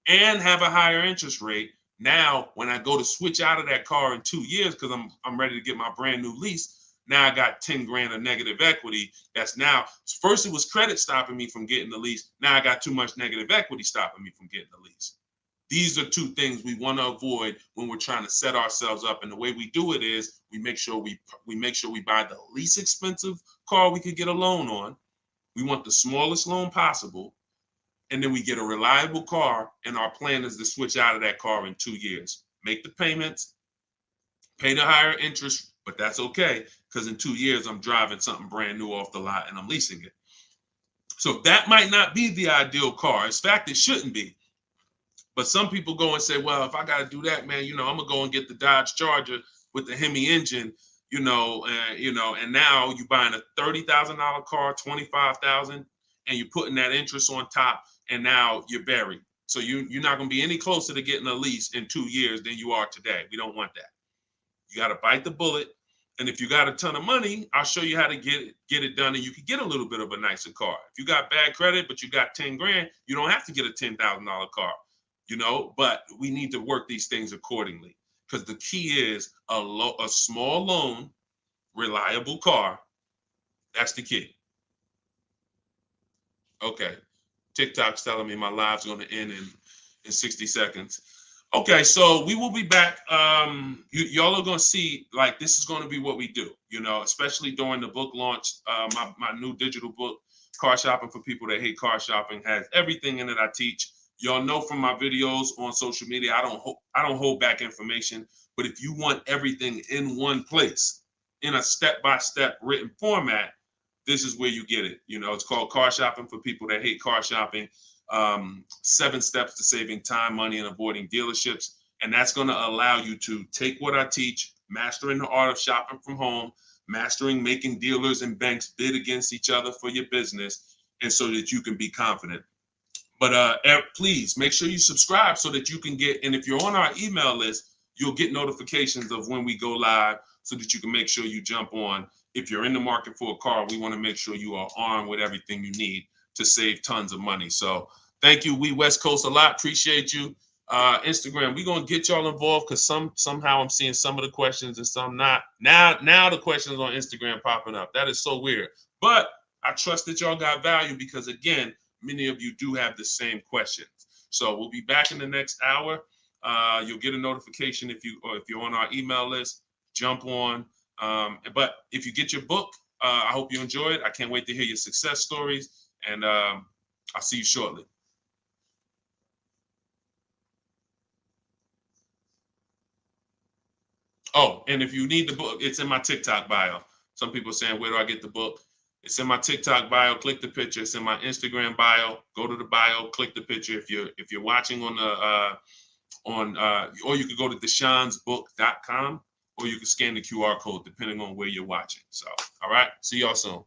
and have a higher interest rate. Now, when I go to switch out of that car in 2 years because I'm ready to get my brand new lease, now I got 10 grand of negative equity. That's now, first it was credit stopping me from getting the lease. Now I got too much negative equity stopping me from getting the lease. These are two things we want to avoid when we're trying to set ourselves up. And the way we do it is we make sure we buy the least expensive car we could get a loan on. We want the smallest loan possible. And then we get a reliable car. And our plan is to switch out of that car in 2 years. Make the payments, pay the higher interest, but that's okay because in 2 years, I'm driving something brand new off the lot and I'm leasing it. So that might not be the ideal car. In fact, it shouldn't be. But some people go and say, well, if I got to do that, man, I'm going to go and get the Dodge Charger with the Hemi engine, and now you're buying a $30,000 car, $25,000, and you're putting that interest on top, and now you're buried. So you're not going to be any closer to getting a lease in 2 years than you are today. We don't want that. You got to bite the bullet. And if you got a ton of money, I'll show you how to get it done. And you can get a little bit of a nicer car. If you got bad credit, but you got 10 grand, you don't have to get a $10,000 car, but we need to work these things accordingly. Because the key is a small loan, reliable car. That's the key. Okay. TikTok's telling me my live's going to end in 60 seconds. Okay, so we will be back. Y'all are going to see, like, this is going to be what we do, especially during the book launch. My new digital book, Car Shopping for People That Hate Car Shopping, has everything in it I teach. Y'all know from my videos on social media, I don't hold back information. But if you want everything in one place, in a step-by-step written format, this is where you get it. It's called Car Shopping for People That Hate Car Shopping. 7 steps to saving time, money, and avoiding dealerships. And that's going to allow you to take what I teach, mastering the art of shopping from home, mastering making dealers and banks bid against each other for your business, and so that you can be confident. But please make sure you subscribe so that you can get, and if you're on our email list, you'll get notifications of when we go live so that you can make sure you jump on. If you're in the market for a car, we want to make sure you are armed with everything you need to save tons of money. So thank you, We West Coast, a lot. Appreciate you. Instagram, we're going to get y'all involved because somehow I'm seeing some of the questions and some not. Now the questions on Instagram popping up. That is so weird. But I trust that y'all got value because, again, many of you do have the same questions. So we'll be back in the next hour. You'll get a notification if you're on our email list. Jump on. But if you get your book, I hope you enjoy it. I can't wait to hear your success stories. And I'll see you shortly. Oh, and if you need the book, it's in my TikTok bio. Some people are saying, where do I get the book? It's in my TikTok bio. Click the picture. It's in my Instagram bio. Go to the bio. Click the picture. If you're watching on or you could go to deshonsbook.com, or you can scan the QR code depending on where you're watching. So, all right. See y'all soon.